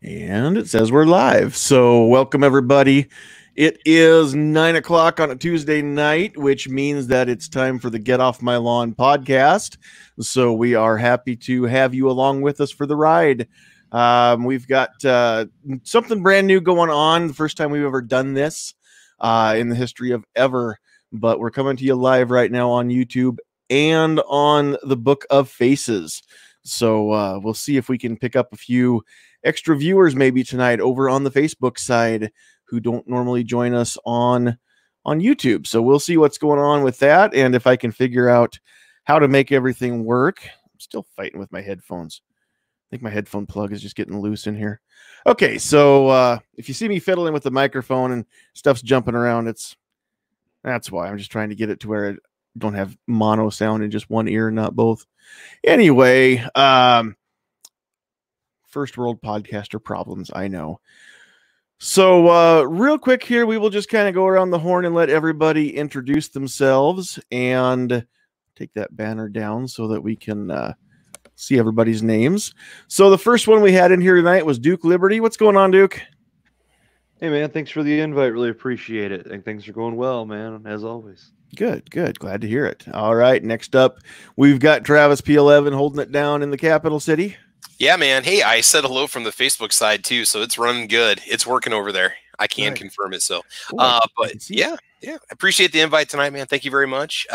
And it says we're live. So welcome everybody. It is 9 o'clock on a Tuesday night, which means that it's time for the Get Off My Lawn podcast. So we are happy to have you along with us for the ride. We've got something brand new going on. The first time we've ever done this in the history of ever. But we're coming to you live right now on YouTube and on the Book of Faces. So we'll see if we can pick up a few extra viewers maybe tonight over on the Facebook side who don't normally join us on YouTube. So we'll see what's going on with that, and if I can figure out how to make everything work. I'm still fighting with my headphones. I think my headphone plug is just getting loose in here. Okay, so if you see me fiddling with the microphone and stuff's jumping around, that's why. I'm just trying to get it to where I don't have mono sound in just one ear, not both. Anyway, first world podcaster problems, I know. So real quick here, we will just kind of go around the horn and let everybody introduce themselves and take that banner down so that we can see everybody's names. So the first one we had in here tonight was Duke Liberty. What's going on, Duke? Hey, man, thanks for the invite. Really appreciate it. And things are going well, man, as always. Good. Glad to hear it. All right, next up, we've got Travis P11 holding it down in the capital city. Yeah, man. Hey, I said hello from the Facebook side too, so it's running good. It's working over there. I can confirm it. So, but yeah, I appreciate the invite tonight, man. Thank you very much.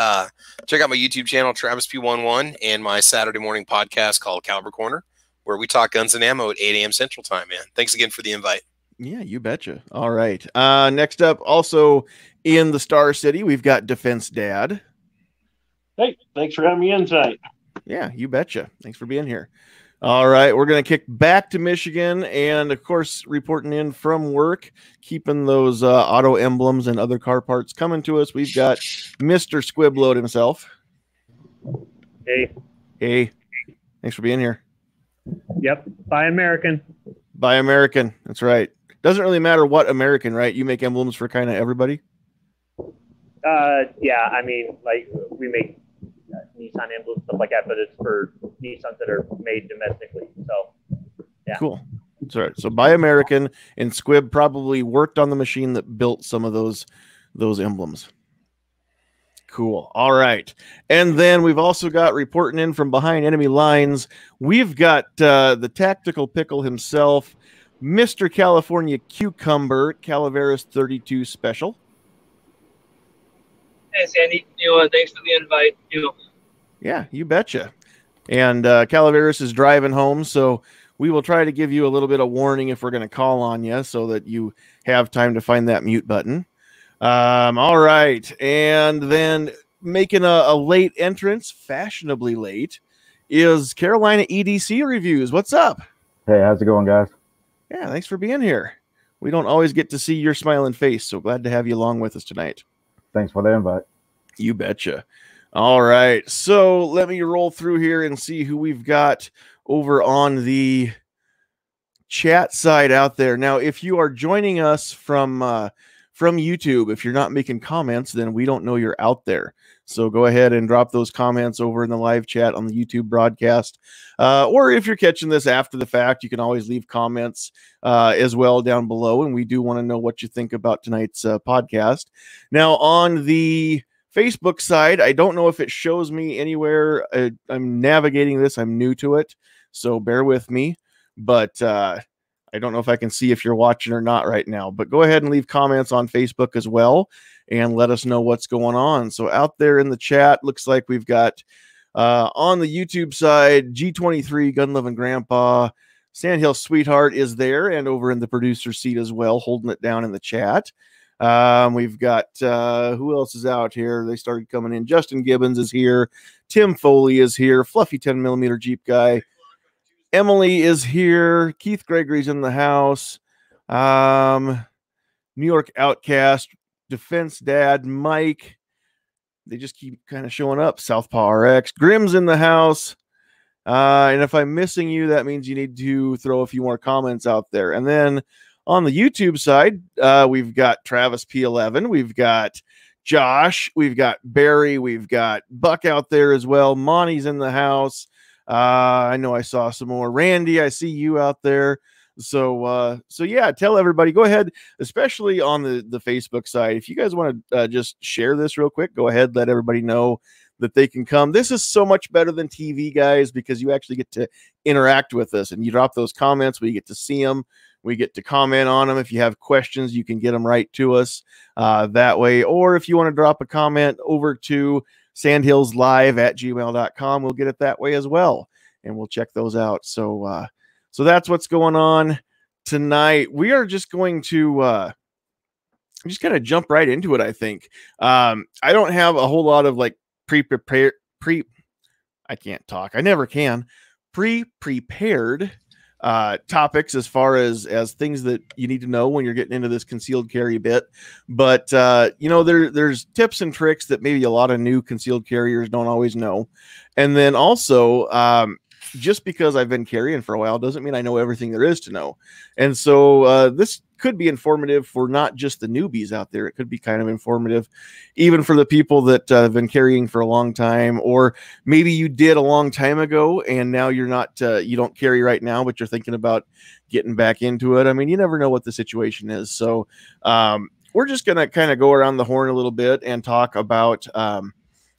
Check out my YouTube channel, Travis P11, and my Saturday morning podcast called Caliber Corner, where we talk guns and ammo at 8 a.m. Central Time, man. Thanks again for the invite. Yeah, you betcha. All right. Next up, also in the Star City, we've got Defense Dad. Hey, thanks for having me in tonight. Yeah, you betcha. Thanks for being here. All right, we're going to kick back to Michigan and, of course, reporting in from work, keeping those auto emblems and other car parts coming to us. We've got Mr. Squibload himself. Hey. Thanks for being here. Yep. Buy American. Buy American. That's right. Doesn't really matter what American, right? You make emblems for kind of everybody? Yeah, I mean, like, we make Nissan emblems, stuff like that, but it's for Nissans that are made domestically. So, yeah. Cool. That's right. So Buy American, and Squib probably worked on the machine that built some of those emblems. Cool. All right. And then we've also got reporting in from behind enemy lines. We've got the tactical pickle himself, Mr. California Cucumber, Calaveras 32 Special. Hey, Sandy. Thanks for the invite. Yeah, you betcha. And Calaveras is driving home, so we will try to give you a little bit of warning if we're going to call on you so that you have time to find that mute button. All right. And then making a late entrance, fashionably late, is Carolina EDC Reviews. What's up? Hey, how's it going, guys? Yeah, thanks for being here. We don't always get to see your smiling face, so glad to have you along with us tonight. Thanks for the invite. You betcha. All right, so let me roll through here and see who we've got over on the chat side out there. Now, if you are joining us from YouTube, if you're not making comments, then we don't know you're out there. So go ahead and drop those comments over in the live chat on the YouTube broadcast. Or if you're catching this after the fact, you can always leave comments as well down below. And we do want to know what you think about tonight's podcast. Now, on the Facebook side, I don't know if it shows me anywhere. I'm navigating this. I'm new to it, so bear with me. But I don't know if I can see if you're watching or not right now. But go ahead and leave comments on Facebook as well and let us know what's going on. So out there in the chat, looks like we've got on the YouTube side, G23, Gun Loving Grandpa, Sandhills Sweetheart is there, and over in the producer seat as well, holding it down in the chat. We've got who else is out here? They started coming in. Justin Gibbons is here. Tim Foley is here. Fluffy 10mm Jeep guy. Emily is here. Keith Gregory's in the house. New York Outcast, Defense Dad, Mike. They just keep kind of showing up. Southpaw RX. Grim's in the house. And if I'm missing you, that means you need to throw a few more comments out there. And then on the YouTube side, we've got Travis P11. We've got Josh. We've got Barry. We've got Buck out there as well. Monty's in the house. I know I saw some more. Randy, I see you out there. So yeah, tell everybody, go ahead, especially on the Facebook side. If you guys want to just share this real quick, go ahead, let everybody know that they can come. This is so much better than TV, guys, because you actually get to interact with us and you drop those comments. We get to see them. We get to comment on them. If you have questions, you can get them right to us that way. Or if you want to drop a comment over to sandhillslive@gmail.com, we'll get it that way as well. And we'll check those out. So that's what's going on tonight. We are just going to just kind of jump right into it, I think. I don't have a whole lot of like I can't talk. I never can. Pre-prepared topics as far as things that you need to know when you're getting into this concealed carry bit. But there's tips and tricks that maybe a lot of new concealed carriers don't always know. And then also, just because I've been carrying for a while doesn't mean I know everything there is to know. And so this could be informative for not just the newbies out there. It could be kind of informative even for the people that have been carrying for a long time, or maybe you did a long time ago and now you're not, you don't carry right now, but you're thinking about getting back into it. I mean, you never know what the situation is. So we're just going to kind of go around the horn a little bit and talk about,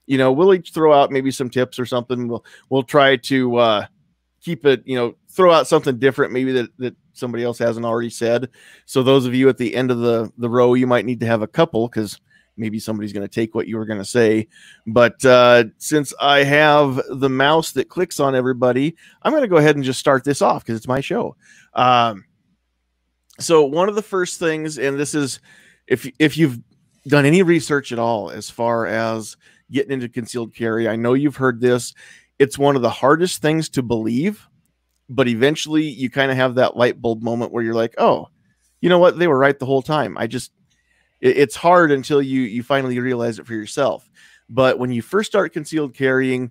we'll each throw out maybe some tips or something. We'll try to keep it, throw out something different, maybe that somebody else hasn't already said. So those of you at the end of the row, you might need to have a couple because maybe somebody's going to take what you were going to say. But since I have the mouse that clicks on everybody, I'm going to go ahead and just start this off because it's my show. So one of the first things, and this is if you've done any research at all as far as getting into concealed carry, I know you've heard this. It's one of the hardest things to believe, but eventually you kind of have that light bulb moment where you're like, oh, you know what? They were right the whole time. It's hard until you finally realize it for yourself. But when you first start concealed carrying,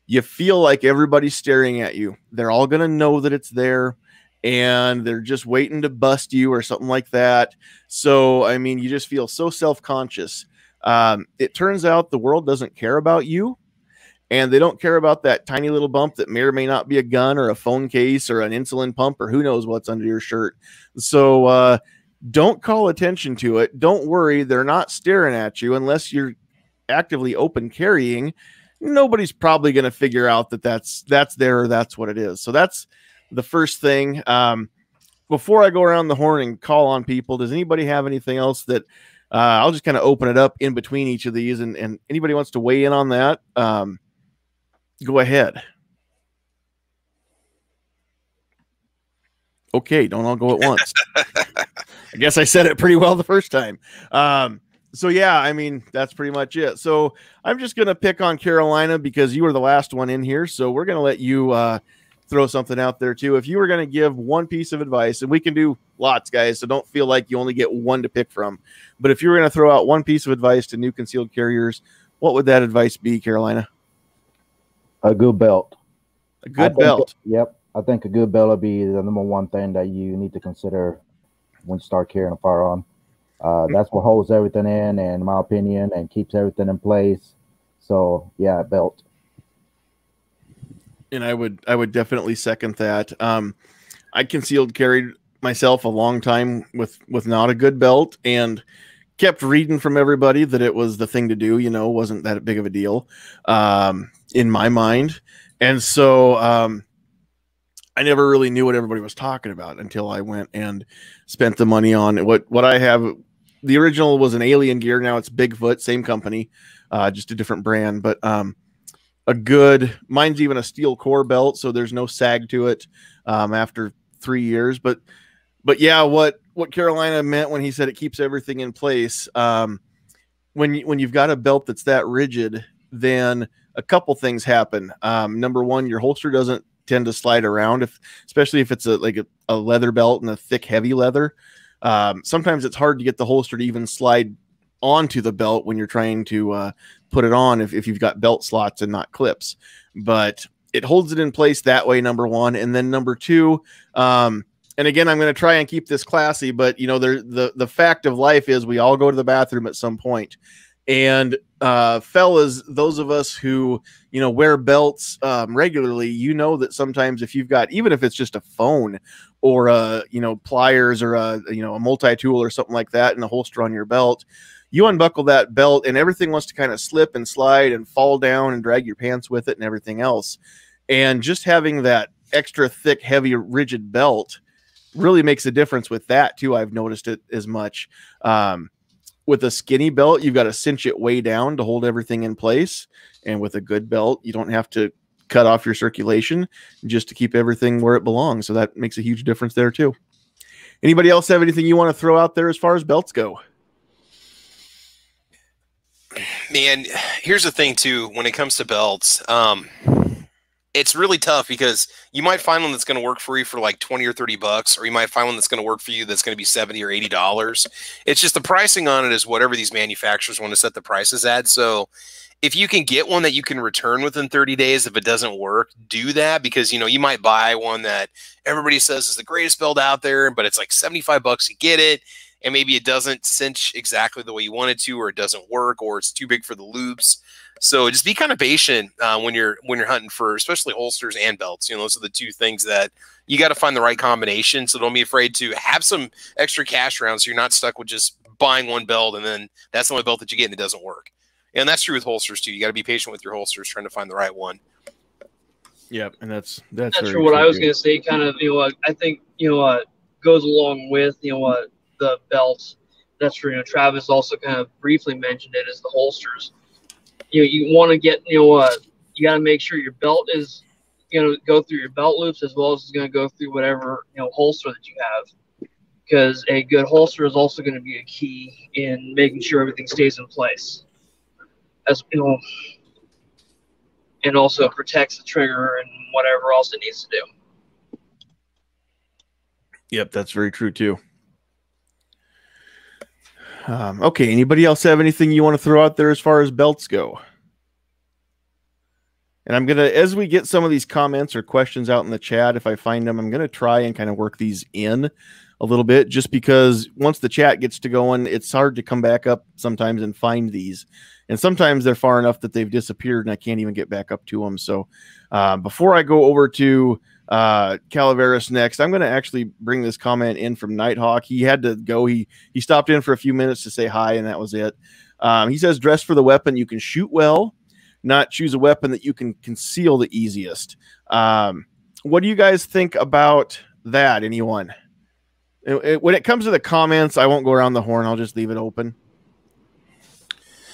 you feel like everybody's staring at you. They're all going to know that it's there and they're just waiting to bust you or something like that. So, I mean, you just feel so self-conscious. It turns out the world doesn't care about you, and they don't care about that tiny little bump that may or may not be a gun or a phone case or an insulin pump or who knows what's under your shirt. So don't call attention to it. Don't worry. They're not staring at you unless you're actively open carrying. Nobody's probably going to figure out that that's there or that's what it is. So that's the first thing. Before I go around the horn and call on people, does anybody have anything else that I'll just kind of open it up in between each of these, and anybody wants to weigh in on that, go ahead. Okay, don't all go at once. I guess I said it pretty well the first time. So yeah, I mean, that's pretty much it. So I'm just going to pick on Carolina because you were the last one in here. So we're going to let you throw something out there too. If you were going to give one piece of advice, and we can do lots, guys, so don't feel like you only get one to pick from. But if you were going to throw out one piece of advice to new concealed carriers, what would that advice be, Carolina? A good belt. A good belt. Yep. I think a good belt would be the number one thing that you need to consider when you start carrying a firearm. That's what holds everything in my opinion, and keeps everything in place. So yeah, belt. And I would definitely second that. I concealed carried myself a long time with not a good belt, and kept reading from everybody that it was the thing to do, wasn't that big of a deal in my mind. And so I never really knew what everybody was talking about until I went and spent the money on what I have. The original was an Alien Gear. Now it's Bigfoot, same company, just a different brand, but mine's even a steel core belt, so there's no sag to it after 3 years. But yeah, what Carolina meant when he said it keeps everything in place, when you've got a belt that's that rigid, then a couple things happen. Number one, your holster doesn't tend to slide around, especially if it's a leather belt and a thick, heavy leather. Sometimes it's hard to get the holster to even slide onto the belt when you're trying to put it on if you've got belt slots and not clips. But it holds it in place that way, number one. And then number two, and again, I'm going to try and keep this classy, but the fact of life is we all go to the bathroom at some point. And fellas, those of us who, wear belts regularly, that sometimes if you've got, even if it's just a phone or pliers or a multi-tool or something like that in a holster on your belt, you unbuckle that belt and everything wants to kind of slip and slide and fall down and drag your pants with it and everything else. And just having that extra thick, heavy, rigid belt really makes a difference with that too. I've noticed it as much. With a skinny belt, you've got to cinch it way down to hold everything in place. And with a good belt, you don't have to cut off your circulation just to keep everything where it belongs. So that makes a huge difference there too. Anybody else have anything you want to throw out there as far as belts go? Man, here's the thing too, when it comes to belts, it's really tough because you might find one that's going to work for you for like 20 or 30 bucks, or you might find one that's going to work for you that's going to be 70 or $80. It's just the pricing on it is whatever these manufacturers want to set the prices at. So if you can get one that you can return within 30 days, if it doesn't work, do that, because, you might buy one that everybody says is the greatest belt out there, but it's like 75 bucks to get it. And maybe it doesn't cinch exactly the way you want it to, or it doesn't work, or it's too big for the loops. So just be kind of patient when you're hunting for, especially holsters and belts. Those are the two things that you got to find the right combination. So don't be afraid to have some extra cash around, so you're not stuck with just buying one belt and then that's the only belt that you get and it doesn't work. And that's true with holsters too. You got to be patient with your holsters, trying to find the right one. Yep, and that's for what I was going to say. Kind of, I think goes along with the belts. That's for Travis also kind of briefly mentioned it, is the holsters. You want to get, you got to make sure your belt is going to go through your belt loops as well as it's going to go through whatever, holster that you have. Because a good holster is also going to be a key in making sure everything stays in place. As and also protects the trigger and whatever else it needs to do. Yep, that's very true too. Okay, anybody else have anything you want to throw out there as far as belts go? And I'm going to, as we get some of these comments or questions out in the chat, if I find them, I'm going to try and kind of work these in a little bit, just because once the chat gets to going, it's hard to come back up sometimes and find these. And sometimes they're far enough that they've disappeared and I can't even get back up to them. So before I go over to Calaveras next, I'm going to actually bring this comment in from Nighthawk. He had to go. He stopped in for a few minutes to say hi, and that was it. He says, dress for the weapon you can shoot well, not choose a weapon that you can conceal the easiest. What do you guys think about that? Anyone? When it comes to the comments, I won't go around the horn. I'll just leave it open.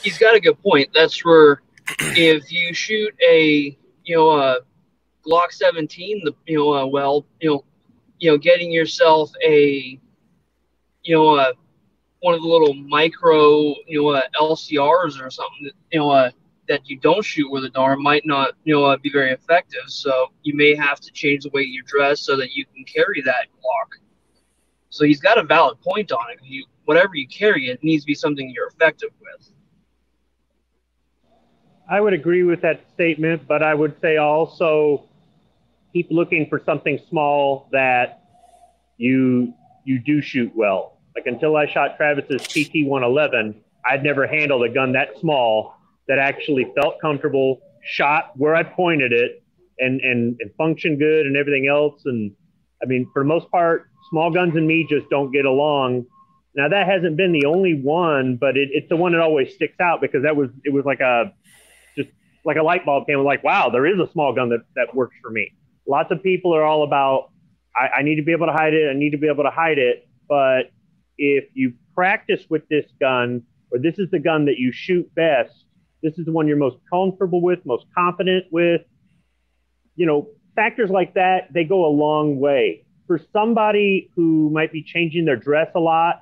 He's got a good point. That's where if you shoot a Glock 17, getting yourself a one of the little micro LCRs or something that you don't shoot with a dart might not be very effective. So you may have to change the way you dress so that you can carry that Glock. So he's got a valid point on it. Whatever you carry, it needs to be something you're effective with. I would agree with that statement, but I would say also keep looking for something small that you do shoot well. Like until I shot Travis's PT-111, I'd never handled a gun that small that actually felt comfortable, shot where I pointed it, and functioned good and everything else. And I mean, for the most part, small guns and me just don't get along. Now that hasn't been the only one, but it's the one that always sticks out because it was like a light bulb came, like, wow, there is a small gun that works for me. Lots of people are all about, I need to be able to hide it. I need to be able to hide it. But if you practice with this gun, or this is the gun that you shoot best, this is the one you're most comfortable with, most confident with, factors like that, they go a long way. For somebody who might be changing their dress a lot,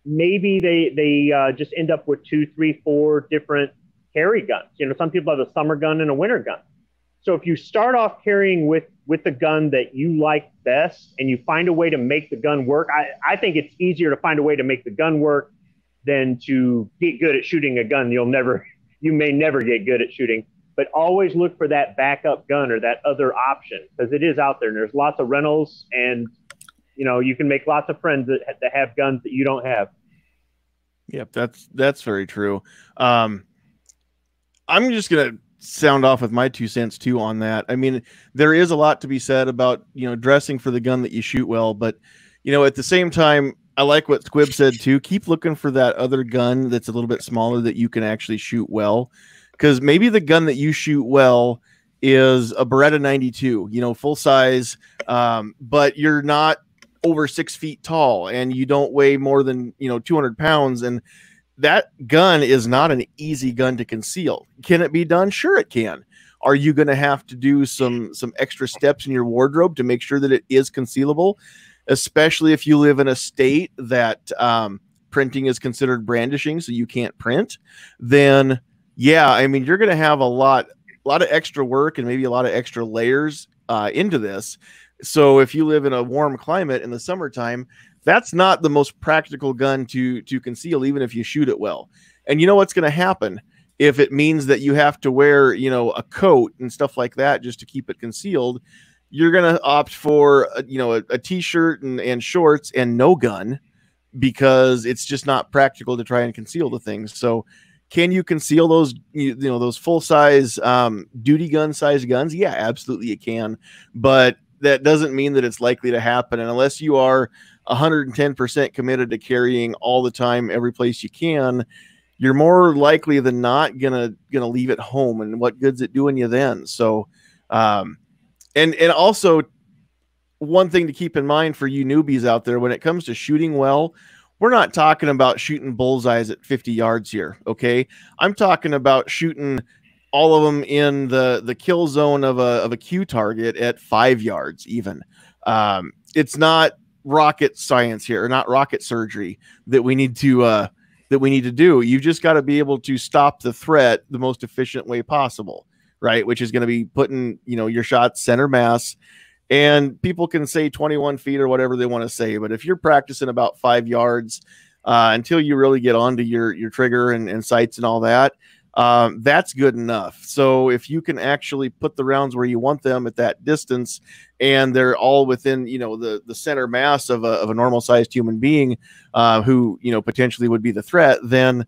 maybe they just end up with 2, 3, 4 different carry guns. Some people have a summer gun and a winter gun. So if you start off carrying with the gun that you like best and you find a way to make the gun work, I think it's easier to find a way to make the gun work than to get good at shooting a gun you may never get good at shooting. But always look for that backup gun or that other option, because it is out there and there's lots of rentals, and you can make lots of friends that have guns that you don't have. Yep, that's very true. I'm just gonna sound off with my 2 cents too on that. I mean, there is a lot to be said about, dressing for the gun that you shoot well, but at the same time, I like what Squib said too. Keep looking for that other gun that's a little bit smaller that you can actually shoot well, because maybe the gun that you shoot well is a Beretta 92, full size, but you're not over 6 feet tall and you don't weigh more than 200 pounds, and that gun is not an easy gun to conceal. Can it be done? Sure it can. Are you going to have to do some extra steps in your wardrobe to make sure that it is concealable, especially if you live in a state that printing is considered brandishing, so you can't print? Then yeah, I mean, you're going to have a lot of extra work and maybe a lot of extra layers into this. So if you live in a warm climate in the summertime, that's not the most practical gun to conceal, even if you shoot it well. And you know what's going to happen if it means that you have to wear, a coat and stuff like that just to keep it concealed? You're going to opt for, a t-shirt and shorts and no gun, because it's just not practical to try and conceal the things. So can you conceal those, those full size duty gun size guns? Yeah, absolutely you can. But that doesn't mean that it's likely to happen. And unless you are 110% committed to carrying all the time, every place you can, you're more likely than not gonna leave it home. And what good's it doing you then? So, and also one thing to keep in mind for you newbies out there, when it comes to shooting well, we're not talking about shooting bullseyes at 50 yards here. Okay. I'm talking about shooting all of them in the kill zone of a Q target at 5 yards even. It's not rocket science here, or not rocket surgery that we need to do. You've just got to be able to stop the threat the most efficient way possible, right? Which is going to be putting, your shots center mass. And people can say 21 feet or whatever they want to say, but if you're practicing about 5 yards until you really get onto your trigger and sights and all that, that's good enough. So if you can actually put the rounds where you want them at that distance, and they're all within, the center mass of a normal sized human being who, potentially would be the threat, then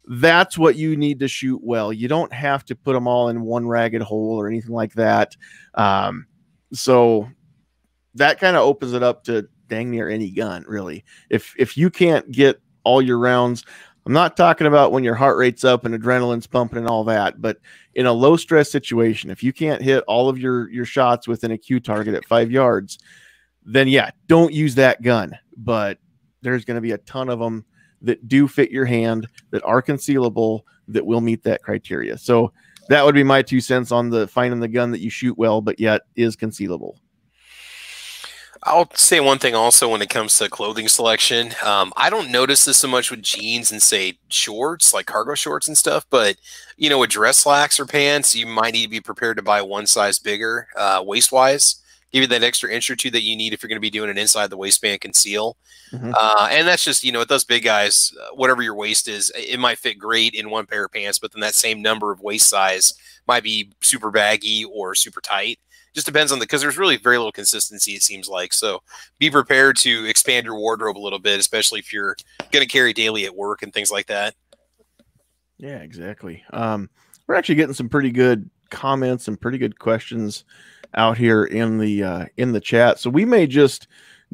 that's what you need to shoot well. You don't have to put them all in one ragged hole or anything like that. So that kind of opens it up to dang near any gun, really. If you can't get all your rounds, I'm not talking about when your heart rate's up and adrenaline's pumping and all that, but in a low stress situation, if you can't hit all of your shots within a Q target at 5 yards, then yeah, don't use that gun. But there's going to be a ton of them that do fit your hand, that are concealable, that will meet that criteria. So that would be my 2 cents on the finding the gun that you shoot well, but yet is concealable. I'll say one thing also when it comes to clothing selection. I don't notice this so much with jeans and, say, shorts, like cargo shorts and stuff, but, with dress slacks or pants, you might need to be prepared to buy one size bigger waist-wise. Give you that extra inch or two that you need if you're going to be doing an inside the waistband conceal. Mm-hmm. And that's just, with those big guys, whatever your waist is, it might fit great in one pair of pants, but then that same number of waist size might be super baggy or super tight. Just depends on because there's really very little consistency, it seems like. So be prepared to expand your wardrobe a little bit, especially if you're going to carry daily at work and things like that. Yeah, exactly. We're actually getting some pretty good comments and pretty good questions out here in the chat. So we may just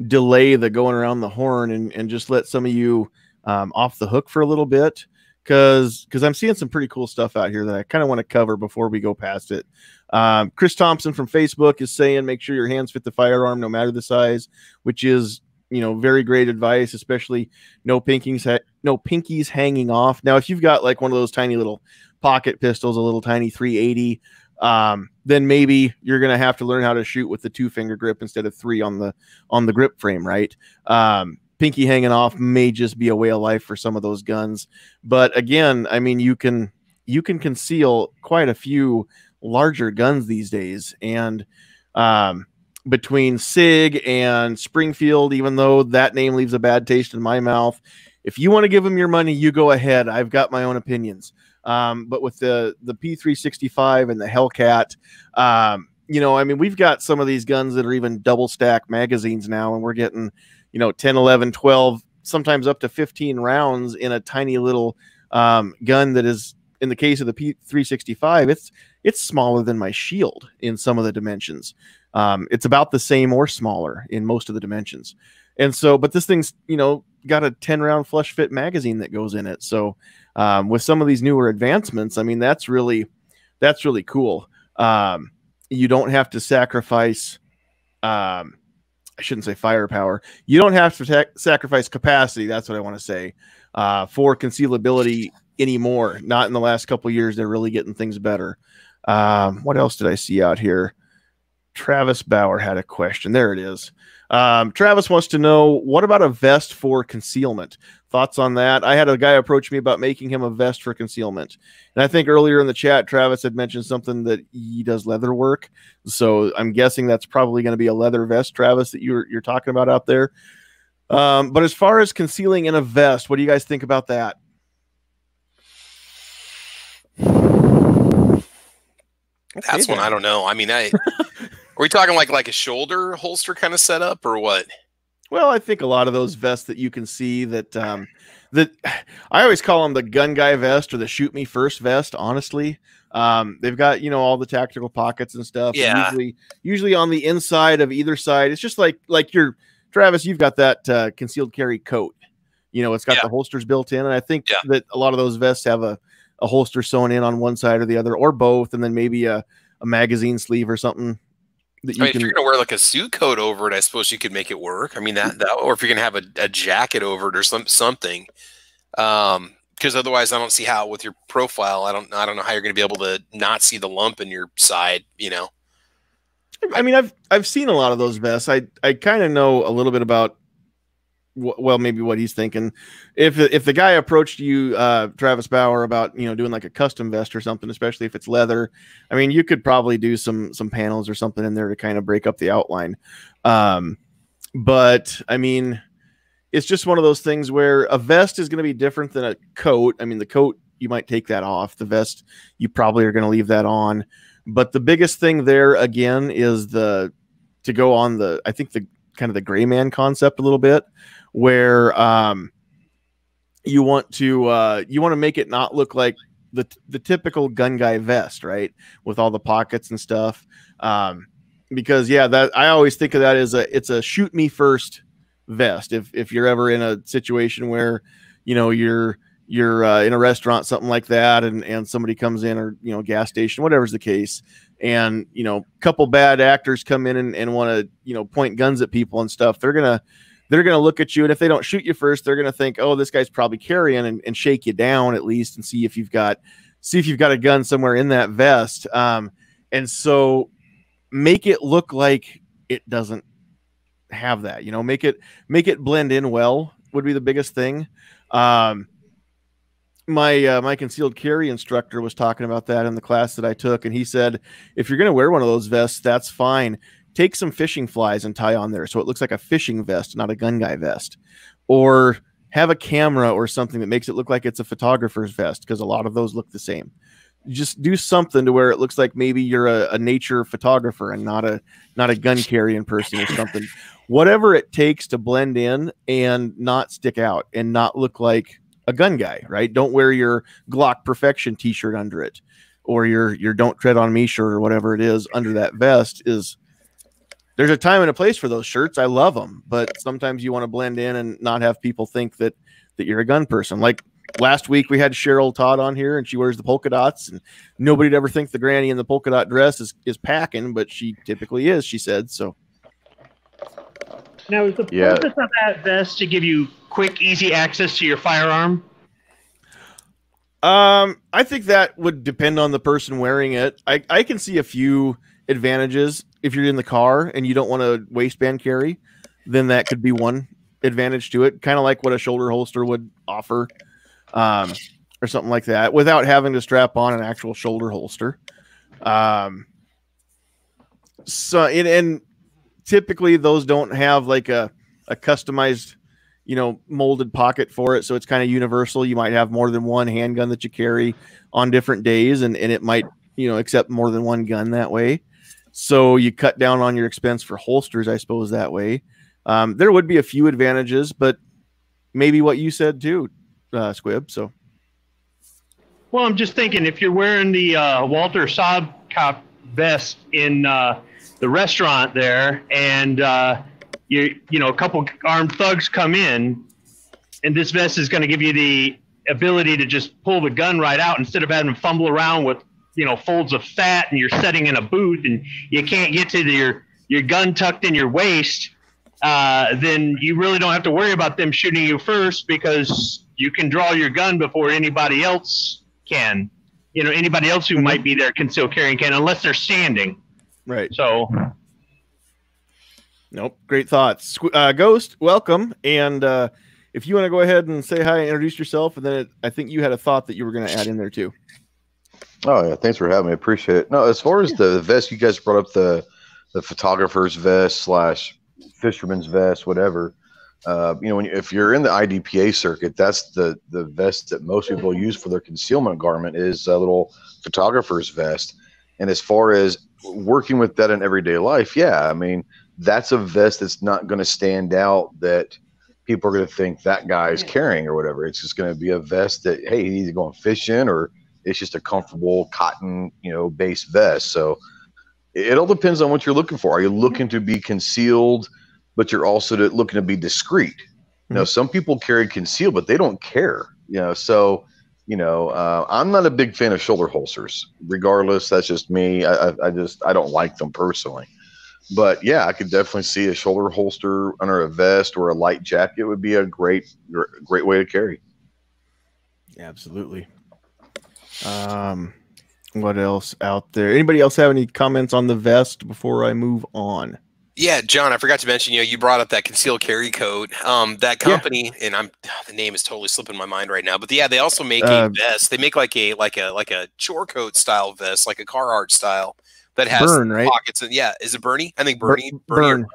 delay the going around the horn and just let some of you off the hook for a little bit, because I'm seeing some pretty cool stuff out here that I kind of want to cover before we go past it. Chris Thompson from Facebook is saying, make sure your hands fit the firearm no matter the size, which is, very great advice, especially no pinkies hanging off. Now, if you've got like one of those tiny little pocket pistols, a little tiny 380, then maybe you're going to have to learn how to shoot with the 2-finger grip instead of 3 on the grip frame, right? Pinky hanging off may just be a way of life for some of those guns. But again, I mean, you can conceal quite a few larger guns these days. And between SIG and Springfield, even though that name leaves a bad taste in my mouth, if you want to give them your money, you go ahead. I've got my own opinions. But with the P365 and the Hellcat, I mean, we've got some of these guns that are even double stack magazines now, and we're getting 10, 11, 12 sometimes up to 15 rounds in a tiny little gun that is, in the case of the P365, it's smaller than my shield in some of the dimensions. It's about the same or smaller in most of the dimensions. And so, but this thing's, got a 10-round flush fit magazine that goes in it. So with some of these newer advancements, I mean, that's really cool. You don't have to sacrifice, I shouldn't say firepower. You don't have to sacrifice capacity. That's what I want to say, for concealability anymore. Not in the last couple of years. They're really getting things better. What else did I see out here? Travis Bauer had a question. There it is. Travis wants to know, what about a vest for concealment? Thoughts on that? I had a guy approach me about making him a vest for concealment. And I think earlier in the chat, Travis had mentioned something that he does leather work. So I'm guessing that's probably going to be a leather vest, Travis, that you're talking about out there. But as far as concealing in a vest, what do you guys think about that? That's one I don't know. I mean, are we talking like a shoulder holster kind of setup or what? Well, I think a lot of those vests that you can see that that I always call them the gun guy vest or the shoot me first vest. Honestly, they've got all the tactical pockets and stuff. Yeah. And usually on the inside of either side, it's just like your Travis. You've got that concealed carry coat. It's got the holsters built in, and I think that a lot of those vests have a holster sewn in on one side or the other, or both, and then maybe a magazine sleeve or something. If you're going to wear like a suit coat over it, I suppose you could make it work. I mean, that or if you're going to have a jacket over it or something. Because otherwise, I don't see how with your profile. I don't know how you're going to be able to not see the lump in your side. I mean, I've seen a lot of those vests. I kind of know a little bit about. Well, maybe what he's thinking. If the guy approached you, Travis Bauer, about doing like a custom vest or something, especially if it's leather, I mean, you could probably do some panels or something in there to kind of break up the outline. But I mean, it's just one of those things where a vest is going to be different than a coat. I mean, the coat, you might take that off. The vest, you probably are going to leave that on. But the biggest thing there again is to go on I think the kind of the gray man concept a little bit, where you want to make it not look like the typical gun guy vest, right, with all the pockets and stuff. Because that I always think of that as it's a shoot me first vest. If you're ever in a situation where you're in a restaurant, something like that, and somebody comes in, or gas station, whatever's the case, and couple bad actors come in and want to point guns at people and stuff, they're gonna look at you, and if they don't shoot you first, they're gonna think, oh, this guy's probably carrying, and shake you down at least and see if you've got a gun somewhere in that vest. And so make it look like it doesn't have that. Make it blend in well would be the biggest thing. My concealed carry instructor was talking about that in the class that I took, and he said, if you're going to wear one of those vests, that's fine. Take some fishing flies and tie on there so it looks like a fishing vest, not a gun guy vest. Or have a camera or something that makes it look like it's a photographer's vest, because a lot of those look the same. Just do something to where it looks like maybe you're a nature photographer and not a gun carrying person or something. Whatever it takes to blend in and not stick out and not look like a gun guy, right? Don't wear your Glock Perfection t-shirt under it, or your Don't Tread on Me shirt, or whatever it is under that vest. There's a time and a place for those shirts. I love them, but sometimes you want to blend in and not have people think that you're a gun person. Like last week we had Cheryl Todd on here, and she wears the polka dots, and nobody'd ever think the granny in the polka dot dress is packing, but she typically is, she said. So now, is the purpose of that vest to give you quick, easy access to your firearm? I think that would depend on the person wearing it. I can see a few advantages. If you're in the car and you don't want to waistband carry, then that could be one advantage to it, kind of like what a shoulder holster would offer, or something like that, without having to strap on an actual shoulder holster. And typically those don't have like a customized, molded pocket for it. So it's kind of universal. You might have more than one handgun that you carry on different days, and it might, accept more than one gun that way. So you cut down on your expense for holsters, I suppose, that way. There would be a few advantages, but maybe what you said too, Squib. So, Well, I'm just thinking if you're wearing the Walter Sobcop vest in the restaurant there, and you know a couple armed thugs come in, and this vest is going to give you the ability to just pull the gun right out instead of having to fumble around with folds of fat, and you're sitting in a booth and you can't get to your gun tucked in your waist. Then you really don't have to worry about them shooting you first, because you can draw your gun before anybody else can. Anybody else who might be there concealed carrying can, unless they're standing. right. So, Nope. Great thoughts. Ghost, welcome. And if you want to go ahead and say hi and introduce yourself, and then I think you had a thought that you were going to add in there too. Oh yeah, thanks for having me. Appreciate it. No, as far as the vest, you guys brought up the photographer's vest / fisherman's vest, whatever. If you're in the IDPA circuit, that's the vest that most people use for their concealment garment, is a little photographer's vest. And as far as working with that in everyday life, yeah, I mean, that's a vest that's not going to stand out, that people are going to think that guy's carrying or whatever. It's just going to be a vest that, hey, he's either going fishing, or it's just a comfortable cotton, based vest. So it all depends on what you're looking for. Are you looking to be concealed, but you're also looking to be discreet? Some people carry concealed, but they don't care. I'm not a big fan of shoulder holsters. Regardless, that's just me. I don't like them personally. But yeah, I could definitely see a shoulder holster under a vest or a light jacket would be a great way to carry. Absolutely. What else out there? Anybody else have any comments on the vest before I move on? Yeah, John, I forgot to mention, you brought up that concealed carry coat. That company, and the name is totally slipping my mind right now, but yeah, they also make a vest. They make like a chore coat style vest, like a Carhartt style, that has Burn, right? pockets. And yeah, is it Bernie? I think Bernie. Burn.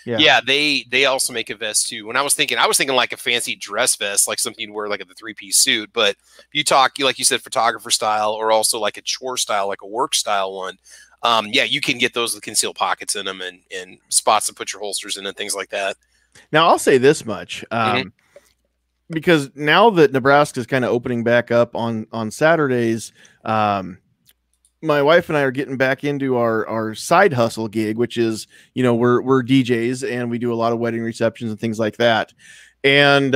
Yeah, they also make a vest too. When I was thinking like a fancy dress vest, like something you'd wear like a 3-piece suit. But you like you said, photographer style, or also like a chore style, like a work style one. Yeah, you can get those with concealed pockets in them and spots to put your holsters in and things like that. Now, I'll say this much, because now that Nebraska is kind of opening back up on Saturdays, my wife and I are getting back into our side hustle gig, which is, we're DJs and we do a lot of wedding receptions and things like that. And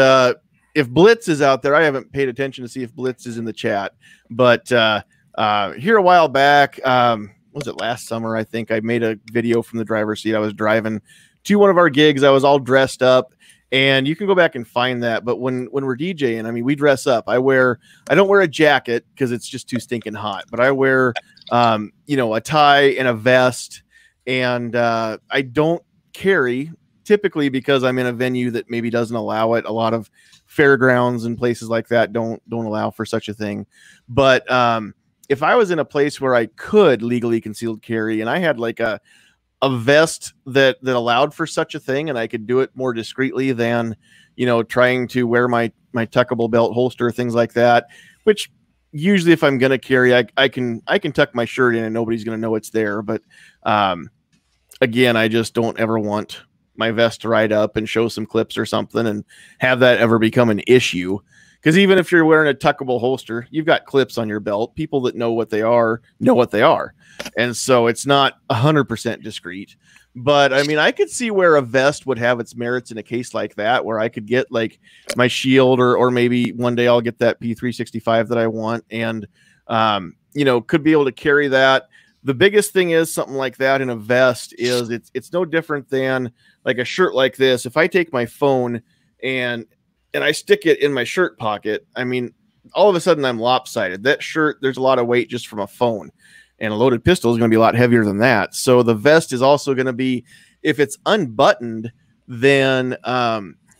if Blitz is out there, I haven't paid attention to see if Blitz is in the chat, but here a while back, was it last summer? I think I made a video from the driver's seat. I was driving to one of our gigs. I was all dressed up, and you can go back and find that. But when we're DJing, I mean, we dress up. I don't wear a jacket because it's just too stinking hot, but I wear, a tie and a vest, and I don't carry typically because I'm in a venue that maybe doesn't allow it. A lot of fairgrounds and places like that don't allow for such a thing. But if I was in a place where I could legally concealed carry, and I had like a vest that allowed for such a thing, and I could do it more discreetly than, trying to wear my tuckable belt holster, things like that, which usually if I'm going to carry, I can tuck my shirt in and nobody's going to know it's there. But again, I just don't ever want my vest to ride up and show some clips or something and have that ever become an issue. Because even if you're wearing a tuckable holster, you've got clips on your belt. People that know what they are. And so it's not 100% discreet. But I mean, I could see where a vest would have its merits in a case like that, where I could get like my shield, or maybe one day I'll get that P365 that I want, and could be able to carry that. The biggest thing is something like that in a vest is it's no different than like a shirt like this. If I take my phone and I stick it in my shirt pocket, I mean, all of a sudden I'm lopsided. That shirt, there's a lot of weight just from a phone, and a loaded pistol is going to be a lot heavier than that. So the vest is also going to be, if it's unbuttoned, then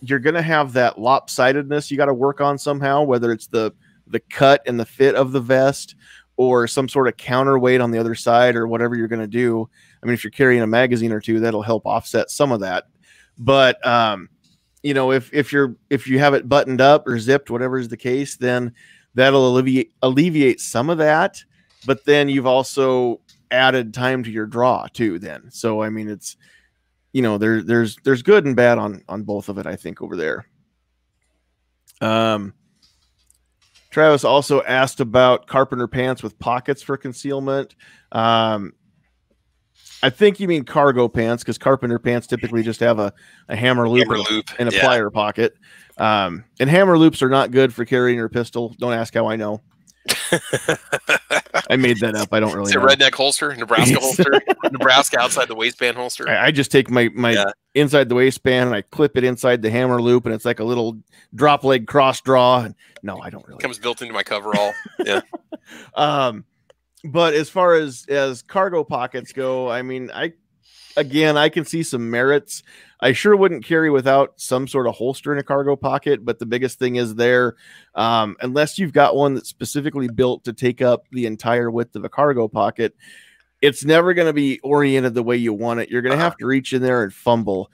you're going to have that lopsidedness you got to work on somehow, whether it's the cut and the fit of the vest, or some sort of counterweight on the other side, or whatever you're going to do. I mean, if you're carrying a magazine or two, that'll help offset some of that. But if you have it buttoned up or zipped, whatever is the case, then that'll alleviate some of that. But then you've also added time to your draw too then. So, I mean, it's, there's good and bad on both of it, I think, over there. Travis also asked about carpenter pants with pockets for concealment. I think you mean cargo pants, because carpenter pants typically just have a hammer loop, and a plier pocket. And hammer loops are not good for carrying your pistol. Don't ask how I know. I made that up. I don't really know. Redneck holster, Nebraska holster, Nebraska outside the waistband holster. I just take my inside the waistband and I clip it inside the hammer loop, and it's like a little drop leg cross draw. And no, I don't really. Comes built into my coverall. Yeah. But as far as cargo pockets go, I mean, I can see some merits. I sure wouldn't carry without some sort of holster in a cargo pocket, but the biggest thing is there, unless you've got one that's specifically built to take up the entire width of a cargo pocket, it's never going to be oriented the way you want it. You're going to have to reach in there and fumble.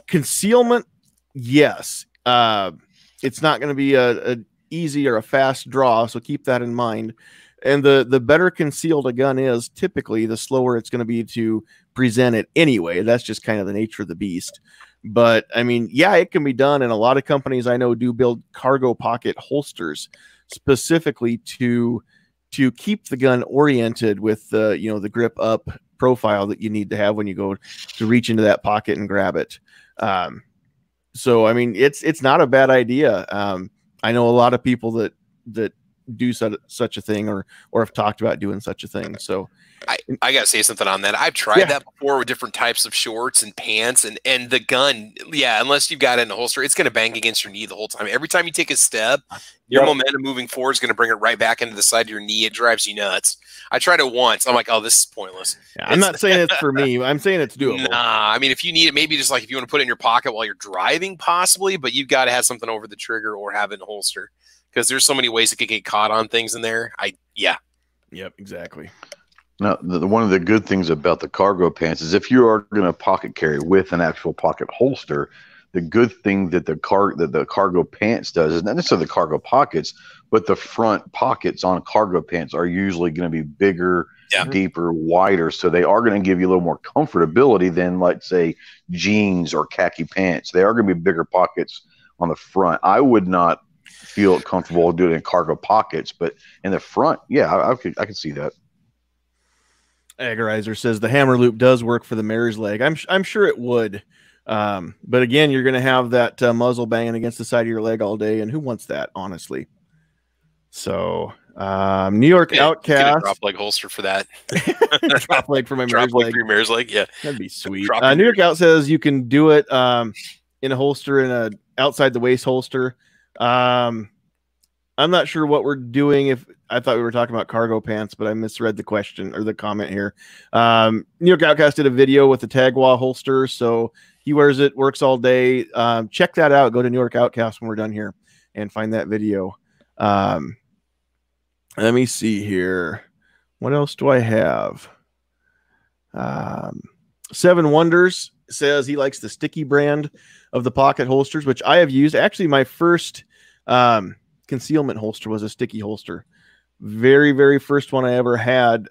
Concealment, yes. It's not going to be a easy or a fast draw, so keep that in mind. And the better concealed a gun is, typically, the slower it's going to be to present it anyway. That's just kind of the nature of the beast. But, I mean, yeah, it can be done. And a lot of companies I know do build cargo pocket holsters specifically to keep the gun oriented with the, the grip up profile that you need to have when you go to reach into that pocket and grab it. So, I mean, it's not a bad idea. I know a lot of people that do such a thing or have talked about doing such a thing. So I gotta say something on that. I've tried that before with different types of shorts and pants, and the gun, unless you've got it in a holster, it's gonna bang against your knee the whole time. Every time you take a step, your momentum moving forward is gonna bring it right back into the side of your knee. It drives you nuts. I tried it once. I'm like, oh, this is pointless. I'm not saying it's for me. I'm saying it's doable. Nah, I mean, if you need it, maybe just like if you want to put it in your pocket while you're driving, possibly, but you've got to have something over the trigger or have it in a holster, because there's so many ways it could get caught on things in there. Yep, exactly. Now, one of the good things about the cargo pants is if you are going to pocket carry with an actual pocket holster, the good thing that the cargo pants does is not necessarily the cargo pockets, but the front pockets on cargo pants are usually going to be bigger, deeper, wider. So they are going to give you a little more comfortability than, let's say, jeans or khaki pants. They are going to be bigger pockets on the front. I would not feel comfortable doing it in cargo pockets, but in the front, I could see that. Agorizer says the hammer loop does work for the mare's leg. I'm sure it would. But again, you're going to have that muzzle banging against the side of your leg all day, and who wants that, honestly? So, New York Outcast. Get a drop leg holster for that. Drop leg for my mare's leg. For your mare's leg, yeah. That'd be sweet. New York Out says you can do it in a holster, in a outside the waist holster. I'm not sure what we're doing. If I thought we were talking about cargo pants, but I misread the question or the comment here. New York Outcast did a video with the Tagwa holster, so he wears it, works all day. Check that out. Go to New York Outcast when we're done here and find that video. Let me see here. What else do I have? Seven Wonders says he likes the Sticky brand of the pocket holsters, which I have used. Actually, my first concealment holster was a Sticky holster. Very, very first one I ever had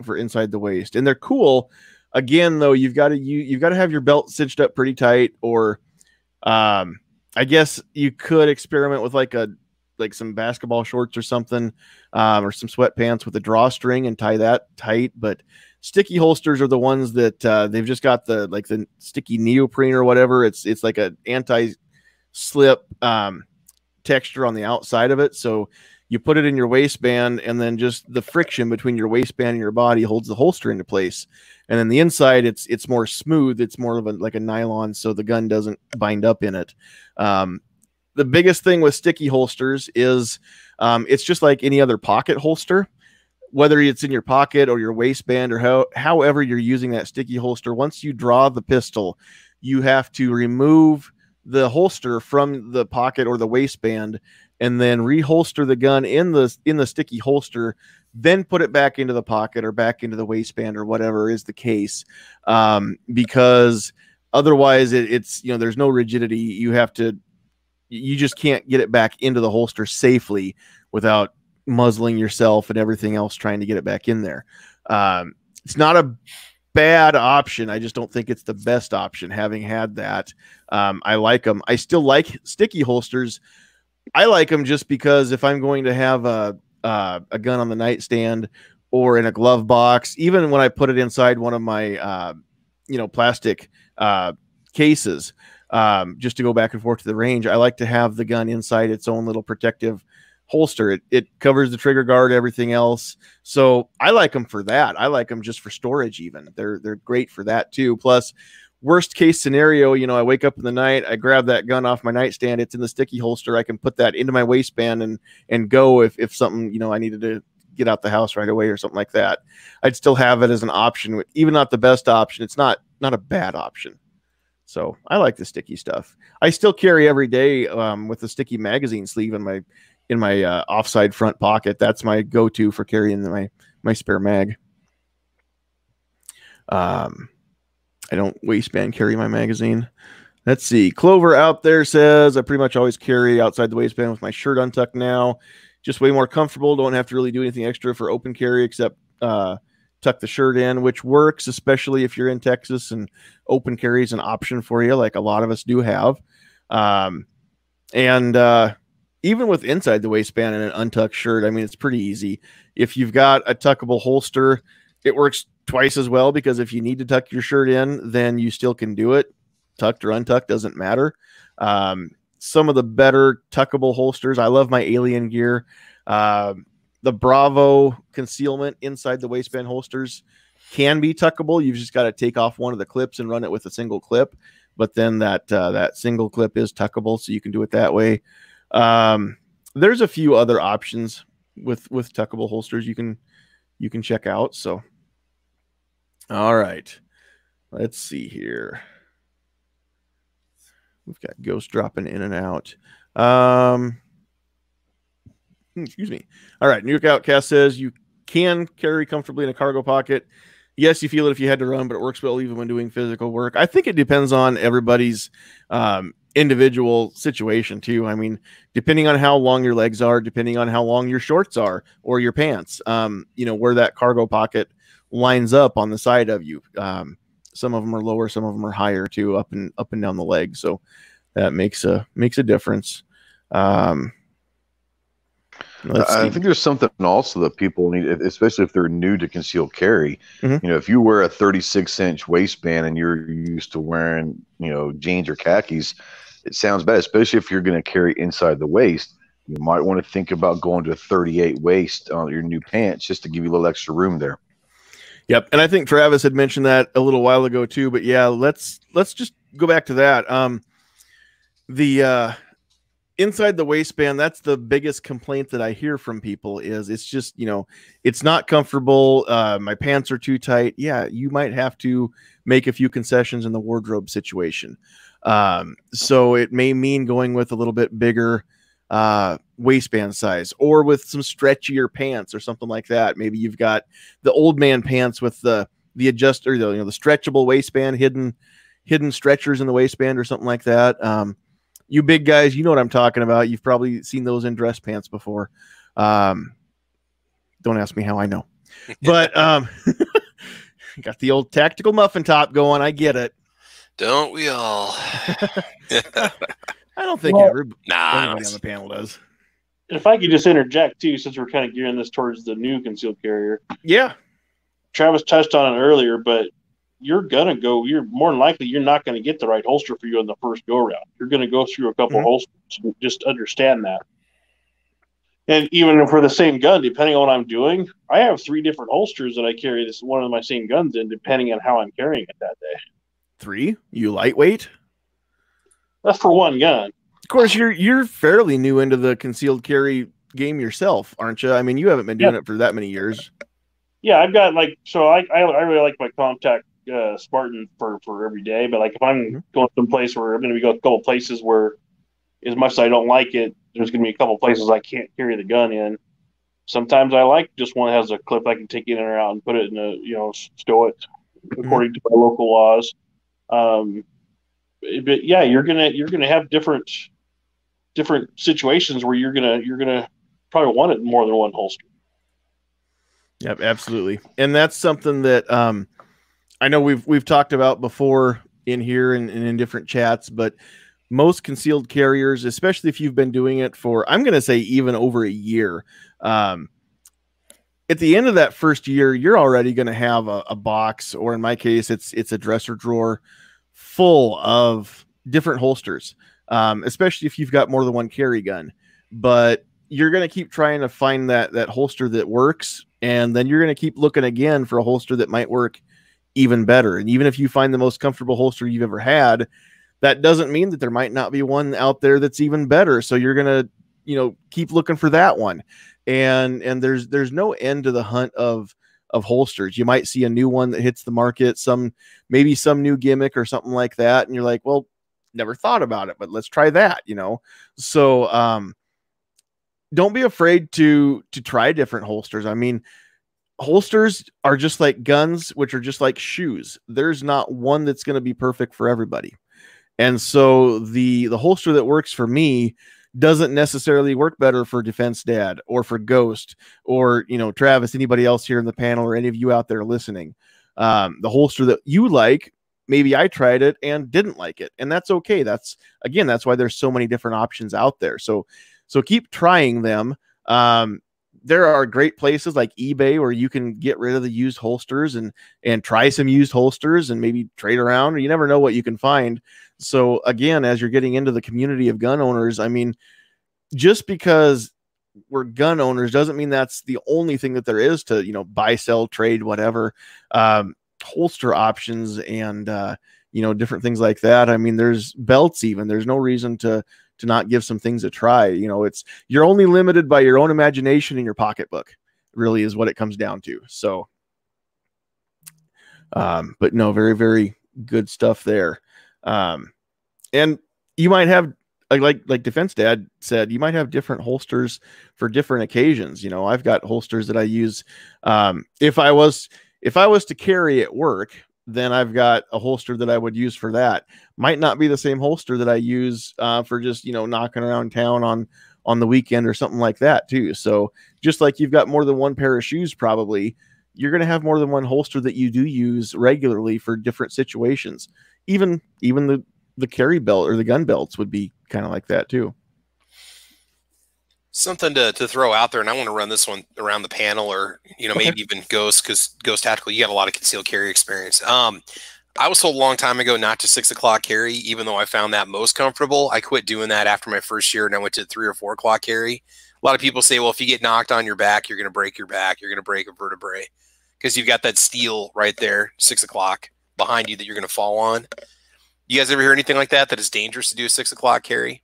for inside the waist, and they're cool. Again, though, you've got to have your belt cinched up pretty tight, or I guess you could experiment with like some basketball shorts or something, or some sweatpants with a drawstring and tie that tight. But Sticky holsters are the ones that they've just got the sticky neoprene or whatever. It's like an anti-slip texture on the outside of it, so you put it in your waistband, and then just the friction between your waistband and your body holds the holster into place. And then the inside, it's more smooth. It's more of like a nylon, so the gun doesn't bind up in it. The biggest thing with Sticky holsters is it's just like any other pocket holster, whether it's in your pocket or your waistband or however you're using that Sticky holster. Once you draw the pistol, you have to remove the holster from the pocket or the waistband, and then reholster the gun in the Sticky holster, then put it back into the pocket or back into the waistband or whatever is the case, because otherwise it's there's no rigidity. You just can't get it back into the holster safely without muzzling yourself and everything else trying to get it back in there. It's not a bad option. I just don't think it's the best option. Having had that, I like them. I still like Sticky holsters I like them just because if I'm going to have a gun on the nightstand or in a glove box, even when I put it inside one of my plastic cases, just to go back and forth to the range, I like to have the gun inside its own little protective holster. It covers the trigger guard, everything else. So I like them for that. I like them just for storage. Even they're great for that too. Plus, worst case scenario, I wake up in the night, I grab that gun off my nightstand, it's in the sticky holster. I can put that into my waistband and go if something, I needed to get out the house right away or something like that. I'd still have it as an option, even not the best option. It's not a bad option. So I like the sticky stuff. I still carry every day with the sticky magazine sleeve in my offside front pocket. That's my go-to for carrying my spare mag. I don't waistband carry my magazine. Let's see. Clover out there says, I pretty much always carry outside the waistband with my shirt untucked now. Just way more comfortable. Don't have to really do anything extra for open carry except tuck the shirt in, which works, especially if you're in Texas and open carry is an option for you, like a lot of us do have. Even with inside the waistband and an untucked shirt, I mean, it's pretty easy. If you've got a tuckable holster, it works twice as well, because if you need to tuck your shirt in, then you still can do it. Tucked or untucked doesn't matter. Some of the better tuckable holsters, I love my Alien gear. The Bravo concealment inside the waistband holsters can be tuckable. You've just got to take off one of the clips and run it with a single clip. But then that single clip is tuckable, so you can do it that way. There's a few other options with tuckable holsters you can check out. So, all right, let's see here. We've got Ghost dropping in and out. Excuse me. All right, New York Outcast says you can carry comfortably in a cargo pocket. Yes, you feel it if you had to run, but it works well even when doing physical work. I think it depends on everybody's individual situation too. I mean, depending on how long your legs are, depending on how long your shorts are or your pants, where that cargo pocket lines up on the side of you. Some of them are lower, some of them are higher too, up and down the leg. So that makes a difference. I think there's something also that people need, especially if they're new to concealed carry. Mm-hmm. If you wear a 36-inch waistband and you're used to wearing, jeans or khakis, it sounds bad, especially if you're going to carry inside the waist. You might want to think about going to a 38 waist on your new pants just to give you a little extra room there. Yep. And I think Travis had mentioned that a little while ago too, but yeah, let's just go back to that. The inside the waistband, that's the biggest complaint that I hear from people is it's just, it's not comfortable. My pants are too tight. Yeah. You might have to make a few concessions in the wardrobe situation. So it may mean going with a little bit bigger waistband size, or with some stretchier pants or something like that. Maybe you've got the old man pants with the adjuster, the stretchable waistband, hidden stretchers in the waistband or something like that. You big guys, you know what I'm talking about. You've probably seen those in dress pants before. Don't ask me how I know, but got the old tactical muffin top going. I get it. Don't we all? I don't think anybody on the panel does. If I could just interject too, since we're kind of gearing this towards the new concealed carrier. Yeah. Travis touched on it earlier, but you're more than likely you're not going to get the right holster for you on the first go around. You're going to go through a couple holsters. Just understand that. And even for the same gun, depending on what I'm doing, I have 3 different holsters that I carry this one of my same guns in, depending on how I'm carrying it that day. 3? You lightweight? That's for one gun. Of course, you're fairly new into the concealed carry game yourself, aren't you? I mean, you haven't been doing it for that many years. Yeah, I've got I really like my Compact Spartan for every day. But like if I'm going someplace where I'm going to go a couple places where, as much as I don't like it, there's going to be a couple places I can't carry the gun in. Sometimes I like just one that has a clip I can take in or out and put it in stow it according to my local laws. But yeah, you're gonna have different situations where you're gonna probably want it more than one holster. Yep, absolutely. And that's something that I know we've talked about before in here and in different chats, but most concealed carriers, especially if you've been doing it for, I'm going to say even over a year, at the end of that first year, you're already going to have a box, or in my case, it's a dresser drawer full of different holsters, especially if you've got more than one carry gun. But you're going to keep trying to find that holster that works, and then you're going to keep looking again for a holster that might work even better. And even if you find the most comfortable holster you've ever had, that doesn't mean that there might not be one out there that's even better. So you're going to, keep looking for that one. And there's no end to the hunt of holsters. You might see a new one that hits the market, maybe some new gimmick or something like that, and you're like, well, never thought about it, but let's try that, So don't be afraid to try different holsters. I mean, holsters are just like guns, which are just like shoes. There's not one that's going to be perfect for everybody. And so the holster that works for me doesn't necessarily work better for Defense Dad or for Ghost or, Travis, anybody else here in the panel, or any of you out there listening. The holster that you like, maybe I tried it and didn't like it, and that's okay. That's why there's so many different options out there. So keep trying them. There are great places like eBay where you can get rid of the used holsters and try some used holsters and maybe trade around, or you never know what you can find. So again, as you're getting into the community of gun owners, I mean, just because we're gun owners doesn't mean that's the only thing that there is to, buy, sell, trade, whatever, holster options and, different things like that. I mean, there's belts even. There's no reason to not give some things a try. You're only limited by your own imagination and your pocketbook, really is what it comes down to. So, but no, very, very good stuff there. And you might have, like Defense Dad said, you might have different holsters for different occasions. I've got holsters that I use. If I was to carry at work, then I've got a holster that I would use for that. Might not be the same holster that I use for just, knocking around town on the weekend or something like that too. So just like you've got more than one pair of shoes, probably you're going to have more than one holster that you do use regularly for different situations. Even the carry belt or the gun belts would be kind of like that too. Something to throw out there, and I want to run this one around the panel, or maybe even Ghost, because Ghost Tactical, you got a lot of concealed carry experience. I was told a long time ago not to 6 o'clock carry, even though I found that most comfortable. I quit doing that after my first year, and I went to 3 or 4 o'clock carry. A lot of people say, well, if you get knocked on your back, you're going to break your back, you're going to break a vertebrae, because you've got that steel right there, 6 o'clock behind you that you're going to fall on. You guys ever hear anything like that it's dangerous to do a 6 o'clock carry?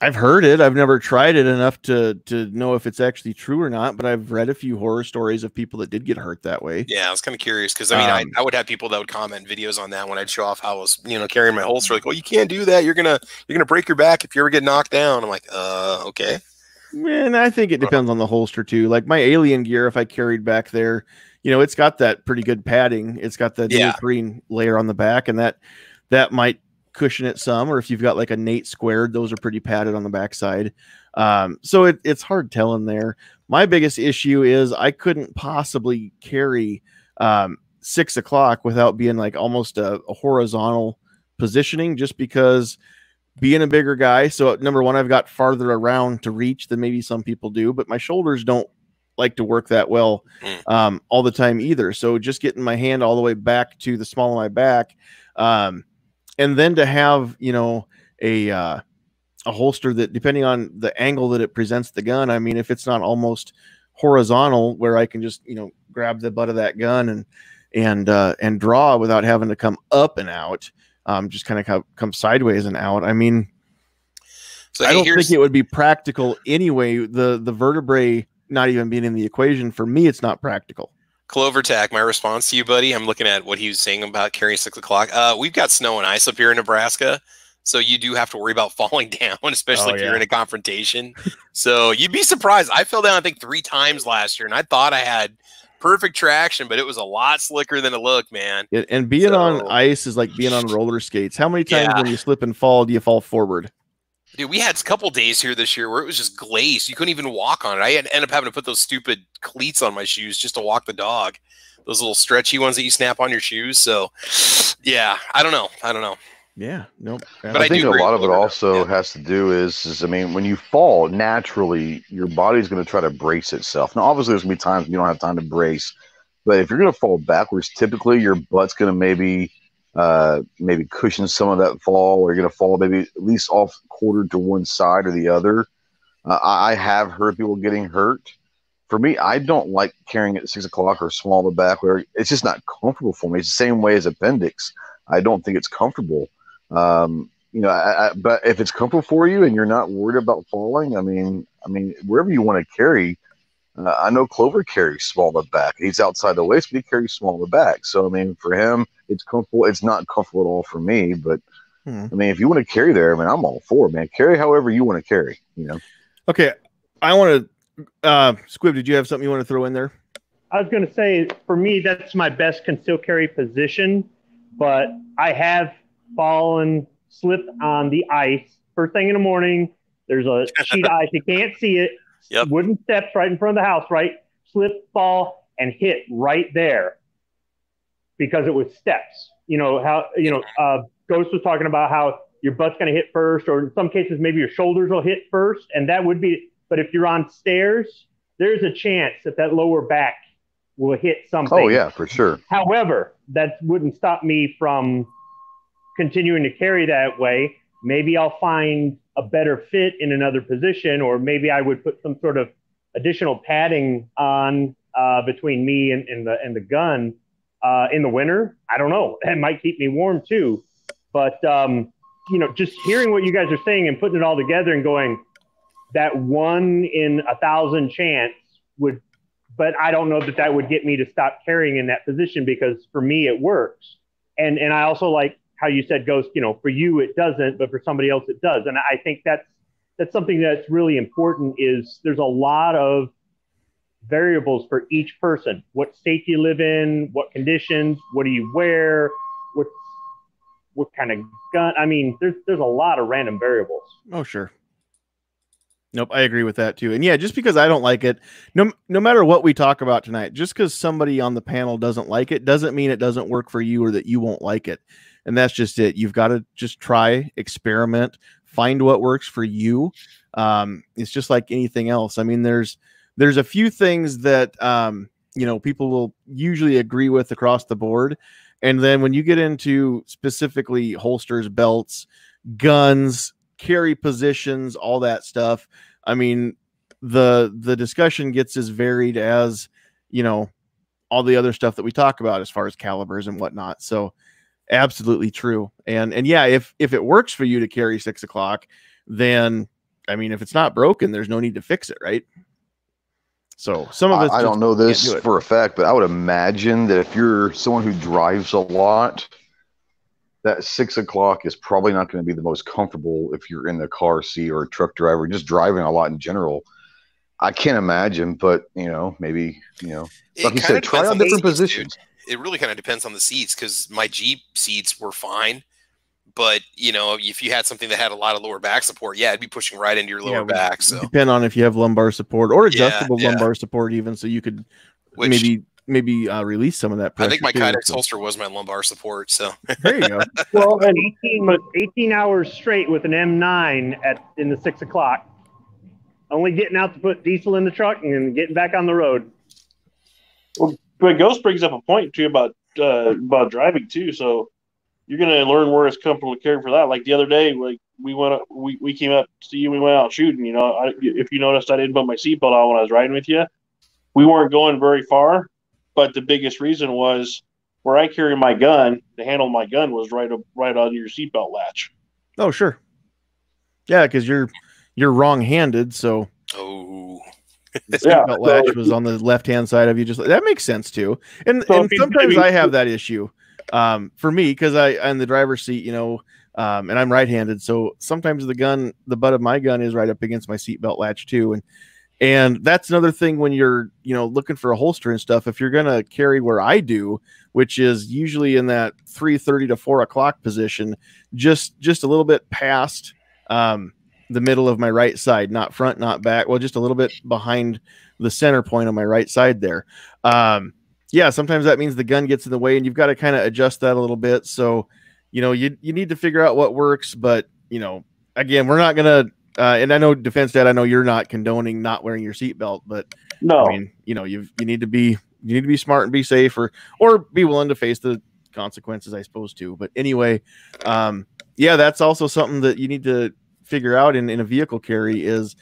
I've heard it. I've never tried it enough to know if it's actually true or not, but I've read a few horror stories of people that did get hurt that way. Yeah, I was kind of curious because, I would have people that would comment videos on that when I'd show off how I was, carrying my holster. Like, well, you can't do that. You're gonna break your back if you ever get knocked down. I'm like, okay. Man, I think it depends on the holster too. Like my alien gear, if I carried back there, it's got that pretty good padding. It's got the neoprene layer on the back, and that might cushion it some. Or if you've got like a Nate squared, those are pretty padded on the backside. So it's hard telling there. My biggest issue is I couldn't possibly carry 6 o'clock without being like almost a horizontal positioning, just because being a bigger guy. So number one, I've got farther around to reach than maybe some people do, but my shoulders don't like to work that well all the time either. So just getting my hand all the way back to the small of my back, and then to have, a holster that, depending on the angle that it presents the gun, I mean, if it's not almost horizontal where I can just, grab the butt of that gun and draw without having to come up and out, just kind of come sideways and out. I mean, so I don't think it would be practical anyway. The vertebrae not even being in the equation, for me, it's not practical. Clovertac, my response to you, buddy, I'm looking at what he was saying about carrying 6 o'clock. We've got snow and ice up here in Nebraska, so you do have to worry about falling down, especially if you're in a confrontation. So you'd be surprised. I fell down, I think, 3 times last year, and I thought I had perfect traction, but it was a lot slicker than it looked, man. And being on ice is like being on roller skates. How many times when you slip and fall do you fall forward? Dude, we had a couple days here this year where it was just glazed. You couldn't even walk on it. I ended up having to put those stupid cleats on my shoes just to walk the dog. Those little stretchy ones that you snap on your shoes. So, yeah, I don't know. Yeah, nope. But I think a lot of it also yeah. has to do is I mean, when you fall naturally, your body's going to try to brace itself. Now, obviously, there's going to be times when you don't have time to brace, but if you're going to fall backwards, typically your butt's going to maybe cushion some of that fall, or you're going to fall maybe at least off quarter to one side or the other. I have heard people getting hurt. For me, I don't like carrying at 6 o'clock or small the back, where it's just not comfortable for me. It's the same way as appendix. I don't think it's comfortable. But if it's comfortable for you and you're not worried about falling, I mean, wherever you want to carry, I know Clover carries small the back. He's outside the waist, but he carries small the back. So, I mean, for him, it's comfortable. It's not comfortable at all for me, but I mean, if you want to carry there, I mean, I'm all for it, man. Carry however you want to carry, Okay. I want to, Squib, did you have something you want to throw in there? I was going to say, for me, that's my best concealed carry position, but I have slipped on the ice. First thing in the morning, there's a sheet of ice. You can't see it. Yep. Wooden steps right in front of the house, right? Slip, fall, and hit right there because it was steps. Ghost was talking about how your butt's going to hit first, or in some cases, maybe your shoulders will hit first, and that would be. But if you're on stairs, there's a chance that lower back will hit something. Oh, yeah, for sure. However, that wouldn't stop me from continuing to carry that way. Maybe I'll find a better fit in another position, or maybe I would put some sort of additional padding on between me and the gun in the winter. I don't know. That might keep me warm too. But, just hearing what you guys are saying and putting it all together and going, that 1 in 1,000 chance would, but I don't know that would get me to stop carrying in that position, because for me it works. And I also like how you said, Ghost, for you it doesn't, but for somebody else it does. And I think that's something that's really important. Is there's a lot of variables for each person. What state you live in, what conditions, what do you wear, what kind of gun. I mean, there's a lot of random variables. Oh, sure. Nope, I agree with that too. And yeah, just because I don't like it, no matter what we talk about tonight, just because somebody on the panel doesn't like it doesn't mean it doesn't work for you or that you won't like it. And that's just it. You've got to just try, experiment, find what works for you. It's just like anything else. I mean, there's a few things that people will usually agree with across the board. And then when you get into specifically holsters, belts, guns, carry positions, all that stuff, I mean, the discussion gets as varied as all the other stuff that we talk about as far as calibers and whatnot. So absolutely true. And yeah, if it works for you to carry 6 o'clock, then I mean, if it's not broken, there's no need to fix it, right? So some of us, I don't know this for a fact, but I would imagine that if you're someone who drives a lot, that 6 o'clock is probably not going to be the most comfortable if you're in the car seat or a truck driver, just driving a lot in general. I can't imagine, but maybe like you said, try out different positions. It really kind of depends on the seats, because my Jeep seats were fine, but if you had something that had a lot of lower back support, yeah, it'd be pushing right into your lower back. So depend on if you have lumbar support or adjustable lumbar support, even, so you could maybe release some of that pressure. I think my Kydex holster was my lumbar support. So there you go. Well, and 18 hours straight with an M9 in the 6 o'clock, only getting out to put diesel in the truck and getting back on the road. Well, but Ghost brings up a point too about driving too. So you're going to learn where it's comfortable to carry for that. Like the other day, like we came up to you, we went out shooting. If you noticed, I didn't put my seatbelt on when I was riding with you. We weren't going very far, but the biggest reason was where I carry my gun. The handle of my gun was right on your seatbelt latch. Oh, sure. Yeah, because you're wrong-handed, so the seatbelt latch was on the left-hand side of you. Just that makes sense too. And sometimes I have that issue. For me, because I'm in the driver's seat, and I'm right-handed, so sometimes the butt of my gun is right up against my seatbelt latch too, and that's another thing when you're looking for a holster and stuff. If you're gonna carry where I do, which is usually in that 3:30 to 4 o'clock position, just a little bit past the middle of my right side, not front, not back. Well, just a little bit behind the center point on my right side there. Yeah, sometimes that means the gun gets in the way, and you've got to kind of adjust that a little bit. So, you need to figure out what works. But again, we're not gonna. And I know, Defense Dad, I know you're not condoning not wearing your seatbelt, but No. I mean, you need to be smart and be safe, or be willing to face the consequences, I suppose, too. But anyway, yeah, that's also something that you need to figure out in a vehicle carry is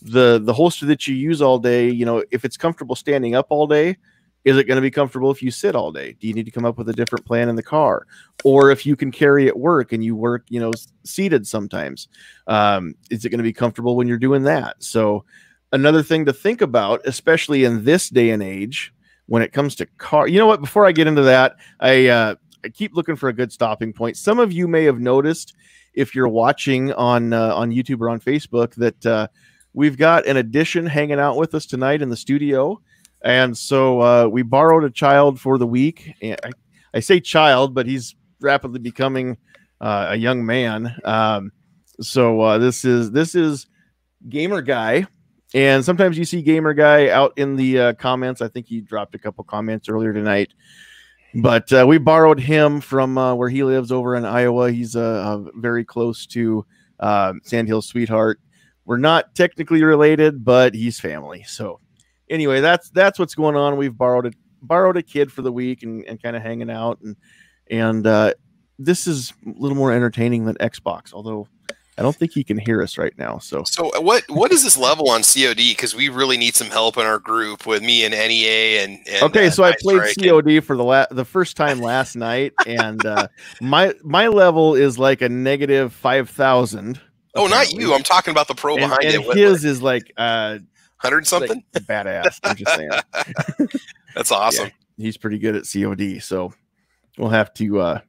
the holster that you use all day. If it's comfortable standing up all day, is it going to be comfortable if you sit all day? Do you need to come up with a different plan in the car? Or if you can carry at work and you work, seated sometimes, is it going to be comfortable when you're doing that? So another thing to think about, especially in this day and age, when it comes to car, you know what, before I get into that, I keep looking for a good stopping point. Some of you may have noticed, if you're watching on YouTube or on Facebook, that we've got an addition hanging out with us tonight in the studio. And so we borrowed a child for the week. And I say child, but he's rapidly becoming a young man. So this is Gamer Guy. And sometimes you see Gamer Guy out in the comments. I think he dropped a couple comments earlier tonight. But we borrowed him from where he lives over in Iowa. He's very close to Sandhills' sweetheart. We're not technically related, but he's family. So anyway, that's what's going on. We've borrowed a kid for the week and kind of hanging out. And this is a little more entertaining than Xbox, although I don't think he can hear us right now. So what is this level on COD? Because we really need some help in our group with me and NEA and okay. So I played COD for the first time last night, and my level is like a negative 5,000. Oh, not you. I'm talking about the pro behind it. And his is like 100 something. Like badass. I'm just saying. That's awesome. Yeah, he's pretty good at COD. So we'll have to.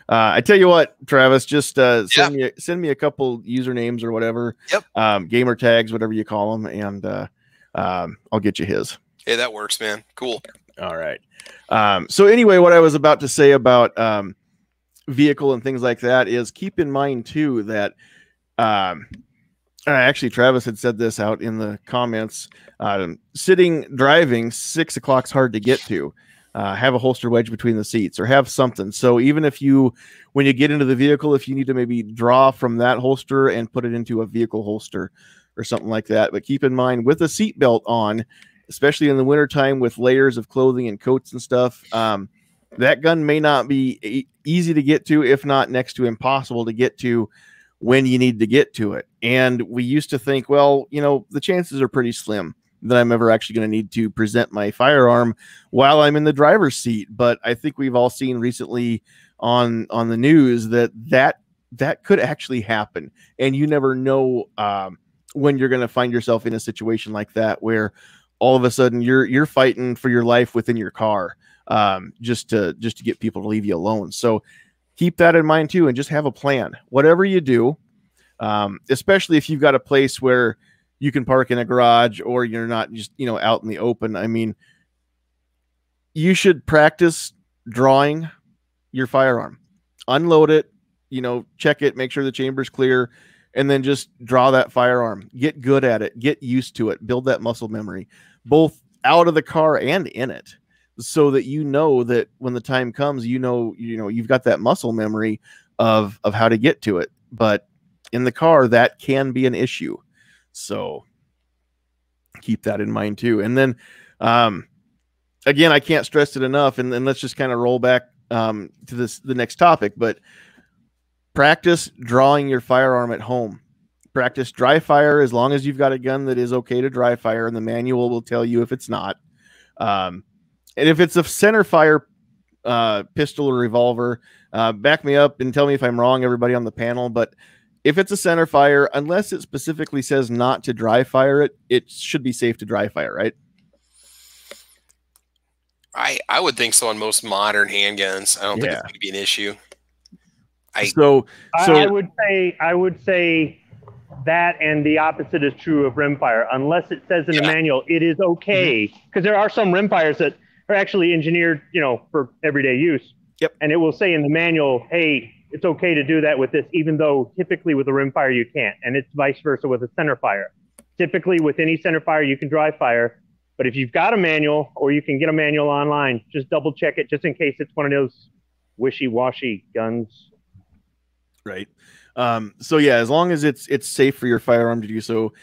I tell you what, Travis, just send me a couple usernames or whatever. Yep. Gamer tags, whatever you call them, and I'll get you his. Hey, that works, man. Cool. All right. So anyway, what I was about to say about vehicle and things like that is keep in mind too that actually Travis had said this out in the comments. Driving 6 o'clock's hard to get to. Have a holster wedge between the seats or have something. So even when you get into the vehicle, if you need to maybe draw from that holster and put it into a vehicle holster or something like that. But keep in mind, with a seatbelt on, especially in the wintertime with layers of clothing and coats and stuff, that gun may not be easy to get to, if not next to impossible to get to when you need to get to it. And we used to think, well, the chances are pretty slim that I'm ever actually going to need to present my firearm while I'm in the driver's seat. But I think we've all seen recently on the news that could actually happen. And you never know when you're going to find yourself in a situation like that, where all of a sudden you're fighting for your life within your car, just to get people to leave you alone. So keep that in mind too, and just have a plan, whatever you do, especially if you've got a place where you can park in a garage or you're not just, out in the open. I mean, you should practice drawing your firearm, unload it, check it, make sure the chamber's clear, and then just draw that firearm. Get good at it, get used to it, build that muscle memory, both out of the car and in it, so that that when the time comes, you've got that muscle memory of how to get to it. But in the car, that can be an issue. So keep that in mind too. And then, again, I can't stress it enough. And then let's just kind of roll back to the next topic, but practice drawing your firearm at home. Practice dry fire as long as you've got a gun that is okay to dry fire, and the manual will tell you if it's not. And if it's a center fire pistol or revolver, back me up and tell me if I'm wrong, everybody on the panel, but if it's a center fire, unless it specifically says not to dry fire it, it should be safe to dry fire, right? I would think so on most modern handguns. I don't think it's going to be an issue. I would say that, and the opposite is true of rimfire. Unless it says in the manual, it is okay, because there are some rimfires that are actually engineered, for everyday use. Yep. And it will say in the manual, hey, it's okay to do that with this, even though typically with a rimfire you can't. And it's vice versa with a center fire. Typically with any center fire you can dry fire, but if you've got a manual, or you can get a manual online, just double check it, just in case it's one of those wishy-washy guns. Right. So yeah, as long as it's safe for your firearm to do so,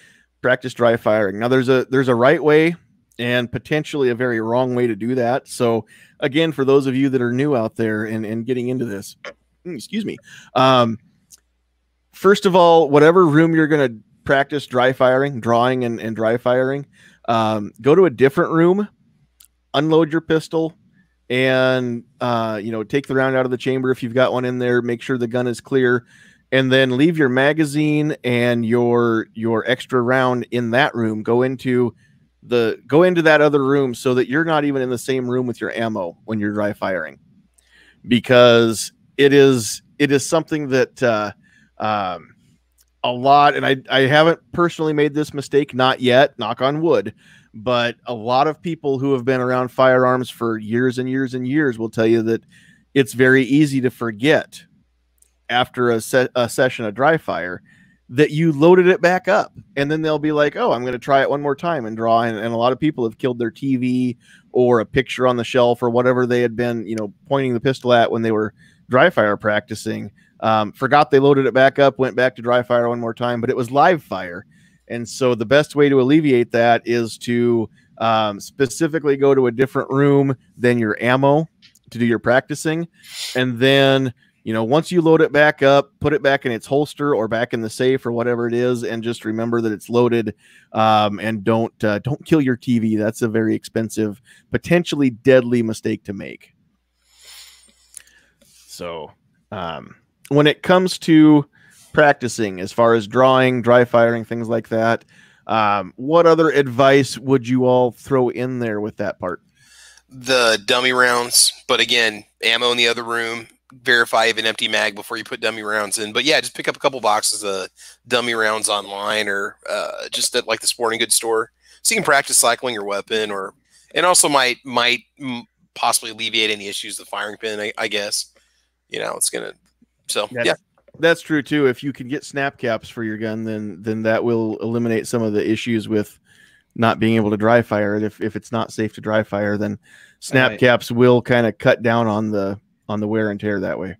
practice dry firing. Now there's a right way and potentially a very wrong way to do that. So again, for those of you that are new out there and getting into this, excuse me. First of all, whatever room you're going to practice dry firing, drawing and dry firing, go to a different room, unload your pistol, and take the round out of the chamber if you've got one in there. Make sure the gun is clear, and then leave your magazine and your extra round in that room. Go into that other room so that you're not even in the same room with your ammo when you're dry firing, because it is something that a lot, and I haven't personally made this mistake, not yet, knock on wood, but a lot of people who have been around firearms for years and years and years will tell you that it's very easy to forget after a session of dry fire that you loaded it back up, and then they'll be like, oh, I'm going to try it one more time and draw. And a lot of people have killed their TV or a picture on the shelf or whatever they had been, pointing the pistol at when they were dry fire practicing. Forgot they loaded it back up, went back to dry fire one more time, but it was live fire. And so the best way to alleviate that is to specifically go to a different room than your ammo to do your practicing. And then, once you load it back up, put it back in its holster or back in the safe or whatever it is, and just remember that it's loaded, and don't kill your TV. That's a very expensive, potentially deadly mistake to make. So when it comes to practicing, as far as drawing, dry firing, things like that, what other advice would you all throw in there with that part? The dummy rounds, but again, ammo in the other room. Verify if an empty mag before you put dummy rounds in. But yeah, just pick up a couple boxes of dummy rounds online, or just at like the sporting goods store, so you can practice cycling your weapon, and also might possibly alleviate any issues with the firing pin. I guess it's gonna. So yeah. That's true too. If you can get snap caps for your gun, then that will eliminate some of the issues with not being able to dry fire it. If it's not safe to dry fire, then snap caps will kind of cut down on the wear and tear that way.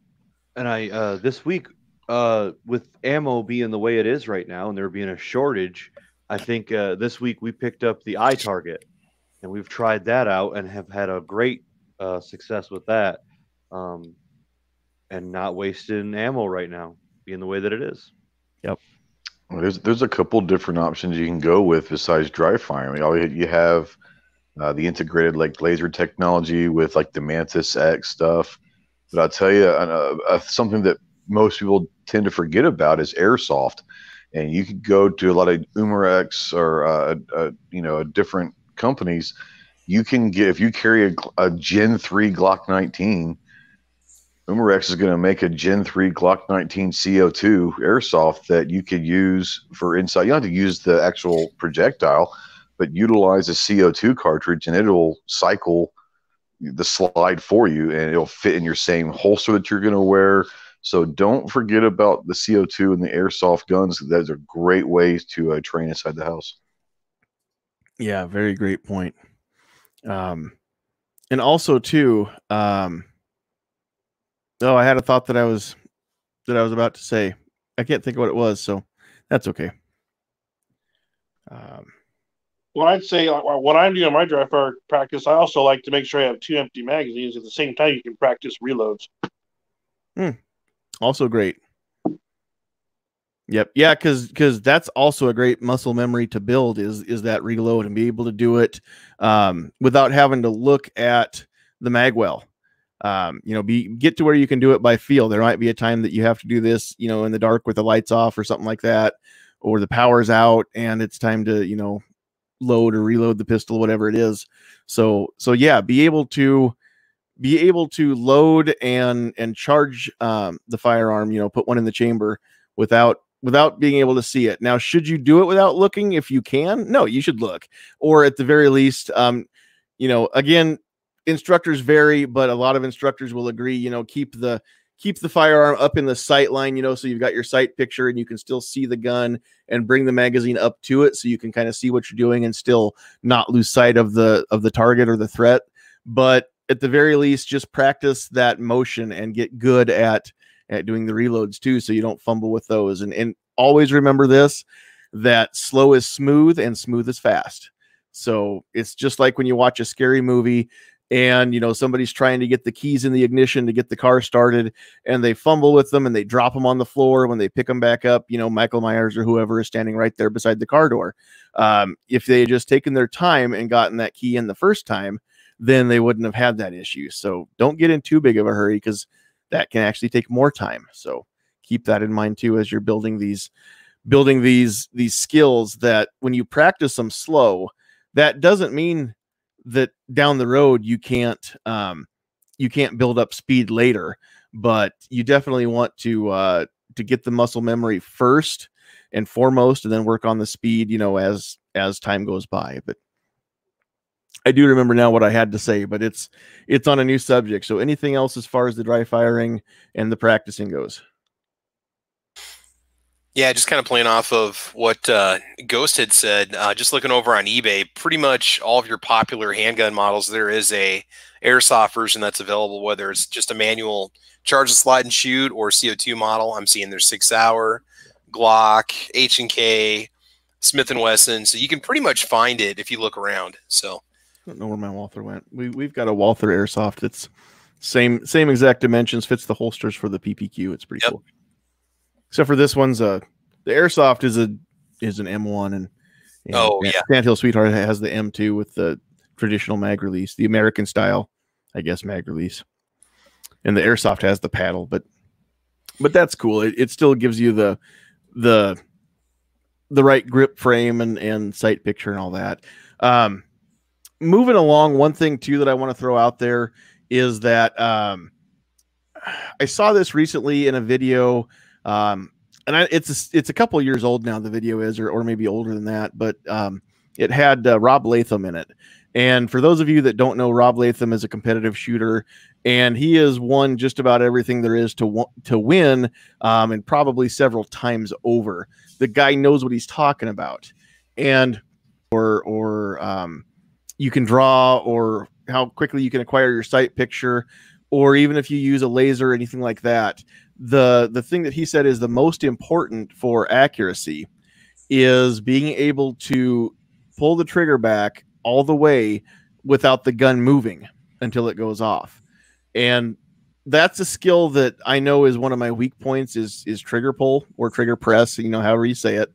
And I this week, with ammo being the way it is right now, and there being a shortage, I think this week we picked up the iTarget, and we've tried that out and have had a great success with that. And not wasting ammo right now, being the way that it is. Yep. Well, there's a couple different options you can go with besides dry firing. You have the integrated laser technology with the Mantis X stuff. But I'll tell you, something that most people tend to forget about is airsoft. And you could go to a lot of Umarex or different companies. You can get, if you carry a Gen 3 Glock 19. Umarex is going to make a Gen 3 Glock 19 CO2 airsoft that you could use for inside. You don't have to use the actual projectile, but utilize a CO2 cartridge, and it'll cycle the slide for you, and it'll fit in your same holster that you're going to wear. So don't forget about the CO2 and the airsoft guns. Those are great ways to train inside the house. Yeah, very great point. And also too, oh, I had a thought that I was about to say. I can't think of what it was, so that's okay. Well, I'd say what I'm doing in my dry fire practice, I also like to make sure I have 2 empty magazines. At the same time, you can practice reloads. Also great. Yep. Yeah, because that's also a great muscle memory to build is that reload, and be able to do it without having to look at the mag well. Get to where you can do it by feel. There might be a time that you have to do this, in the dark with the lights off or something like that, or the power's out and it's time to, load or reload the pistol, whatever it is. So yeah, be able to load and charge the firearm, put one in the chamber without being able to see it. Now, should you do it without looking? If you can, no, you should look, or at the very least, again, instructors vary, but a lot of instructors will agree, keep the firearm up in the sight line, so you've got your sight picture and you can still see the gun, and bring the magazine up to it so you can kind of see what you're doing and still not lose sight of the target or the threat. But at the very least, just practice that motion and get good at at doing the reloads too, so you don't fumble with those. And always remember this, that slow is smooth and smooth is fast. So it's just like when you watch a scary movie and, you know, somebody's trying to get the keys in the ignition to get the car started and they fumble with them and they drop them on the floor. When they pick them back up, you know, Michael Myers or whoever is standing right there beside the car door. If they had just taken their time and gotten that key in the first time, then they wouldn't have had that issue. So don't get in too big of a hurry, because that can actually take more time. So keep that in mind too, as you're building these skills, that when you practice them slow, that doesn't mean that down the road you can't build up speed later, but you definitely want to get the muscle memory first and foremost, and then work on the speed, you know, as time goes by. But I do remember now what I had to say, but it's on a new subject. So anything else as far as the dry firing and the practicing goes? Yeah, just kind of playing off of what Ghost had said, just looking over on eBay, pretty much all of your popular handgun models, there is a airsoft version that's available, whether it's just a manual charge the slide and shoot or CO2 model. I'm seeing there's 6 Hour, Glock, H&K, Smith & Wesson. So you can pretty much find it if you look around. So I don't know where my Walther went. We've got a Walther airsoft that's same exact dimensions, fits the holsters for the PPQ. It's pretty cool. Except for this one's the airsoft is an M1 and Sandhills Sweetheart has the M2 with the traditional mag release, the American style, I guess, mag release. And the airsoft has the paddle, but that's cool. It still gives you the right grip frame and sight picture and all that. Moving along, one thing too that I want to throw out there is that I saw this recently in a video. It's a couple of years old now, the video is, or maybe older than that, but it had Rob Latham in it. And for those of you that don't know, Rob Latham is a competitive shooter, and he has won just about everything there is to win, and probably several times over. The guy knows what he's talking about, and you can draw, or how quickly you can acquire your sight picture, or even if you use a laser or anything like that. The thing that he said is the most important for accuracy is being able to pull the trigger back all the way without the gun moving until it goes off. And that's a skill that I know is one of my weak points, is trigger pull or trigger press, you know, however you say it.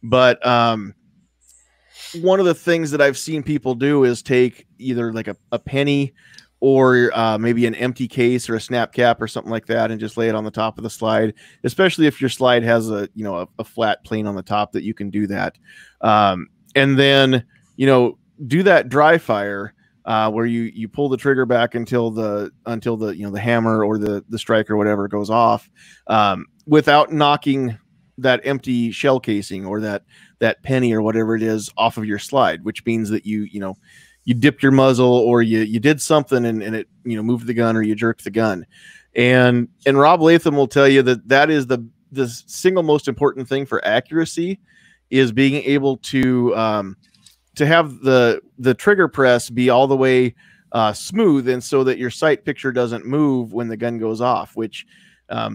But one of the things that I've seen people do is take either like a penny or maybe an empty case or a snap cap or something like that, and just lay it on the top of the slide, especially if your slide has a flat plane on the top that you can do that. And then, you know, do that dry fire where you pull the trigger back until the the hammer or the strike or whatever goes off, without knocking that empty shell casing or that penny or whatever it is off of your slide, which means that you dipped your muzzle, or you did something and it moved the gun, or you jerked the gun. And Rob Latham will tell you that is the single most important thing for accuracy, is being able to have the trigger press be all the way smooth, and so that your sight picture doesn't move when the gun goes off, which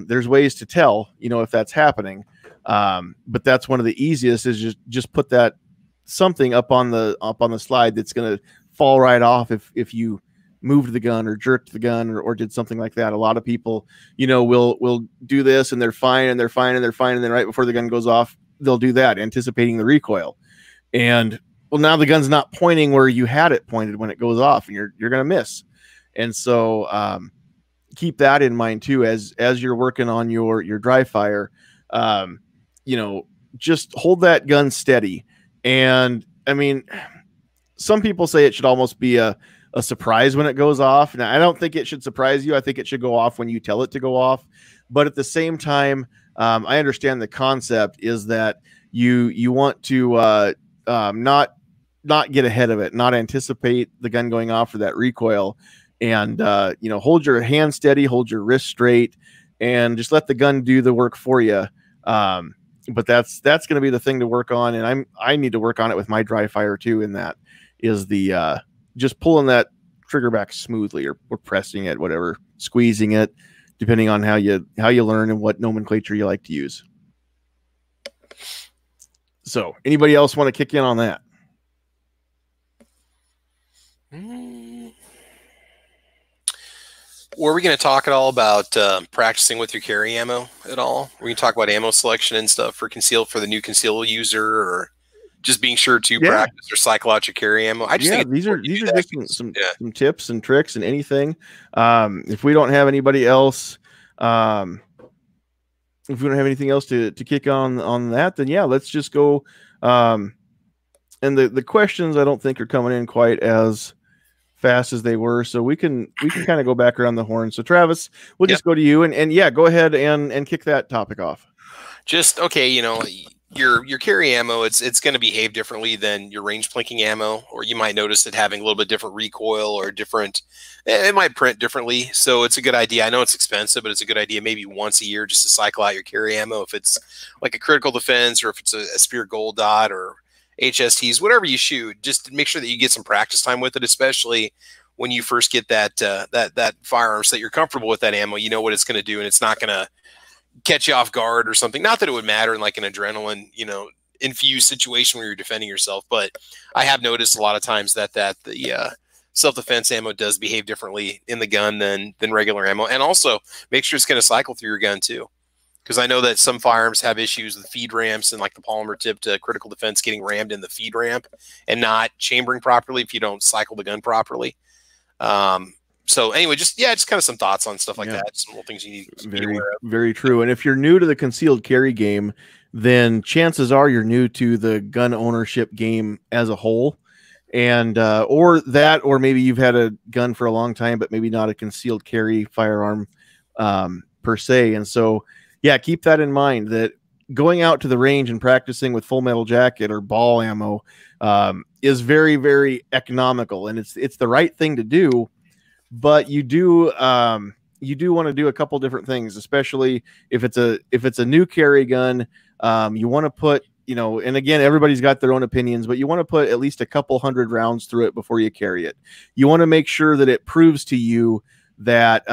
there's ways to tell, if that's happening. But that's one of the easiest, is just put that something up on the slide that's going to fall right off if you moved the gun or jerked the gun or did something like that. A lot of people, will do this and they're fine and they're fine and they're fine, and then right before the gun goes off, they'll do that, anticipating the recoil. And well, now the gun's not pointing where you had it pointed when it goes off, and you're going to miss. And so keep that in mind too, as you're working on your dry fire. Just hold that gun steady. And I mean, some people say it should almost be a surprise when it goes off. Now, I don't think it should surprise you. I think it should go off when you tell it to go off. But at the same time, I understand the concept is that you want to not get ahead of it, not anticipate the gun going off for that recoil, and hold your hand steady, hold your wrist straight, and just let the gun do the work for you. But that's going to be the thing to work on, and I need to work on it with my dry fire too. And that is the just pulling that trigger back smoothly, or pressing it, whatever, squeezing it, depending on how you learn and what nomenclature you like to use. So anybody else want to kick in on that? Were we going to talk at all about practicing with your carry ammo at all? We're going to talk about ammo selection and stuff for the new conceal user, or just being sure to practice or cycle out your carry ammo. I just think these are just some tips and tricks and anything. If we don't have anybody else, if we don't have anything else to kick on that, then yeah, let's just go. And the questions I don't think are coming in quite as fast as they were, so we can kind of go back around the horn. So Travis, we'll just go to you, and yeah, go ahead and kick that topic off. Just okay, your carry ammo, it's going to behave differently than your range plinking ammo, or you might notice it having a little bit different recoil or it might print differently. So it's a good idea. I know it's expensive, but it's a good idea maybe once a year just to cycle out your carry ammo if it's like a critical defense, or if it's a Spear Gold Dot or HSTs, whatever you shoot, just to make sure that you get some practice time with it, especially when you first get that firearm so that you're comfortable with that ammo. You know what it's going to do, and it's not going to catch you off guard or something. Not that it would matter in like an adrenaline, infused situation where you're defending yourself, but I have noticed a lot of times that the self-defense ammo does behave differently in the gun than regular ammo. And also make sure it's going to cycle through your gun too, because I know that some firearms have issues with feed ramps and like the polymer tipped critical defense getting rammed in the feed ramp and not chambering properly if you don't cycle the gun properly. So anyway, just kind of some thoughts on stuff like that. Some little things you need to be aware of. Very true. And if you're new to the concealed carry game, then chances are you're new to the gun ownership game as a whole. And or maybe you've had a gun for a long time, but maybe not a concealed carry firearm per se. And so yeah, keep that in mind, that going out to the range and practicing with full metal jacket or ball ammo is very, very economical, and it's the right thing to do. But you do want to do a couple different things, especially if it's a new carry gun. You want to put, and again, everybody's got their own opinions, but you want to put at least a couple hundred rounds through it before you carry it. You want to make sure that it proves to you that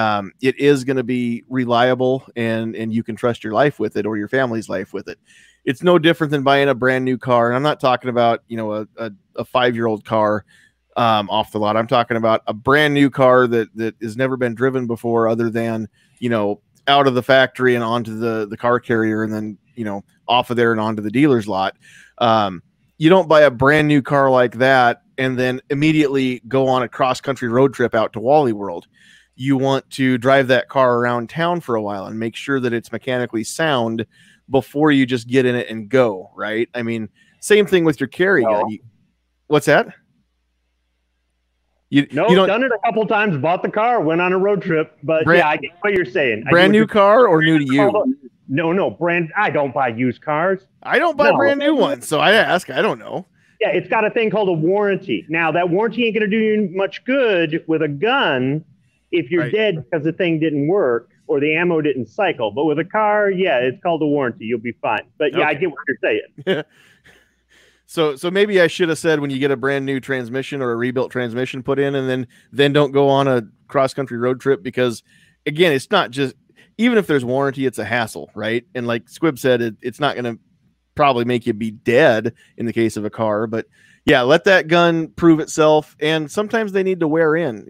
it is going to be reliable and you can trust your life with it, or your family's life with it. It's no different than buying a brand new car. And I'm not talking about, a 5-year-old car off the lot. I'm talking about a brand new car that has never been driven before, other than, out of the factory and onto the car carrier, and then, off of there and onto the dealer's lot. You don't buy a brand new car like that and then immediately go on a cross-country road trip out to Wally World. You want to drive that car around town for a while and make sure that it's mechanically sound before you just get in it and go, right? I mean, same thing with your carry gun. What's that? You've done it a couple times, bought the car, went on a road trip, but I get what you're saying. Brand new car or new to you? No, brand. I don't buy used cars. I don't buy brand new ones, so I ask. I don't know. Yeah, it's got a thing called a warranty. Now, that warranty ain't going to do you much good with a gun if you're dead because the thing didn't work or the ammo didn't cycle. But with a car, it's called a warranty. You'll be fine. But I get what you're saying. So maybe I should have said, when you get a brand new transmission or a rebuilt transmission put in, and then don't go on a cross-country road trip, because again, it's not just, even if there's warranty, it's a hassle, right? And like Squib said, it's not going to probably make you be dead in the case of a car, but yeah, let that gun prove itself. And sometimes they need to wear in,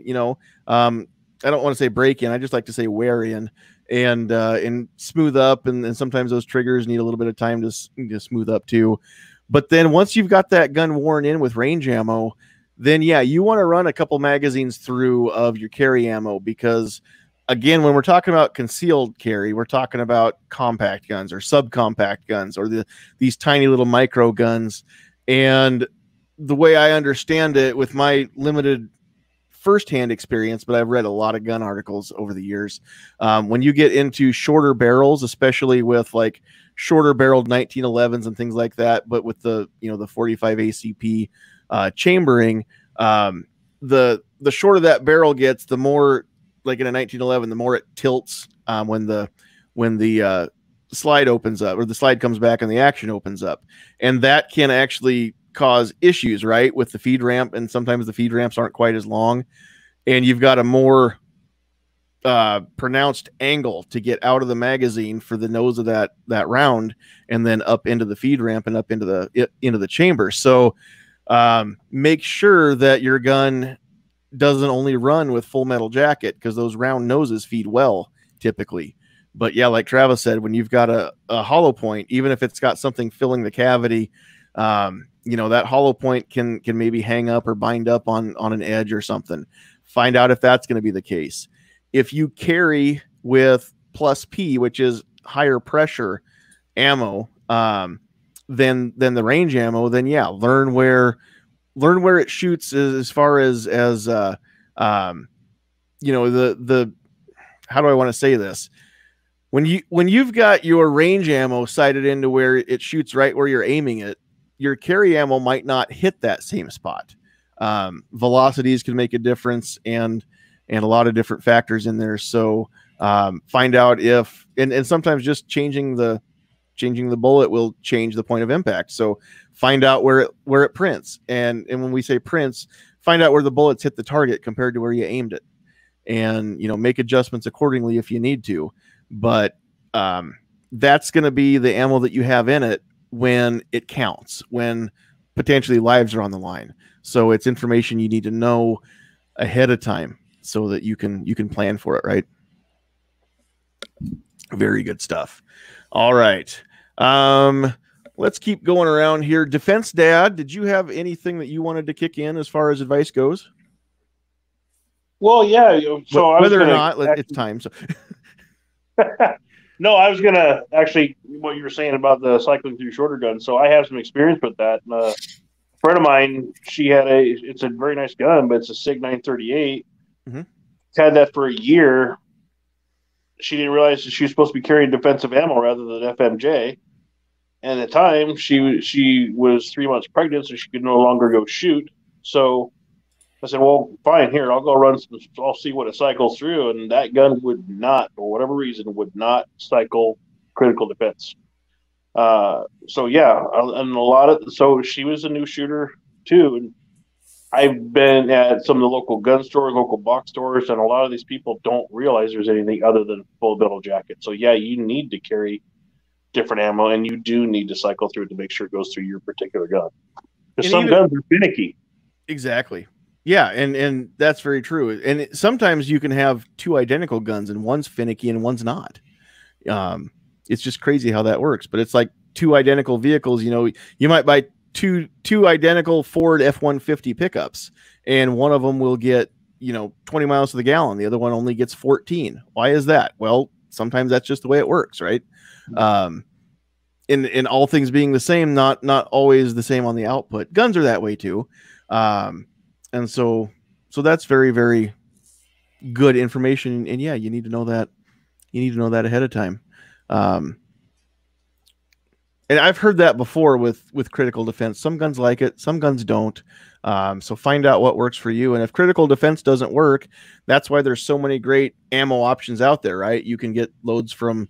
I don't want to say break in. I just like to say wear in and smooth up. And sometimes those triggers need a little bit of time to smooth up too. But then once you've got that gun worn in with range ammo, then you want to run a couple magazines through of your carry ammo, because again, when we're talking about concealed carry, we're talking about compact guns or subcompact guns, or these tiny little micro guns. And the way I understand it, with my limited firsthand experience, but I've read a lot of gun articles over the years, when you get into shorter barrels, especially with like shorter barreled 1911s and things like that, but with the the 45 ACP chambering, the shorter that barrel gets, the more, like in a 1911, the more it tilts when the slide opens up, or the slide comes back and the action opens up, and that can actually cause issues, right, with the feed ramp. And sometimes the feed ramps aren't quite as long, and you've got a more pronounced angle to get out of the magazine for the nose of that round, and then up into the feed ramp and up into the chamber. So make sure that your gun doesn't only run with full metal jacket, because those round noses feed well typically. But yeah, like Travis said, when you've got a hollow point, even if it's got something filling the cavity, that hollow point can maybe hang up or bind up on an edge or something. Find out if that's going to be the case. If you carry with plus P, which is higher pressure ammo, than the range ammo, then yeah, learn where it shoots as far as the how do I want to say this? When you've got your range ammo sighted into where it shoots right where you're aiming it, your carry ammo might not hit that same spot. Velocities can make a difference, and a lot of different factors in there. So find out if, and sometimes just changing the bullet will change the point of impact. So find out where it prints. And when we say prints, find out where the bullets hit the target compared to where you aimed it, and make adjustments accordingly if you need to. But that's going to be the ammo that you have in it when it counts, when potentially lives are on the line. So it's information you need to know ahead of time so that you can plan for it, right? Very good stuff. All right. Let's keep going around here. Defense Dad, did you have anything that you wanted to kick in as far as advice goes? Well, yeah. So whether or not it's time. So. No, I was gonna actually what you were saying about the cycling through shorter guns. So I have some experience with that. A friend of mine, it's a very nice gun, but it's a SIG 938. Mm-hmm. Had that for a year. She didn't realize that she was supposed to be carrying defensive ammo rather than FMJ. And at the time, she was 3 months pregnant, so she could no longer go shoot. So I said, well, fine, here, I'll go I'll see what it cycles through. And that gun would not, for whatever reason, cycle critical defense. So yeah, and so she was a new shooter too. And I've been at some of the local gun stores, local box stores, and a lot of these people don't realize there's anything other than full metal jacket. So yeah, you need to carry different ammo, and you do need to cycle through it to make sure it goes through your particular gun. Because some guns are finicky. Exactly. Yeah, and that's very true. And sometimes you can have two identical guns, and one's finicky and one's not. It's just crazy how that works. But it's like two identical vehicles. You might buy two identical Ford F-150 pickups, and one of them will get 20 miles to the gallon. The other one only gets 14. Why is that? Well, sometimes that's just the way it works, right? In all things being the same, not always the same on the output. Guns are that way too. And so that's very, very good information. And yeah, you need to know that. You need to know that ahead of time. And I've heard that before with critical defense. Some guns like it, some guns don't. So find out what works for you. And if critical defense doesn't work, that's why there's so many great ammo options out there, right? You can get loads from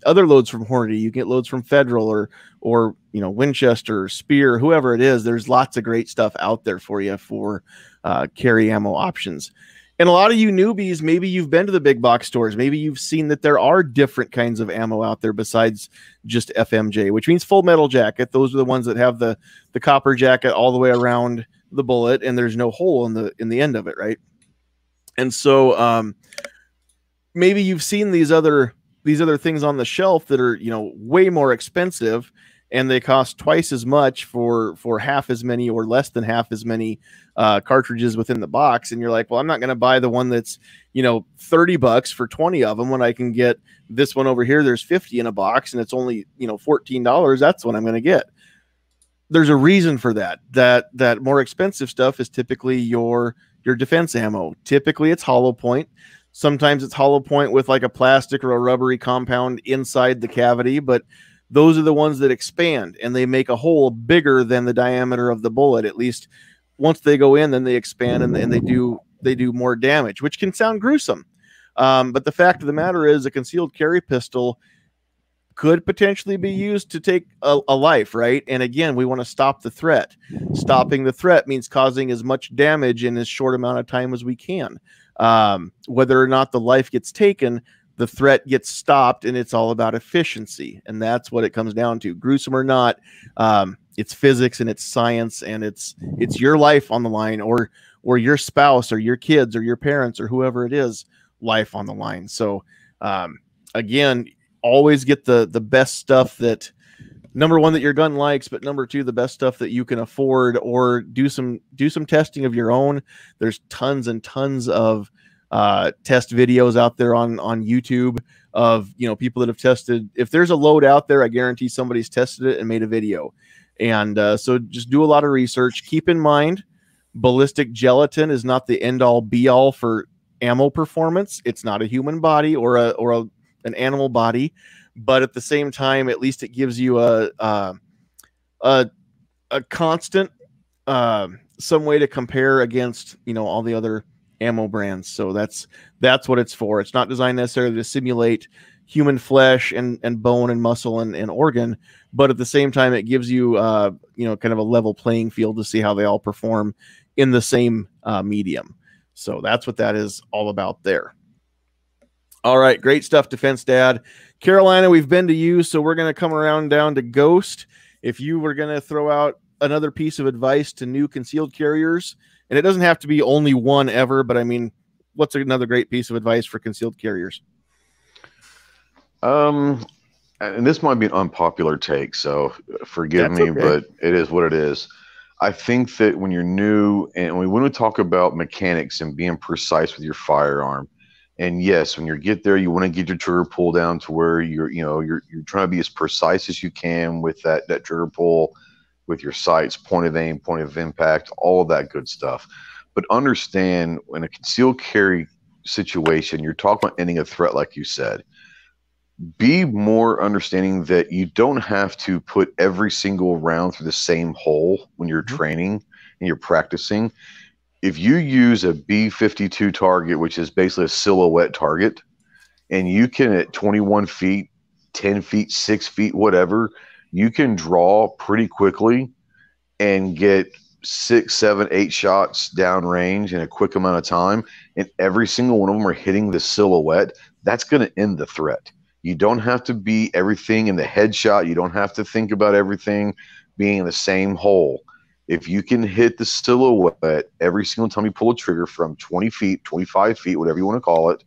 other loads from Hornady. You get loads from Federal or Winchester, Spear, whoever it is. There's lots of great stuff out there for you for carry ammo options. And a lot of you newbies, maybe you've been to the big box stores. Maybe you've seen that there are different kinds of ammo out there besides just FMJ, which means full metal jacket. Those are the ones that have the copper jacket all the way around the bullet, and there's no hole in the end of it, right? And so maybe you've seen these other things on the shelf that are way more expensive, and they cost twice as much for half as many or less than half as many cartridges within the box. And you're like, well, I'm not going to buy the one that's $30 for 20 of them when I can get this one over here. There's 50 in a box, and it's only $14. That's what I'm going to get. There's a reason for that. That more expensive stuff is typically your defense ammo. Typically, it's hollow point. Sometimes it's hollow point with like a plastic or a rubbery compound inside the cavity, but those are the ones that expand, and they make a hole bigger than the diameter of the bullet. At least once they go in, then they expand and they do more damage, which can sound gruesome. But the fact of the matter is, a concealed carry pistol could potentially be used to take a life, right? And again, we want to stop the threat. Stopping the threat means causing as much damage in as short amount of time as we can. Whether or not the life gets taken, the threat gets stopped, and it's all about efficiency. And that's what it comes down to. Gruesome or not, it's physics and it's science, and it's your life on the line, or your spouse or your kids or your parents or whoever it is, life on the line. So again, always get the best stuff that, number one, that your gun likes, but number two, the best stuff that you can afford, or do some testing of your own. There's tons and tons of test videos out there on YouTube of, people that have tested. If there's a load out there, I guarantee somebody's tested it and made a video. And so just do a lot of research. Keep in mind, ballistic gelatin is not the end all be all for ammo performance. It's not a human body or an animal body, but at the same time, at least it gives you a constant, some way to compare against, all the other ammo brands. So that's what it's for. It's not designed necessarily to simulate human flesh and bone and muscle and organ, but at the same time, it gives you, kind of a level playing field to see how they all perform in the same medium. So that's what that is all about there. All right, great stuff, Defense Dad. Carolina, we've been to you, so we're going to come around down to Ghost. If you were going to throw out another piece of advice to new concealed carriers, and it doesn't have to be only one ever, but I mean, what's another great piece of advice for concealed carriers? And this might be an unpopular take, so forgive me, okay, but it is what it is. I think that when you're new, and when we talk about mechanics and being precise with your firearm, and yes, when you get there, you want to get your trigger pull down to where you're trying to be as precise as you can with that trigger pull, with your sights, point of aim, point of impact, all of that good stuff. But understand, in a concealed carry situation, you're talking about ending a threat, like you said. Be more understanding that you don't have to put every single round through the same hole when you're training and you're practicing. If you use a B-52 target, which is basically a silhouette target, and you can, at 21 feet, 10 feet, 6 feet, whatever, you can draw pretty quickly and get 6, 7, 8 shots downrange in a quick amount of time, and every single one of them are hitting the silhouette. That's going to end the threat. You don't have to be everything in the headshot. You don't have to think about everything being in the same hole. If you can hit the silhouette every single time you pull a trigger from 20 feet, 25 feet, whatever you want to call it,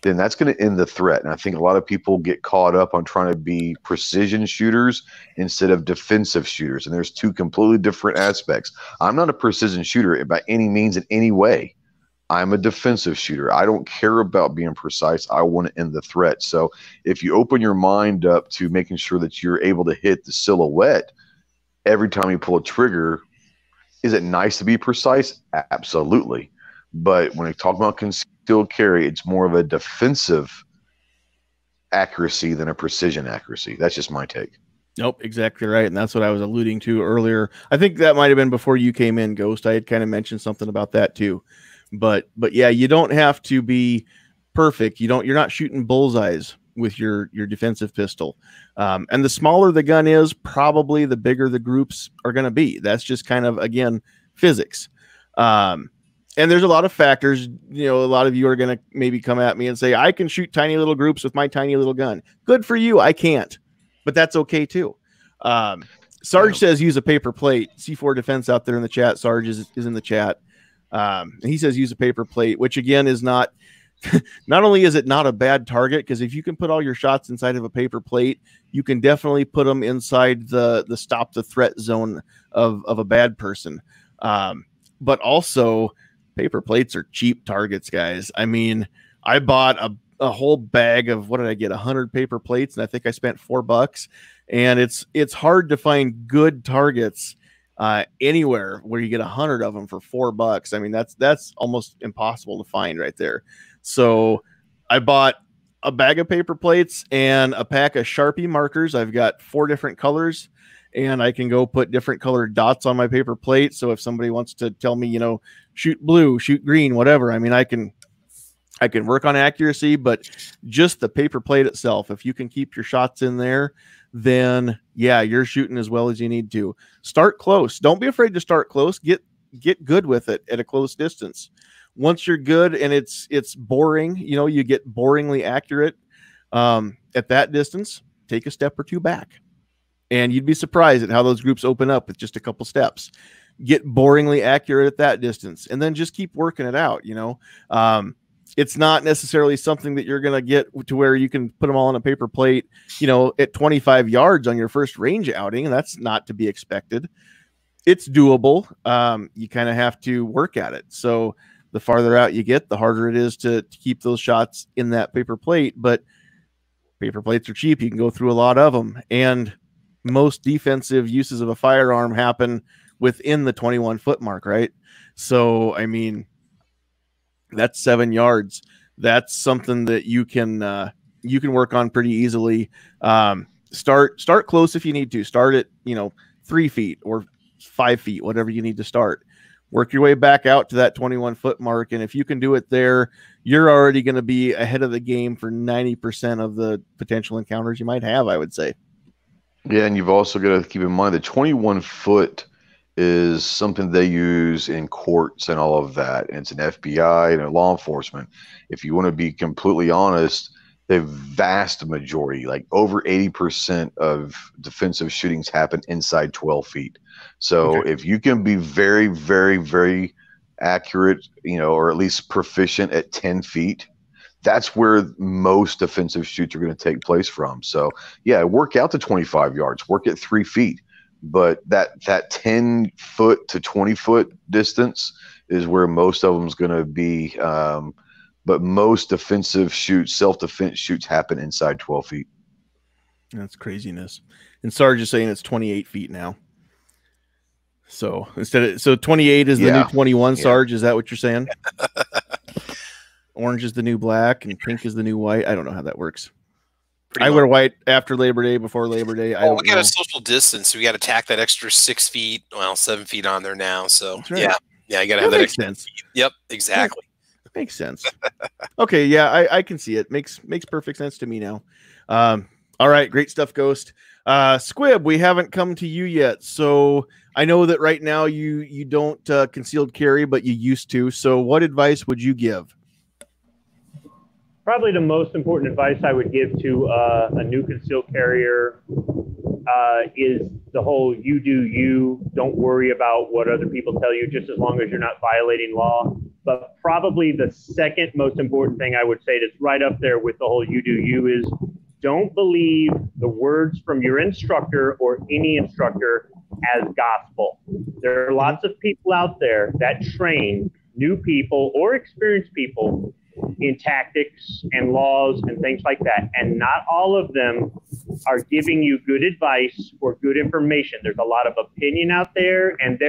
then that's going to end the threat. And I think a lot of people get caught up on trying to be precision shooters instead of defensive shooters. And there's two completely different aspects. I'm not a precision shooter by any means in any way. I'm a defensive shooter. I don't care about being precise. I want to end the threat. So if you open your mind up to making sure that you're able to hit the silhouette every time you pull a trigger, is it nice to be precise? Absolutely. But when we talk about concealed carry, it's more of a defensive accuracy than a precision accuracy. That's just my take. Nope, exactly right. And that's what I was alluding to earlier. I think that might have been before you came in, Ghost. I had kind of mentioned something about that too. But yeah, you don't have to be perfect. You're not shooting bullseyes with your defensive pistol. And the smaller the gun is, probably the bigger the groups are going to be. That's just kind of, again, physics. And there's a lot of factors. A lot of you are going to maybe come at me and say, I can shoot tiny little groups with my tiny little gun. Good for you. I can't, but that's okay too. Sarge says use a paper plate. C4 Defense out there in the chat. Sarge is in the chat. And he says use a paper plate, which again is not only is it not a bad target, because if you can put all your shots inside of a paper plate, you can definitely put them inside the stop the threat zone of a bad person. But also, paper plates are cheap targets, guys. I mean, I bought a whole bag of, what did I get, 100 paper plates, and I think I spent $4. And it's hard to find good targets anywhere where you get 100 of them for $4. I mean, that's almost impossible to find right there. So I bought a bag of paper plates and a pack of Sharpie markers. I've got 4 different colors, and I can go put different colored dots on my paper plate. So if somebody wants to tell me, shoot blue, shoot green, whatever, I mean, I can work on accuracy, but just the paper plate itself, if you can keep your shots in there, then yeah, you're shooting as well as you need to. Start close. Don't be afraid to start close. Get good with it at a close distance. once you're good and it's boring, you know, you get boringly accurate at that distance, take a step or two back. And you'd be surprised at how those groups open up with just a couple steps. Get boringly accurate at that distance, and then just keep working it out, you know. It's not necessarily something that you're going to get to where you can put them all on a paper plate, you know, at 25 yards on your first range outing. And that's not to be expected. It's doable. You kind of have to work at it. So the farther out you get, the harder it is to keep those shots in that paper plate. But paper plates are cheap. You can go through a lot of them. And most defensive uses of a firearm happen within the 21-foot mark, right? So, I mean, that's 7 yards. That's something that you can work on pretty easily. Start close if you need to. Start at, you know, 3 feet or 5 feet, whatever you need to start. Work your way back out to that 21-foot mark, and if you can do it there, you're already going to be ahead of the game for 90% of the potential encounters you might have, I would say. Yeah, and you've also got to keep in mind that 21-foot is something they use in courts and all of that. And it's an FBI and a law enforcement. If you want to be completely honest, the vast majority, like over 80% of defensive shootings happen inside 12 feet. So if you can be very, very, very accurate, you know, or at least proficient at 10 feet, that's where most defensive shoots are going to take place from. So yeah, work out to 25 yards, work at 3 feet. But that 10-foot to 20-foot distance is where most of them is going to be. But most defensive shoots, self-defense shoots happen inside 12 feet. That's craziness. And Sarge is saying it's 28 feet now. So 28 is the new 21, Sarge. Is that what you're saying? Orange is the new black and pink is the new white. I don't know how that works. I wear white after Labor Day, before Labor Day. We got a social distance. We got to tack that extra 6 feet, 7 feet on there now. So right. yeah, you got to have that makes extra sense. Yep, exactly. Makes sense. Okay, yeah, I can see it. Makes perfect sense to me now. All right, great stuff, Ghost. Squib, we haven't come to you yet, so I know that right now you don't concealed carry, but you used to. So, what advice would you give? Probably the most important advice I would give to a new concealed carrier is the whole you do you, don't worry about what other people tell you, just as long as you're not violating law. But probably the second most important thing I would say that's right up there with the whole you do you is don't believe the words from your instructor or any instructor as gospel. There are lots of people out there that train new people or experienced people in tactics and laws and things like that. And not all of them are giving you good advice or good information. There's a lot of opinion out there, and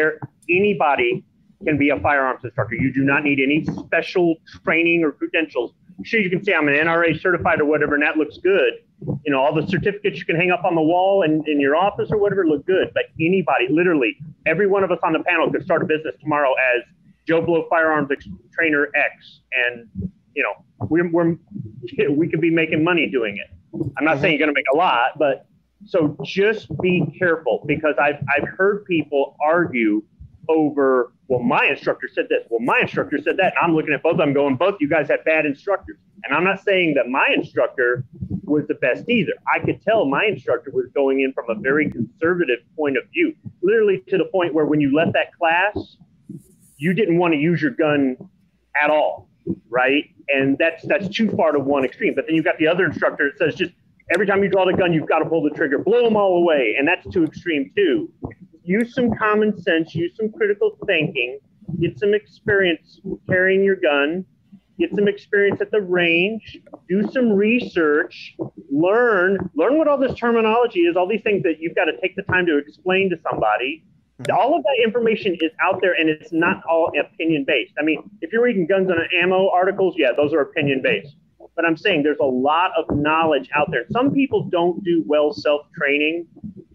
anybody can be a firearms instructor. You do not need any special training or credentials. Sure, you can say I'm an NRA certified or whatever, and that looks good. You know, all the certificates you can hang up on the wall and in your office or whatever look good. But anybody, literally, every one of us on the panel could start a business tomorrow as Joe Blow Firearms Trainer X, and you know we could be making money doing it. I'm not saying you're going to make a lot, but so just be careful, because I've heard people argue over, well, my instructor said this, well, my instructor said that, and I'm looking at both of them going, both you guys had bad instructors. And I'm not saying that my instructor was the best either. I could tell my instructor was going in from a very conservative point of view, literally to the point where when you left that class, you didn't want to use your gun at all, right? And that's too far to one extreme. But then you've got the other instructor that says just every time you draw the gun, you've got to pull the trigger, blow them all away. And that's too extreme too. Use some common sense, use some critical thinking, get some experience carrying your gun, get some experience at the range, do some research, learn what all this terminology is, all these things that you've got to take the time to explain to somebody. All of that information is out there, and it's not all opinion-based. I mean, if you're reading guns and ammo articles, yeah, those are opinion-based. But I'm saying there's a lot of knowledge out there. Some people don't do well self-training,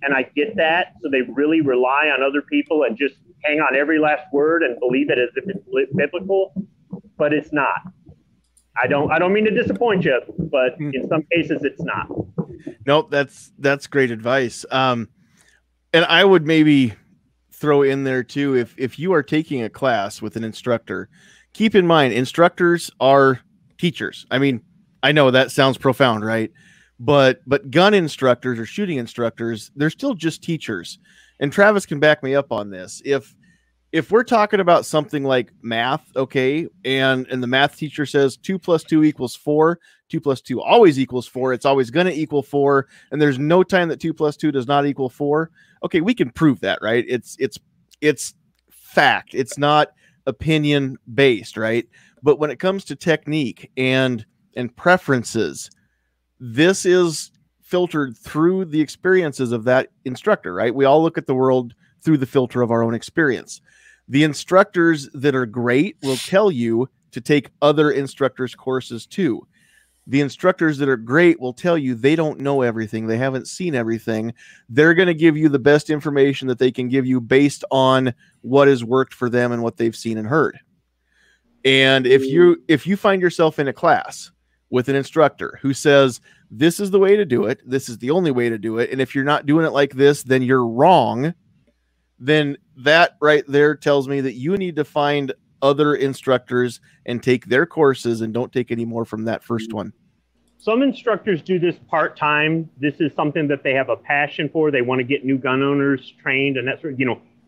and I get that. So they really rely on other people and just hang on every last word and believe it as if it's biblical, but it's not. I don't mean to disappoint you, but in some cases it's not. Nope, that's great advice. And I would maybe throw in there too, if you are taking a class with an instructor, keep in mind, instructors are teachers. I mean, I know that sounds profound, right? But gun instructors or shooting instructors, they're still just teachers. And Travis can back me up on this. If we're talking about something like math, okay, and the math teacher says 2 + 2 = 4, 2 + 2 always equals 4, it's always going to equal 4, and there's no time that 2 + 2 does not equal 4. Okay, we can prove that, right? It's fact. It's not opinion based, right? But when it comes to technique and preferences, this is filtered through the experiences of that instructor, right? We all look at the world through the filter of our own experience. The instructors that are great will tell you to take other instructors' courses too. The instructors that are great will tell you they don't know everything. They haven't seen everything. They're going to give you the best information that they can give you based on what has worked for them and what they've seen and heard. And if you find yourself in a class with an instructor who says, this is the way to do it, this is the only way to do it, and if you're not doing it like this, then you're wrong, then that right there tells me that you need to find other instructors and take their courses and don't take any more from that first one. Some instructors do this part-time. This is something that they have a passion for. They want to get new gun owners trained, and that's,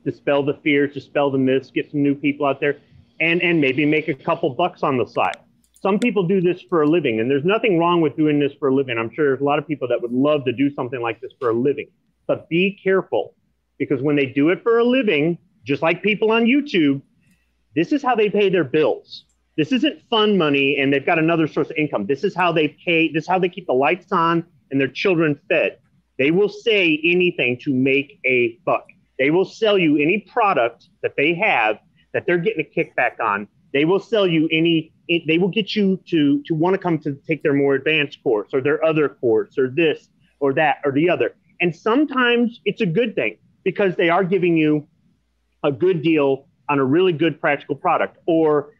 dispel the fears, dispel the myths, get some new people out there, and maybe make a couple bucks on the side. Some people do this for a living, and there's nothing wrong with doing this for a living. I'm sure there's a lot of people that would love to do something like this for a living, but be careful, because when they do it for a living, just like people on YouTube, this is how they pay their bills. This isn't fun money and they've got another source of income. This is how they pay. This is how they keep the lights on and their children fed. They will say anything to make a buck. They will sell you any product that they have that they're getting a kickback on. They will sell you they will get you to want to come to take their more advanced course or their other course or this or that or the other. And sometimes it's a good thing because they are giving you a good deal on a really good practical product, or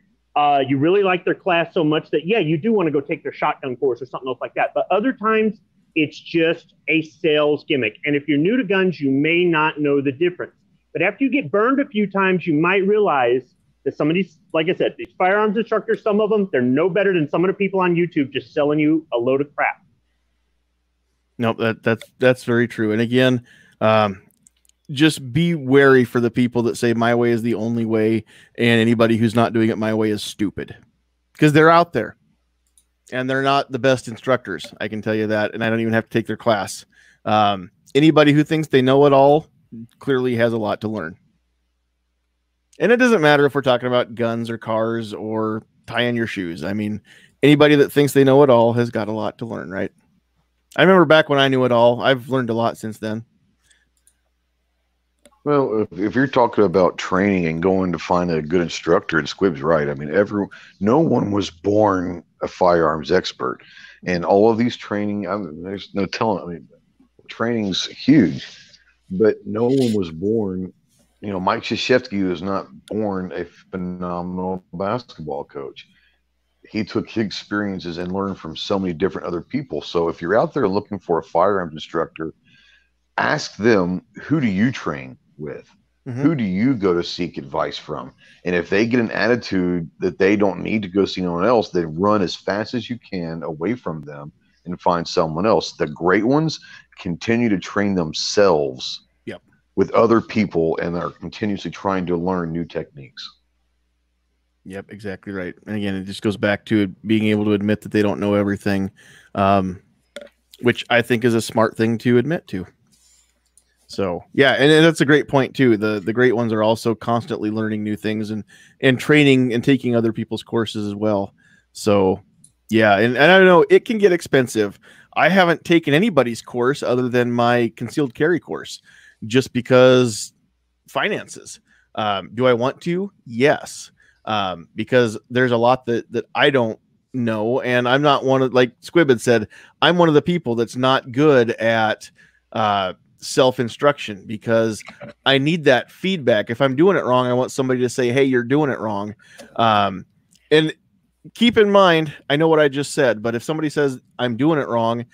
you really like their class so much that, yeah, you do want to go take their shotgun course or something else like that. But other times it's just a sales gimmick. And if you're new to guns, you may not know the difference. But after you get burned a few times, you might realize that some of these, like I said, these firearms instructors, some of them, they're no better than some of the people on YouTube just selling you a load of crap. No, that's very true. And again, just be wary for the people that say my way is the only way, and anybody who's not doing it my way is stupid, because they're out there and they're not the best instructors. I can tell you that. And I don't even have to take their class. Anybody who thinks they know it all clearly has a lot to learn. And it doesn't matter if we're talking about guns or cars or tying your shoes. I mean, anybody that thinks they know it all has got a lot to learn, right? I remember back when I knew it all. I've learned a lot since then. Well, if you're talking about training and going to find a good instructor, and Squib's right. I mean, no one was born a firearms expert, and all of these training, there's no telling. I mean, training's huge, but no one was born. Mike Krzyzewski was not born a phenomenal basketball coach. He took his experiences and learned from so many different other people. So if you're out there looking for a firearms instructor, ask them, who do you train with? Mm-hmm. Who do you go to seek advice from? And if they get an attitude that they don't need to go see anyone else, then run as fast as you can away from them and find someone else. The great ones continue to train themselves with other people and are continuously trying to learn new techniques. Yep, exactly right. And again, it just goes back to being able to admit that they don't know everything, which I think is a smart thing to admit to. So yeah, and that's a great point too. The great ones are also constantly learning new things and training and taking other people's courses as well. So yeah, and I don't know, it can get expensive. I haven't taken anybody's course other than my concealed carry course, just because finances. Do I want to? Yes. Because there's a lot that I don't know, and I'm not one of, like Squib had said, I'm one of the people that's not good at self-instruction, because I need that feedback. If I'm doing it wrong, I want somebody to say, hey, you're doing it wrong. And keep in mind, I know what I just said, but if somebody says I'm doing it wrong,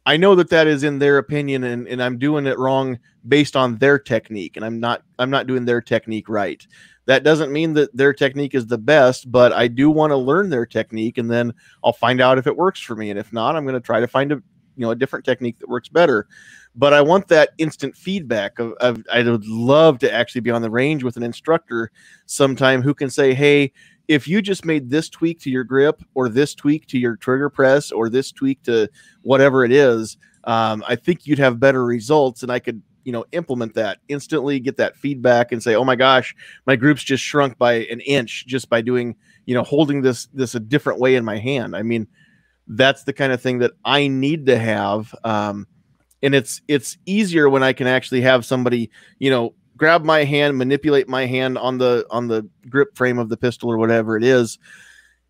I know that that is in their opinion, and I'm doing it wrong based on their technique, and I'm not doing their technique right. That doesn't mean that their technique is the best, but I do want to learn their technique, and then I'll find out if it works for me. And if not, I'm going to try to find a different technique that works better. But I want that instant feedback of I would love to actually be on the range with an instructor sometime who can say, hey, if you just made this tweak to your grip, or this tweak to your trigger press, or this tweak to whatever it is, I think you'd have better results. And I could, implement that instantly, get that feedback and say, oh my gosh, my group's just shrunk by an inch just by doing, holding this a different way in my hand. I mean, that's the kind of thing that I need to have. And it's easier when I can actually have somebody, grab my hand, manipulate my hand on the grip frame of the pistol or whatever it is,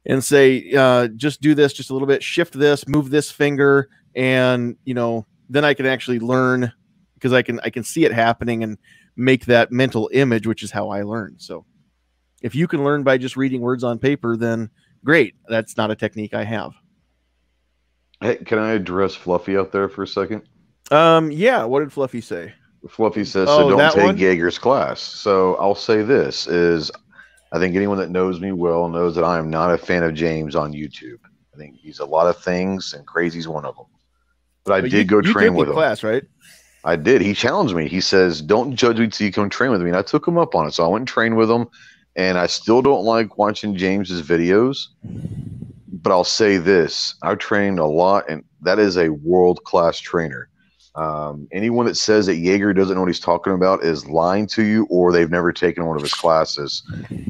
and say, just do this just a little bit, shift this, move this finger, and then I can actually learn, because I can see it happening and make that mental image, which is how I learn. So if you can learn by just reading words on paper, then great. That's not a technique I have. Hey, can I address Fluffy out there for a second? Yeah. What did Fluffy say? Fluffy says, so don't take Jaeger's class. So I'll say this is, I think anyone that knows me well knows that I am not a fan of James on YouTube. I think he's a lot of things, and crazy's one of them. But I did go train with him. Class, right? I did. He challenged me. He says, don't judge me till you come train with me. And I took him up on it. So I went and trained with him. And I still don't like watching James's videos. But I'll say this. I've trained a lot, and that is a world-class trainer. Anyone that says that Jaeger doesn't know what he's talking about is lying to you, or they've never taken one of his classes.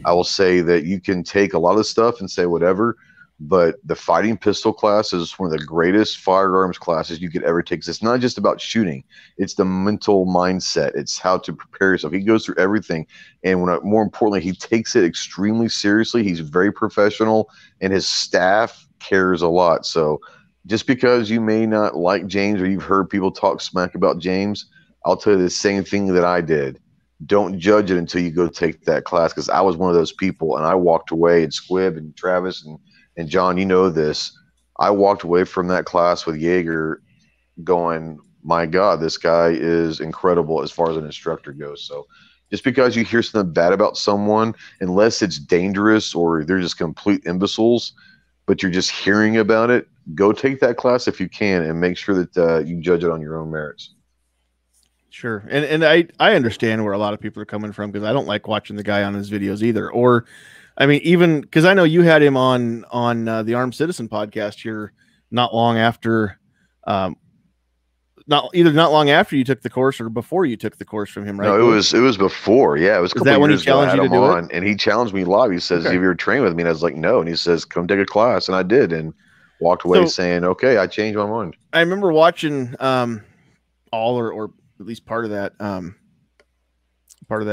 I will say that you can take a lot of stuff and say whatever, but the fighting pistol class is one of the greatest firearms classes you could ever take. It's not just about shooting. It's the mental mindset. It's how to prepare yourself. He goes through everything. And more importantly, he takes it extremely seriously. He's very professional, and his staff cares a lot. So just because you may not like James, or you've heard people talk smack about James, I'll tell you the same thing that I did. Don't judge it until you go take that class, because I was one of those people, and I walked away, and Squib and Travis and John, you know this. I walked away from that class with Jaeger going, my God, this guy is incredible as far as an instructor goes. So just because you hear something bad about someone, unless it's dangerous or they're just complete imbeciles, but you're just hearing about it, go take that class if you can, and make sure that you judge it on your own merits. Sure. And I understand where a lot of people are coming from, because I don't like watching the guy on his videos either. Or, I mean, even because I know you had him on the Armed Citizen podcast here not long after, not long after you took the course or before you took the course from him, right? No, it was before. Yeah, it was a couple of years ago. I had him on, it? and he challenged me live. He says, "Have you ever trained with me?" And I was like, "No." And he says, "Come take a class," and I did, and walked away saying, "Okay, I changed my mind." I remember watching all or at least part of that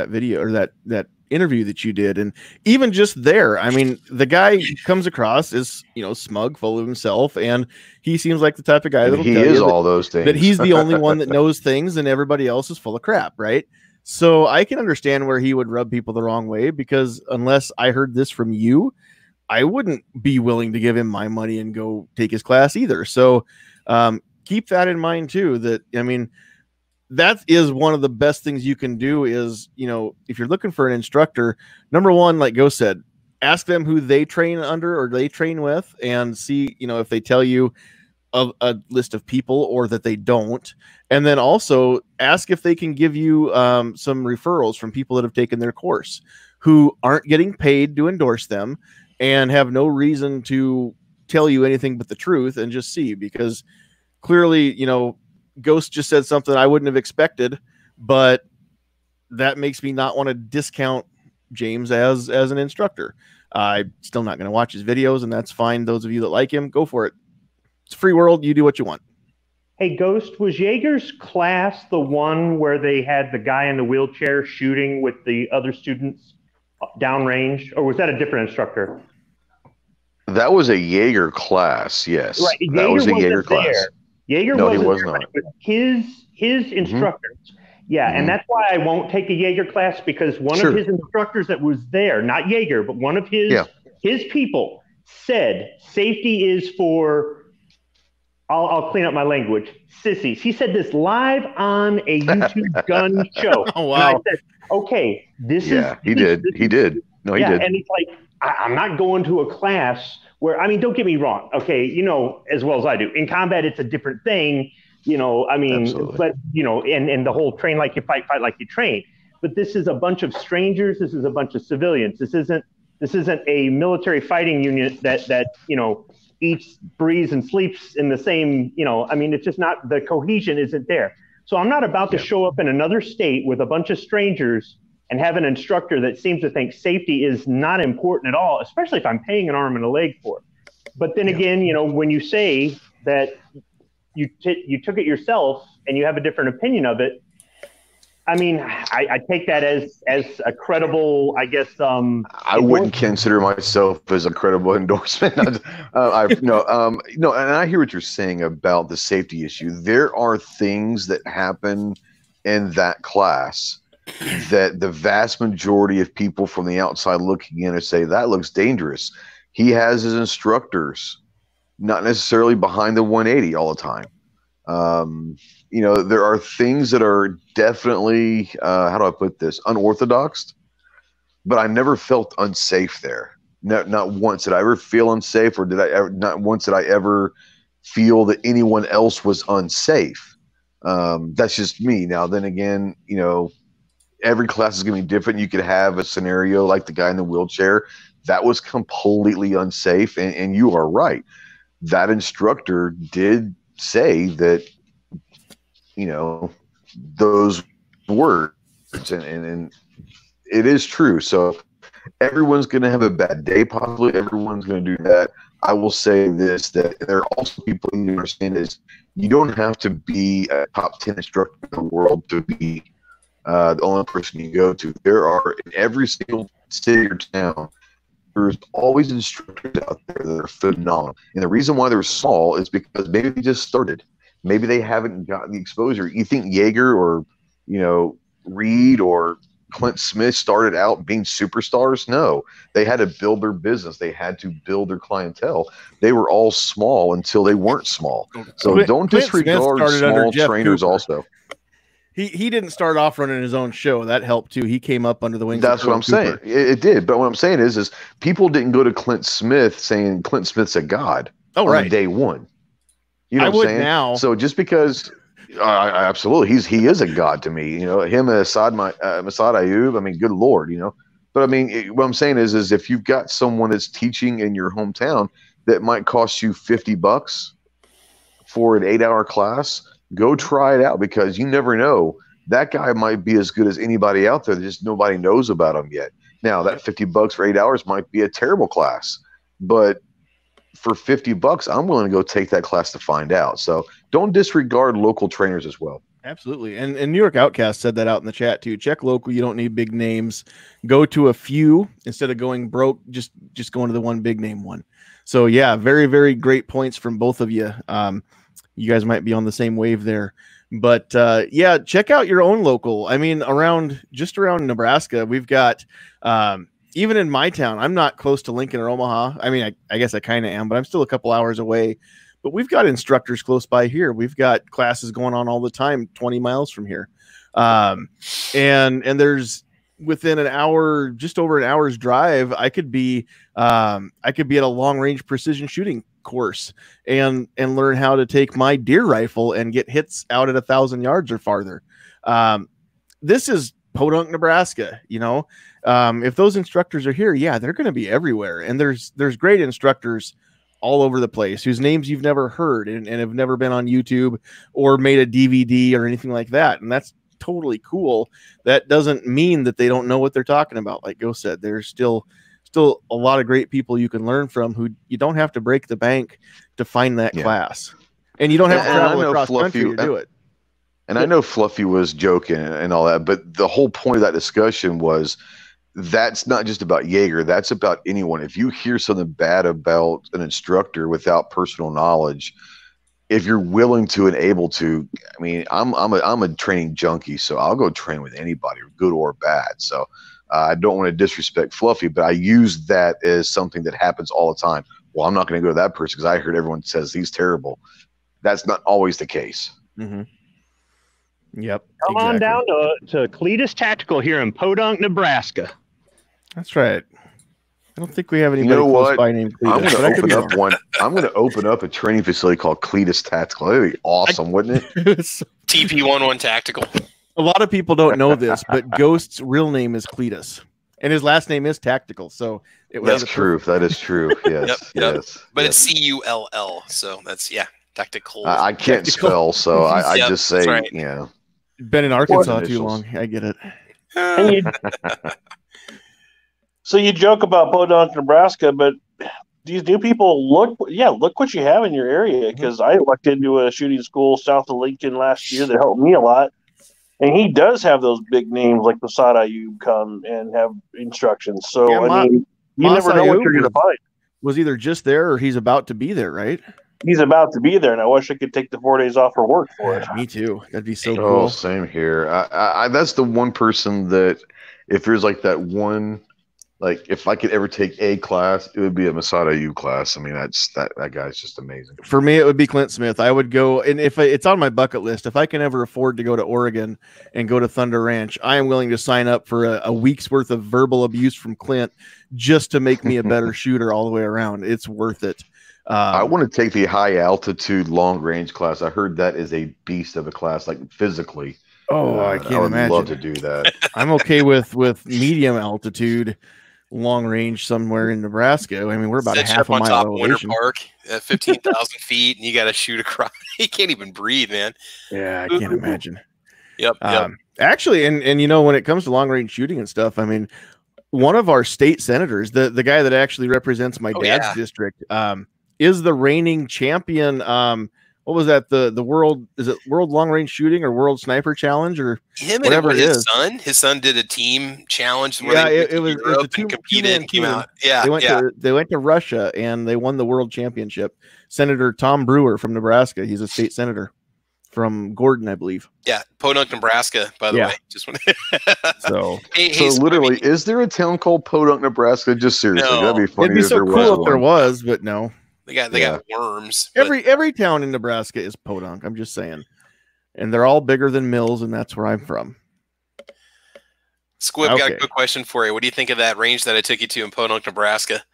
video, or that interview that you did, and even just there, I mean, the guy comes across as smug, full of himself, and he seems like the type of guy that he is all those things, that he's the only one that knows things, and everybody else is full of crap, right? So I can understand where he would rub people the wrong way, because unless I heard this from you, I wouldn't be willing to give him my money and go take his class either. So keep that in mind too, that, I mean, that is one of the best things you can do is, if you're looking for an instructor, number one, like Go said, ask them who they train under or they train with, and see, if they tell you a list of people or that they don't. And then also ask if they can give you some referrals from people that have taken their course, who aren't getting paid to endorse them and have no reason to tell you anything but the truth, and just see, because clearly, Ghost just said something I wouldn't have expected, but that makes me not want to discount James as an instructor. I'm still not going to watch his videos, and that's fine. Those of you that like him, go for it. It's a free world. You do what you want. Hey, Ghost, was Jaeger's class the one where they had the guy in the wheelchair shooting with the other students downrange, or was that a different instructor? That was a Jaeger class, yes. Right. That was a Jaeger class. Jaeger no, wasn't he was there, not. but it was his instructors. Yeah, and that's why I won't take a Jaeger class, because one of his instructors that was there, not Jaeger, but one of his people said safety is for I'll clean up my language. Sissies. He said this live on a YouTube gun show. Oh, wow. And I said, okay, this is. He did. He did. No, he did. And it's like, I'm not going to a class where, I mean, don't get me wrong. Okay. You know, as well as I do. In combat, it's a different thing. You know, I mean, Absolutely. but, you know, and the whole train like you fight, fight like you train. But this is a bunch of strangers. This is a bunch of civilians. This isn't a military fighting unit that you know, eats, breathes, and sleeps in the same, you know, I mean, it's just not, the cohesion isn't there. So I'm not about to show up in another state with a bunch of strangers and have an instructor that seems to think safety is not important at all, especially if I'm paying an arm and a leg for it. But then again, you know, when you say that you took it yourself and you have a different opinion of it, I mean, I take that as a credible, I guess. I wouldn't consider myself as a credible endorsement. No, and I hear what you're saying about the safety issue. There are things that happen in that class that the vast majority of people from the outside looking in and say that looks dangerous. He has his instructors not necessarily behind the 180 all the time. You know, there are things that are definitely, how do I put this, unorthodox, but I never felt unsafe there. Not once did I ever feel unsafe, or not once did I ever feel that anyone else was unsafe. That's just me. Now, then again, you know, every class is going to be different. You could have a scenario like the guy in the wheelchair that was completely unsafe, and you are right. That instructor did say that, you know, those words, and it is true. So everyone's going to have a bad day, possibly. Everyone's going to do that. I will say this, that there are also people you understand is you don't have to be a top 10 instructor in the world to be the only person you go to. There are, in every single city or town, there's always instructors out there that are phenomenal. And the reason why they're small is because maybe they just started. Maybe they haven't gotten the exposure. You think Jaeger or, you know, Reed or Clint Smith started out being superstars? No, they had to build their business. They had to build their clientele. They were all small until they weren't small. So don't disregard small trainers also. He didn't start off running his own show. That helped too. He came up under the wings. That's what I'm saying. It did. But what I'm saying is people didn't go to Clint Smith saying Clint Smith's a god on day one. You know what I'm saying? Now. So just because, absolutely, he is a god to me. You know, him and Masad Ayub. I mean, good Lord, you know. But I mean, what I'm saying is if you've got someone that's teaching in your hometown that might cost you $50 for an 8-hour class, go try it out, because you never know. That guy might be as good as anybody out there. Just nobody knows about him yet. Now, that $50 for 8 hours might be a terrible class, but for $50, I'm willing to go take that class to find out. So don't disregard local trainers as well. Absolutely. And New York Outcast said that out in the chat too. Check local. You don't need big names. Go to a few instead of going broke. Just going to the one big name one. So yeah, very, very great points from both of you. You guys might be on the same wave there, but yeah, check out your own local. I mean, just around Nebraska, we've got, even in my town, I'm not close to Lincoln or Omaha. I mean, I guess I kind of am, but I'm still a couple hours away. But we've got instructors close by here. We've got classes going on all the time, 20 miles from here. And there's within an hour, just over an hour's drive, I could be at a long range precision shooting course and learn how to take my deer rifle and get hits out at 1,000 yards or farther. This is Podunk, Nebraska. You know, if those instructors are here, yeah, they're going to be everywhere. And there's great instructors all over the place whose names you've never heard and have never been on YouTube or made a DVD or anything like that. And that's totally cool. That doesn't mean that they don't know what they're talking about. Like Go said, there's still a lot of great people you can learn from who you don't have to break the bank to find that class. And you don't have to travel across country to do it. And I know Fluffy was joking and all that, but the whole point of that discussion was that's not just about Jaeger. That's about anyone. If you hear something bad about an instructor without personal knowledge, if you're willing to and able to, I mean, I'm a training junkie, so I'll go train with anybody, good or bad. So I don't want to disrespect Fluffy, but I use that as something that happens all the time. Well, I'm not going to go to that person because I heard everyone says he's terrible. that's not always the case. Mm-hmm. Yep. Come on down to Cletus Tactical here in Podunk, Nebraska. That's right. I don't think we have anybody close by named Cletus. I'm going to open up a training facility called Cletus Tactical. That'd be awesome, wouldn't it? TP11 Tactical. A lot of people don't know this, but Ghost's real name is Cletus, and his last name is Tactical. So that's true. That is true. Yes, yes. But it's CULL. So that's Tactical. I can't spell, so I just say Been in Arkansas too long. I get it. So you joke about Podunk, Nebraska, but these new people look what you have in your area. Because I lucked into a shooting school south of Lincoln last year that helped me a lot, and he does have those big names like Masad Ayub come and have instructions. So you never know what you're going to find. Was either just there or he's about to be there, right? He's about to be there, and I wish I could take the 4 days off for work for it. Me too. That'd be so cool. cool. Same here. I that's the one person that if there's like that one. Like, if I could ever take a class, it would be a Masada U class. I mean, that guy's just amazing. For me, it would be Clint Smith. I would go, and if it's on my bucket list, if I can ever afford to go to Oregon and go to Thunder Ranch, I am willing to sign up for a week's worth of verbal abuse from Clint just to make me a better shooter all the way around. It's worth it. I want to take the high altitude long range class. I heard that is a beast of a class, like physically. Oh, I can't imagine. I would love to do that. I'm okay with medium altitude. Long range somewhere in Nebraska. I mean, we're about half a mile elevation. Winter Park at 15,000 feet, and you got to shoot across. You can't even breathe, man. Yeah, I can't imagine. Yep. Actually, and you know, when it comes to long range shooting and stuff, I mean, one of our state senators, the guy that actually represents my dad's district, is the reigning champion. What was that? The world, is it World Long Range Shooting or World Sniper Challenge or whatever it is? His son did a team challenge. Where it was a competed. Came out. Yeah, they went to Russia and they won the world championship. Senator Tom Brewer from Nebraska. He's a state senator from Gordon, I believe. Yeah, Podunk, Nebraska. By the way, just want so literally, is there a town called Podunk, Nebraska? Just seriously, that'd be funny. It'd be so cool if there was, but no. They got worms. Every town in Nebraska is Podunk. I'm just saying, and they're all bigger than Mills, and that's where I'm from. Squib, got a quick question for you. What do you think of that range that I took you to in Podunk, Nebraska?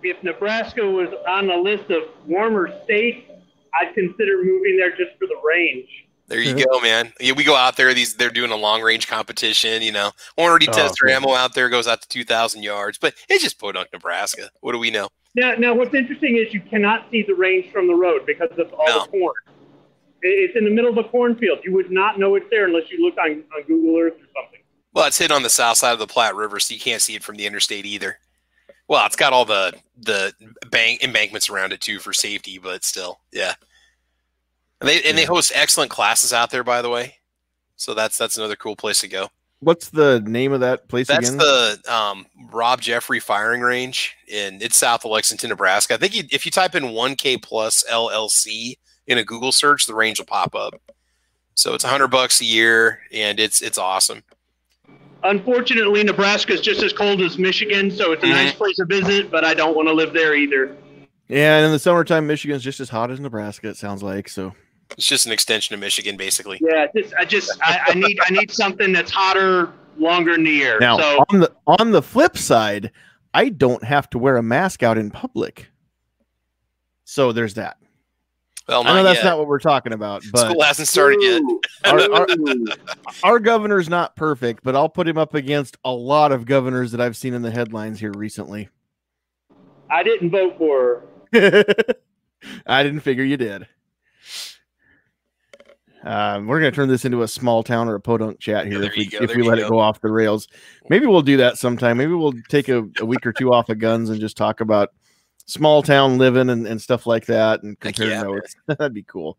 If Nebraska was on the list of warmer states, I'd consider moving there just for the range. There you go, man. Yeah, we go out there. They're doing a long range competition. You know, already tester ammo out there goes out to 2,000 yards, but it's just Podunk, Nebraska. What do we know? Now, what's interesting is you cannot see the range from the road because of all the corn. It's in the middle of a cornfield. You would not know it's there unless you look on Google Earth or something. Well, it's hidden on the south side of the Platte River, so you can't see it from the interstate either. Well, it's got all the embankments around it too for safety, but still, yeah. And they host excellent classes out there, by the way. So that's another cool place to go. What's the name of that place again? That's the Rob Jeffrey Firing Range, and it's south of Lexington, Nebraska. I think if you type in 1K plus LLC in a Google search, the range will pop up. So it's $100 a year, and it's awesome. Unfortunately, Nebraska is just as cold as Michigan, so it's a nice place to visit, but I don't want to live there either. Yeah, and in the summertime, Michigan's just as hot as Nebraska, it sounds like. So it's just an extension of Michigan, basically. Yeah, I need something that's hotter, longer in the year. Now, so on the flip side, I don't have to wear a mask out in public. So there's that. Well, I know that's not what we're talking about, but school hasn't started yet. Our governor's not perfect, but I'll put him up against a lot of governors that I've seen in the headlines here recently. I didn't vote for her. I didn't figure you did. We're going to turn this into a small town or a podunk chat here if we let it go off the rails. Maybe we'll do that sometime. Maybe we'll take a week or two off of guns and just talk about small town living and stuff like that and compare notes. That'd be cool.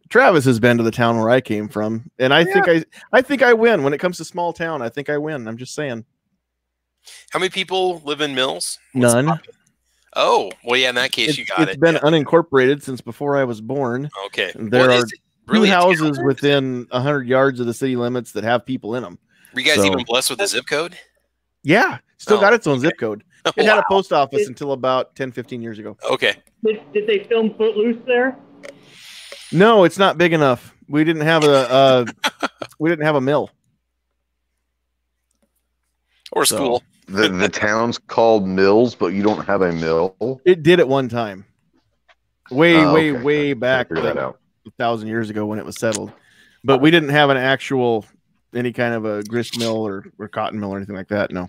Travis has been to the town where I came from, and I think I win when it comes to small town. I think I win. I'm just saying. How many people live in Mills? None. Oh, well, yeah, in that case, you got it. It's been unincorporated since before I was born. Okay. There are two houses within 100 yards of the city limits that have people in them. Were you guys even blessed with the zip code? Yeah. Still got its own zip code. It had a post office until about 10, 15 years ago. Okay. Did they film Footloose there? No, it's not big enough. We didn't have a mill or school. The town's called Mills, but you don't have a mill. It did at one time. Way back, figure that out. 1,000 years ago when it was settled. But we didn't have an actual any kind of a grist mill or cotton mill or anything like that. No.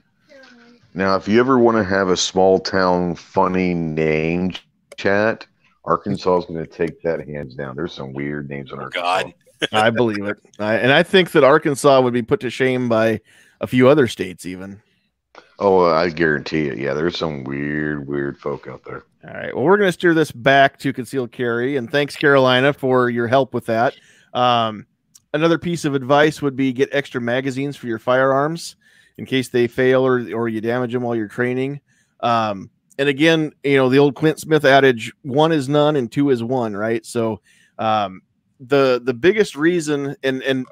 Now, if you ever want to have a small town funny name chat, Arkansas is going to take that hands down. There's some weird names in Arkansas. God. I believe it. And I think that Arkansas would be put to shame by a few other states even. Oh, I guarantee it. Yeah, there's some weird folk out there. All right. Well, we're going to steer this back to concealed carry. And thanks, Carolina, for your help with that. Another piece of advice would be get extra magazines for your firearms in case they fail or you damage them while you're training. And again, the old Clint Smith adage, 1 is none and 2 is 1, right? So the biggest reason, and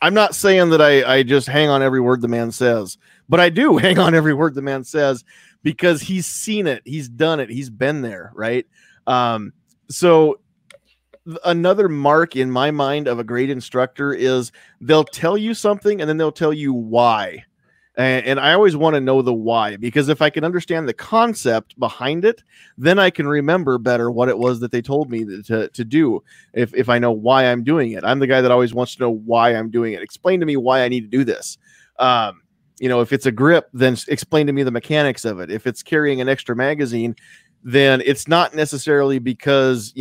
I'm not saying that I just hang on every word the man says, but I do hang on every word the man says because he's seen it, he's done it, he's been there, right? So another mark in my mind of a great instructor is they'll tell you something and then they'll tell you why. And I always want to know the why, because if I can understand the concept behind it, then I can remember better what it was that they told me to do. If I know why I'm doing it, I'm the guy that always wants to know why I'm doing it. Explain to me why I need to do this. If it's a grip, then explain to me the mechanics of it. If it's carrying an extra magazine, then it's not necessarily because,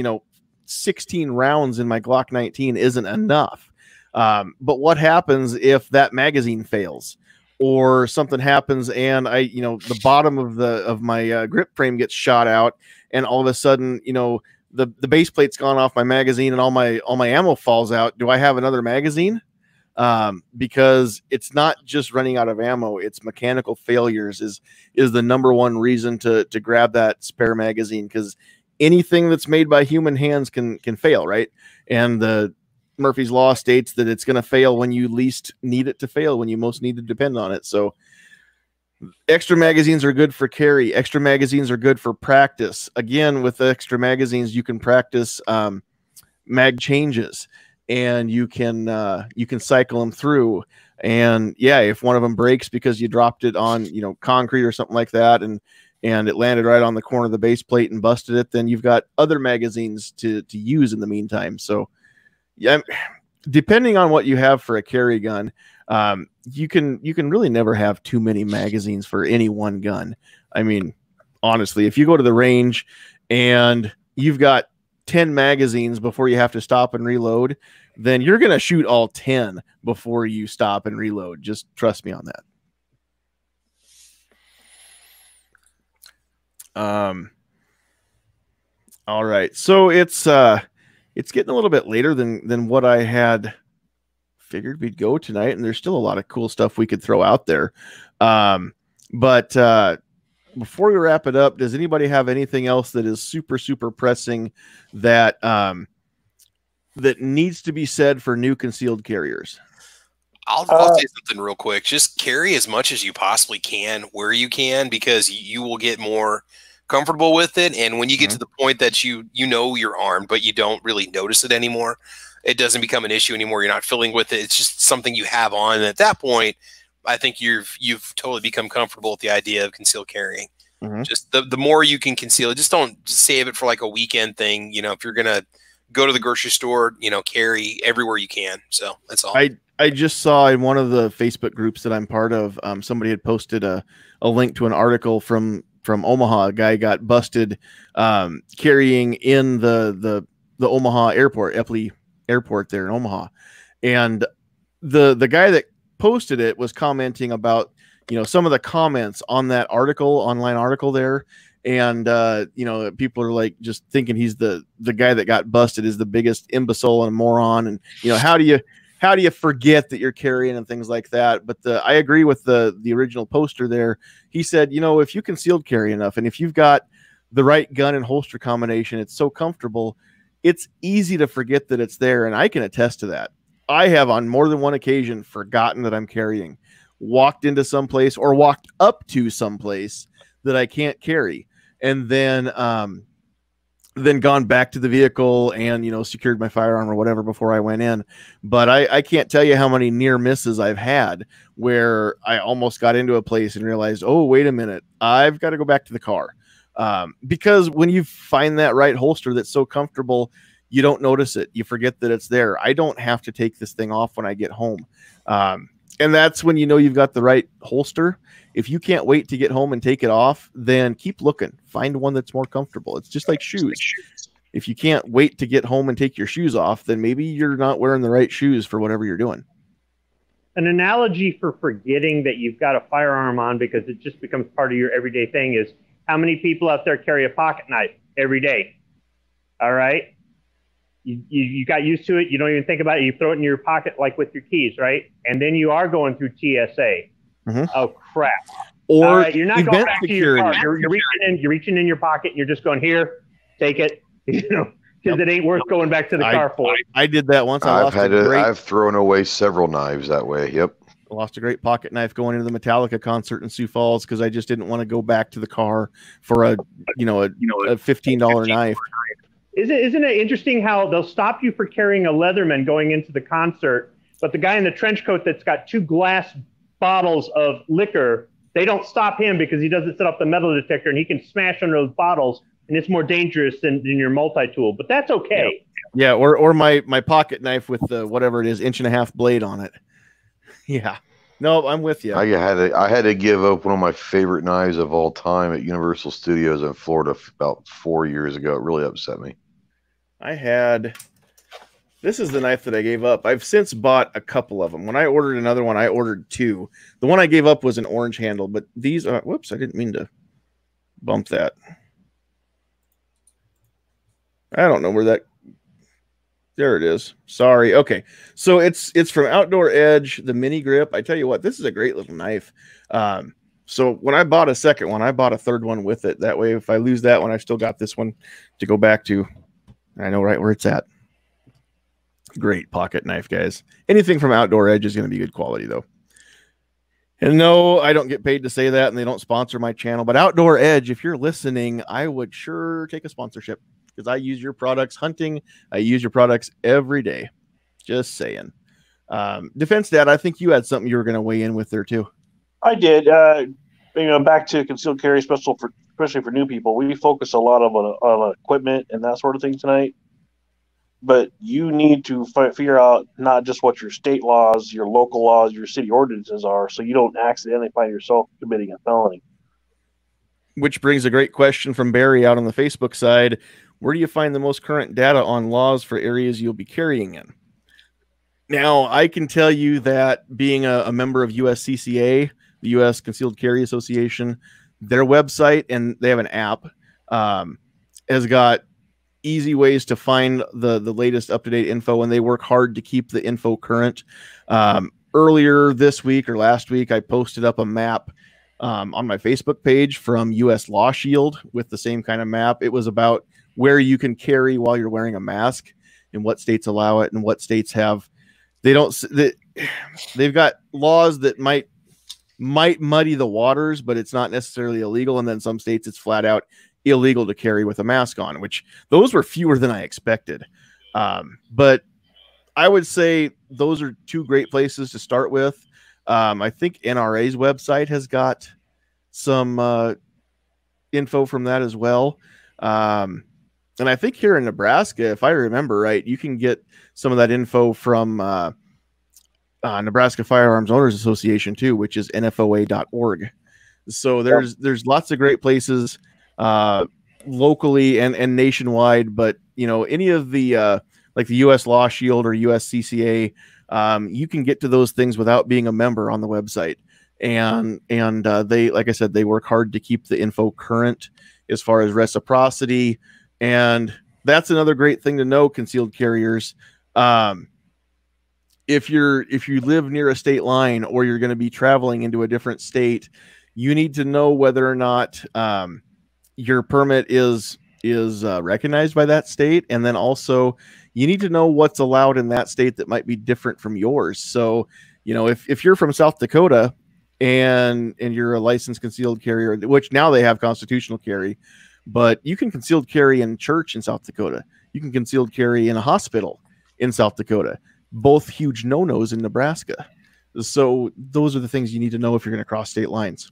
16 rounds in my Glock 19 isn't enough. But what happens if that magazine fails? Or something happens and the bottom of my grip frame gets shot out, and all of a sudden, the base plate's gone off my magazine and all my ammo falls out. Do I have another magazine? Because it's not just running out of ammo, it's mechanical failures is the number one reason to grab that spare magazine, because anything that's made by human hands can fail, right? And the Murphy's Law states that it's going to fail when you least need it to fail, when you most need to depend on it. So extra magazines are good for carry. Extra magazines are good for practice. Again, with extra magazines, you can practice mag changes, and you can cycle them through. And yeah, if one of them breaks because you dropped it on concrete or something like that, and it landed right on the corner of the base plate and busted it, then you've got other magazines to use in the meantime. So yeah, depending on what you have for a carry gun, you can really never have too many magazines for any one gun. I mean, honestly, if you go to the range and you've got 10 magazines before you have to stop and reload, then you're going to shoot all 10 before you stop and reload. Just trust me on that. All right. So it's getting a little bit later than what I had figured we'd go tonight, and there's still a lot of cool stuff we could throw out there. But before we wrap it up, does anybody have anything else that is super, super pressing that that needs to be said for new concealed carriers? I'll say something real quick. Just carry as much as you possibly can where you can, because you will get more comfortable with it. And when you get to the point that you know you're armed, but you don't really notice it anymore, it doesn't become an issue anymore. You're not fiddling with it. It's just something you have on. And at that point, I think you've totally become comfortable with the idea of concealed carrying. Just the more you can conceal it, just don't save it for like a weekend thing. If you're going to go to the grocery store, carry everywhere you can. So that's all. I just saw in one of the Facebook groups that I'm part of, somebody had posted a link to an article from Omaha. A guy got busted carrying in the Omaha airport, Epley Airport there in Omaha. And the guy that posted it was commenting about, some of the comments on that online article there. And, people are like just thinking he's the guy that got busted is the biggest imbecile and a moron. And, how do you forget that you're carrying and things like that? But I agree with the original poster there. He said, if you concealed carry enough, and if you've got the right gun and holster combination, it's so comfortable, it's easy to forget that it's there. And I can attest to that. I have on more than one occasion forgotten that I'm carrying, walked into some place or walked up to some place that I can't carry, and then gone back to the vehicle and, you know, secured my firearm or whatever before I went in. But I can't tell you how many near misses I've had where I almost got into a place and realized, oh, wait a minute, I've got to go back to the car. Because when you find that right holster that's so comfortable, you don't notice it. You forget that it's there. I don't have to take this thing off when I get home. And that's when you know you've got the right holster. If you can't wait to get home and take it off, then keep looking. Find one that's more comfortable. It's just like shoes. If you can't wait to get home and take your shoes off, then maybe you're not wearing the right shoes for whatever you're doing. An analogy for forgetting that you've got a firearm on because it just becomes part of your everyday thing is how many people out there carry a pocket knife every day? All right. You got used to it. You don't even think about it. You throw it in your pocket like with your keys, right? And then you are going through TSA. Mm-hmm. Oh, crap. Or you're not going back to your car. You're reaching in your pocket. And you're just going, here, take it, you know, because it ain't worth going back to the car for. I did that once. I've thrown away several knives that way. Yep. I lost a great pocket knife going into the Metallica concert in Sioux Falls because I just didn't want to go back to the car for a $15 knife. Isn't it interesting how they'll stop you for carrying a Leatherman going into the concert, but the guy in the trench coat that's got 2 glass bottles of liquor, they don't stop him because he doesn't set up the metal detector and he can smash under those bottles and it's more dangerous than your multi-tool, but that's okay. Yeah, or my pocket knife with the whatever it is, 1.5-inch blade on it. Yeah. No, I'm with you. I had to give up one of my favorite knives of all time at Universal Studios in Florida about 4 years ago. It really upset me. This is the knife that I gave up. I've since bought a couple of them. When I ordered another one, I ordered 2. The one I gave up was an orange handle, but these are, whoops, I didn't mean to bump that. I don't know where that, there it is. Sorry. Okay. So it's from Outdoor Edge, the mini grip. I tell you what, this is a great little knife. So when I bought a second one, I bought a third one with it. That way, if I lose that one, I've still got this one to go back to. I know right where it's at. Great pocket knife, guys. Anything from Outdoor Edge is going to be good quality, though. And no, I don't get paid to say that, and they don't sponsor my channel. But Outdoor Edge, if you're listening, I would sure take a sponsorship because I use your products hunting. I use your products every day. Just saying. Defense Dad, I think you had something you were going to weigh in with there, too. I did. Back to concealed carry, especially for new people. We focus a lot on equipment and that sort of thing tonight. But you need to figure out not just what your state laws, your local laws, your city ordinances are, so you don't accidentally find yourself committing a felony. Which brings a great question from Barry out on the Facebook side. Where do you find the most current data on laws for areas you'll be carrying in? Now, I can tell you that being a member of USCCA, the U.S. Concealed Carry Association, their website, and they have an app, has got easy ways to find the latest up-to-date info, and they work hard to keep the info current. Earlier this week or last week, I posted up a map on my Facebook page from U.S. Law Shield with the same kind of map. It was about where you can carry while you're wearing a mask and what states allow it and what states have. They've got laws that might muddy the waters, but it's not necessarily illegal. And then some states it's flat out illegal to carry with a mask on, which those were fewer than I expected. But I would say those are 2 great places to start with. I think NRA's website has got some info from that as well. And I think here in Nebraska, if I remember right, you can get some of that info from Nebraska Firearms Owners Association too, which is nfoa.org. So there's lots of great places locally and nationwide, but you know, any of the like the U.S. Law Shield or USCCA, you can get to those things without being a member on the website. And they, like I said, they work hard to keep the info current as far as reciprocity. And that's another great thing to know, concealed carriers. If you live near a state line or you're going to be traveling into a different state, you need to know whether or not your permit is recognized by that state. And then also you need to know what's allowed in that state that might be different from yours. So, you know, if you're from South Dakota and you're a licensed concealed carrier, which now they have constitutional carry, but you can concealed carry in church in South Dakota. You can concealed carry in a hospital in South Dakota. Both huge no-nos in Nebraska. So those are the things you need to know if you're going to cross state lines.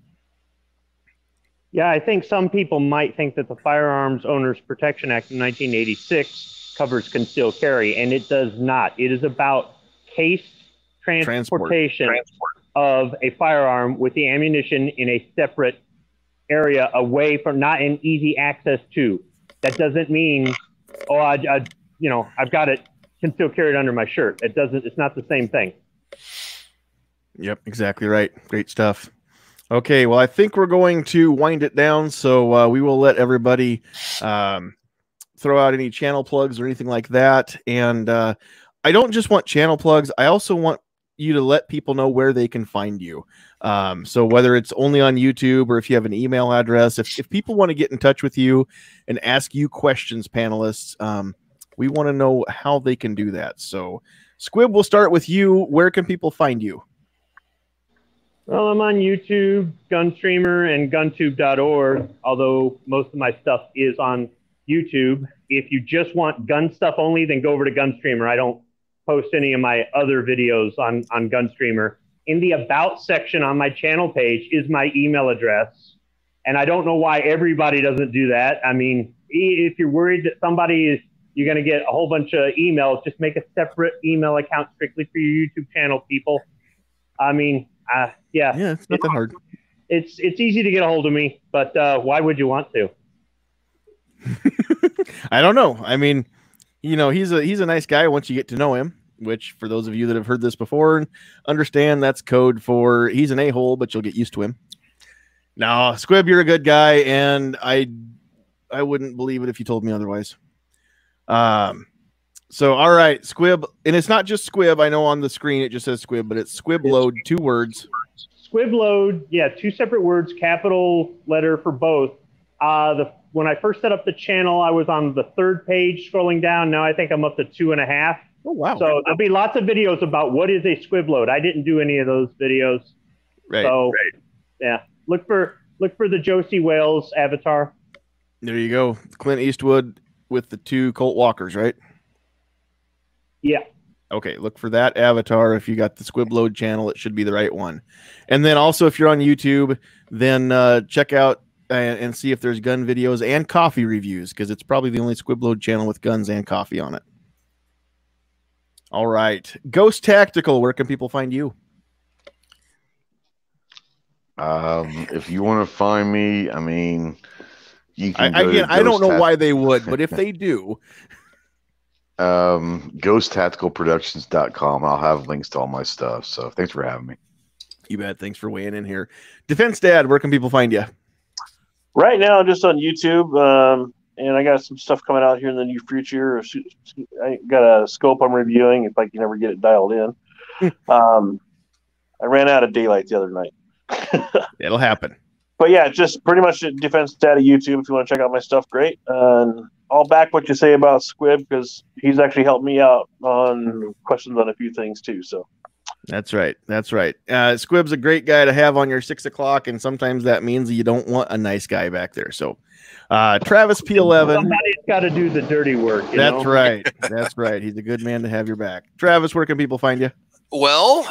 Yeah, I think some people might think that the Firearms Owners Protection Act of 1986 covers concealed carry, and it does not. It is about case transportation of a firearm with the ammunition in a separate area away from, not an easy access to. That doesn't mean, oh, I've got it concealed carried under my shirt. It's not the same thing. Yep, exactly right. Great stuff. Okay, well, I think we're going to wind it down, so we will let everybody throw out any channel plugs or anything like that. And I don't just want channel plugs. I also want you to let people know where they can find you. So whether it's only on YouTube or if you have an email address, if people want to get in touch with you and ask you questions, panelists, we want to know how they can do that. So Squib, we'll start with you. Where can people find you? Well, I'm on YouTube, Gunstreamer, and guntube.org, although most of my stuff is on YouTube. If you just want gun stuff only, then go over to Gunstreamer. I don't post any of my other videos on Gunstreamer. In the About section on my channel page is my email address, and I don't know why everybody doesn't do that. I mean, if you're worried that you're going to get a whole bunch of emails, just make a separate email account strictly for your YouTube channel, people. I mean, yeah, it's not that hard. It's easy to get a hold of me, but why would you want to? I don't know. I mean, he's a nice guy once you get to know him, which for those of you that have heard this before, understand that's code for he's an a-hole, but you'll get used to him. No, Squib, you're a good guy, and I wouldn't believe it if you told me otherwise. So, all right, Squib, and it's not just Squib. I know on the screen it just says Squib, but it's Squib Load, 2 words. Squib Load, yeah, 2 separate words, capital letter for both. When I first set up the channel, I was on the 3rd page scrolling down. Now I think I'm up to 2.5. Oh, wow. So there'll be lots of videos about what is a Squib Load. I didn't do any of those videos. Right. So, yeah, look for the Josie Wales avatar. There you go. Clint Eastwood with the 2 Colt Walkers, right? Yeah. Okay, look for that avatar. If you got the Squib Load channel, it should be the right one. And then also, if you're on YouTube, then check out and see if there's gun videos and coffee reviews, because it's probably the only Squib Load channel with guns and coffee on it. All right. Ghost Tactical, where can people find you? If you want to find me, I mean, you can I don't know why they would, but if they do... GhostTacticalProductions.com. I'll have links to all my stuff. So thanks for having me. You bet. Thanks for weighing in here. Defense Dad, where can people find you? Right now, I'm just on YouTube, and I got some stuff coming out here in the near future. I got a scope I'm reviewing if I can ever get it dialed in. I ran out of daylight the other night. It'll happen. But yeah, just pretty much Defense Dad YouTube. If you want to check out my stuff, great. I'll back what you say about Squib, because he's actually helped me out on questions on a few things too. So that's right. That's right. Squib's a great guy to have on your 6 o'clock, and sometimes that means you don't want a nice guy back there. So Travis P11. Somebody's got to do the dirty work. That's right. That's right. He's a good man to have your back. Travis, where can people find you? Well,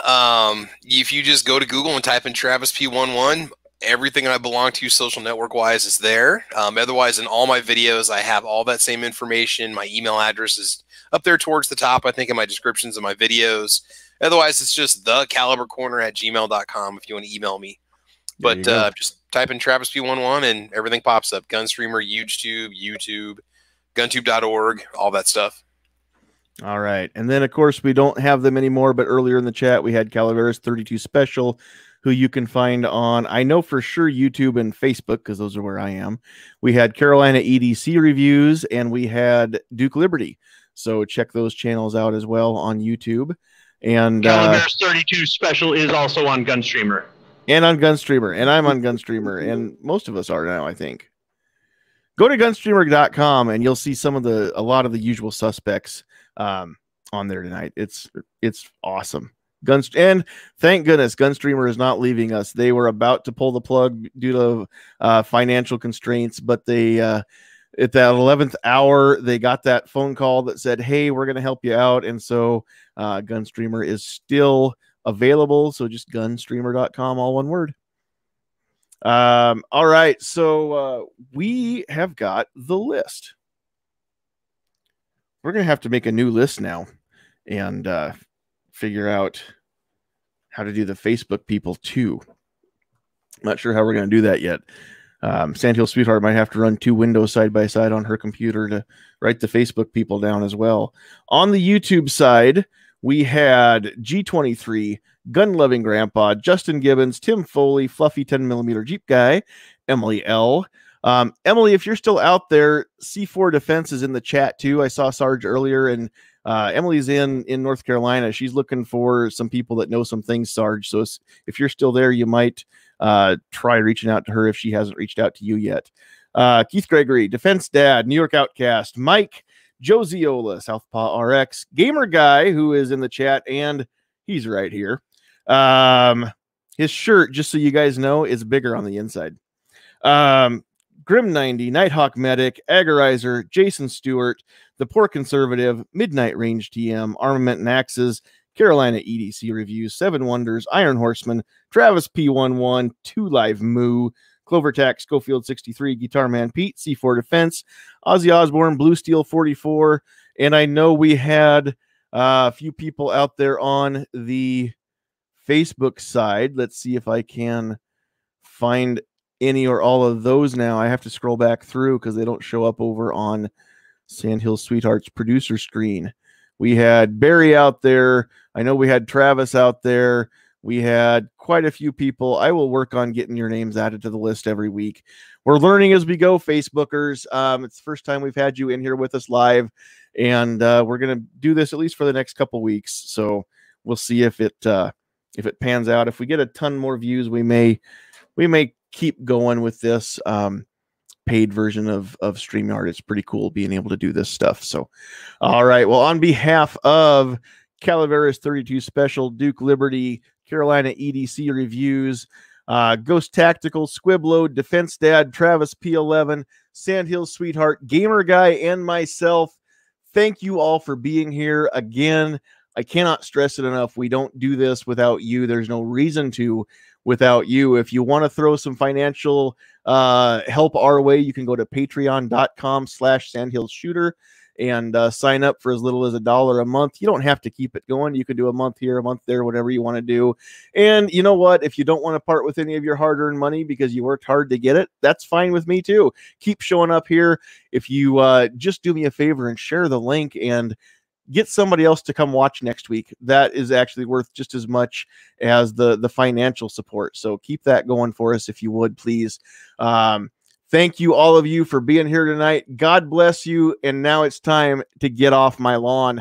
if you just go to Google and type in Travis P11, everything I belong to social network wise is there. Otherwise, in all my videos, I have all that same information. My email address is up there towards the top, I think, in my descriptions of my videos. Otherwise, it's just thecalibercorner@gmail.com if you want to email me. But just type in Travis P11 and everything pops up. Gunstreamer, YouTube, guntube.org, all that stuff. All right. And then, of course, we don't have them anymore, but earlier in the chat, we had Calaveras 32 Special, who you can find on, I know for sure, YouTube and Facebook, because those are where I am. We had Carolina EDC reviews, and we had Duke Liberty. So check those channels out as well on YouTube. And Calaveras 32 Special is also on Gunstreamer. And on Gunstreamer. And I'm on Gunstreamer. And most of us are now, I think. Go to gunstreamer.com, and you'll see a lot of the usual suspects on there tonight. It's awesome. And thank goodness Gunstreamer is not leaving us. They were about to pull the plug due to financial constraints, but they at that 11th hour they got that phone call that said, hey, we're going to help you out. And so Gunstreamer is still available. So just gunstreamer.com, all one word. All right, so we have got the list. We're going to have to make a new list now and figure out how to do the Facebook people too. I'm not sure how we're going to do that yet. Sandhills Sweetheart might have to run 2 windows side by side on her computer to write the Facebook people down as well. On the YouTube side, we had G23, Gun Loving Grandpa, Justin Gibbons, Tim Foley, Fluffy 10mm Jeep Guy, Emily L. Emily, if you're still out there, C4 Defense is in the chat too. I saw Sarge earlier, and Emily's in North Carolina. She's looking for some people that know some things, Sarge. So if you're still there, you might try reaching out to her if she hasn't reached out to you yet. Keith Gregory, Defense Dad, New York Outcast, Mike, Joe Ziola, Southpaw RX, Gamer Guy, who is in the chat, and he's right here. His shirt, just so you guys know, is bigger on the inside. Grim90, Nighthawk Medic, Agorizer, Jason Stewart, The Poor Conservative, Midnight Range TM, Armament and Axes, Carolina EDC Reviews, Seven Wonders, Iron Horseman, Travis P11, 2 Live Moo, Clovertack, Schofield 63, Guitar Man Pete, C4 Defense, Ozzy Osbourne, Blue Steel 44, and I know we had a few people out there on the Facebook side. Let's see if I can find any or all of those now. I have to scroll back through because they don't show up over on Sandhills Sweetheart's producer screen. We had Barry out there. I know we had Travis out there. We had quite a few people. I will work on getting your names added to the list every week. We're learning as we go, Facebookers. It's the first time we've had you in here with us live, and we're going to do this at least for the next couple weeks. So we'll see if it pans out. If we get a ton more views, we may keep going with this paid version of StreamYard. It's pretty cool being able to do this stuff. So, all right. Well, on behalf of Calaveras 32 Special, Duke Liberty, Carolina EDC Reviews, Ghost Tactical, Squibload, Defense Dad, Travis P11, Sandhills Sweetheart, Gamer Guy, and myself, thank you all for being here. Again, I cannot stress it enough. We don't do this without you. There's no reason to without you. If you want to throw some financial help our way, you can go to patreon.com/sandhillsshooter and sign up for as little as $1 a month. You don't have to keep it going. You can do a month here, a month there, whatever you want to do. And you know what? If you don't want to part with any of your hard-earned money because you worked hard to get it, that's fine with me too. Keep showing up here. If you just do me a favor and share the link and get somebody else to come watch next week, that is actually worth just as much as the financial support. So keep that going for us if you would, please. Thank you, all of you, for being here tonight. God bless you. And now it's time to get off my lawn.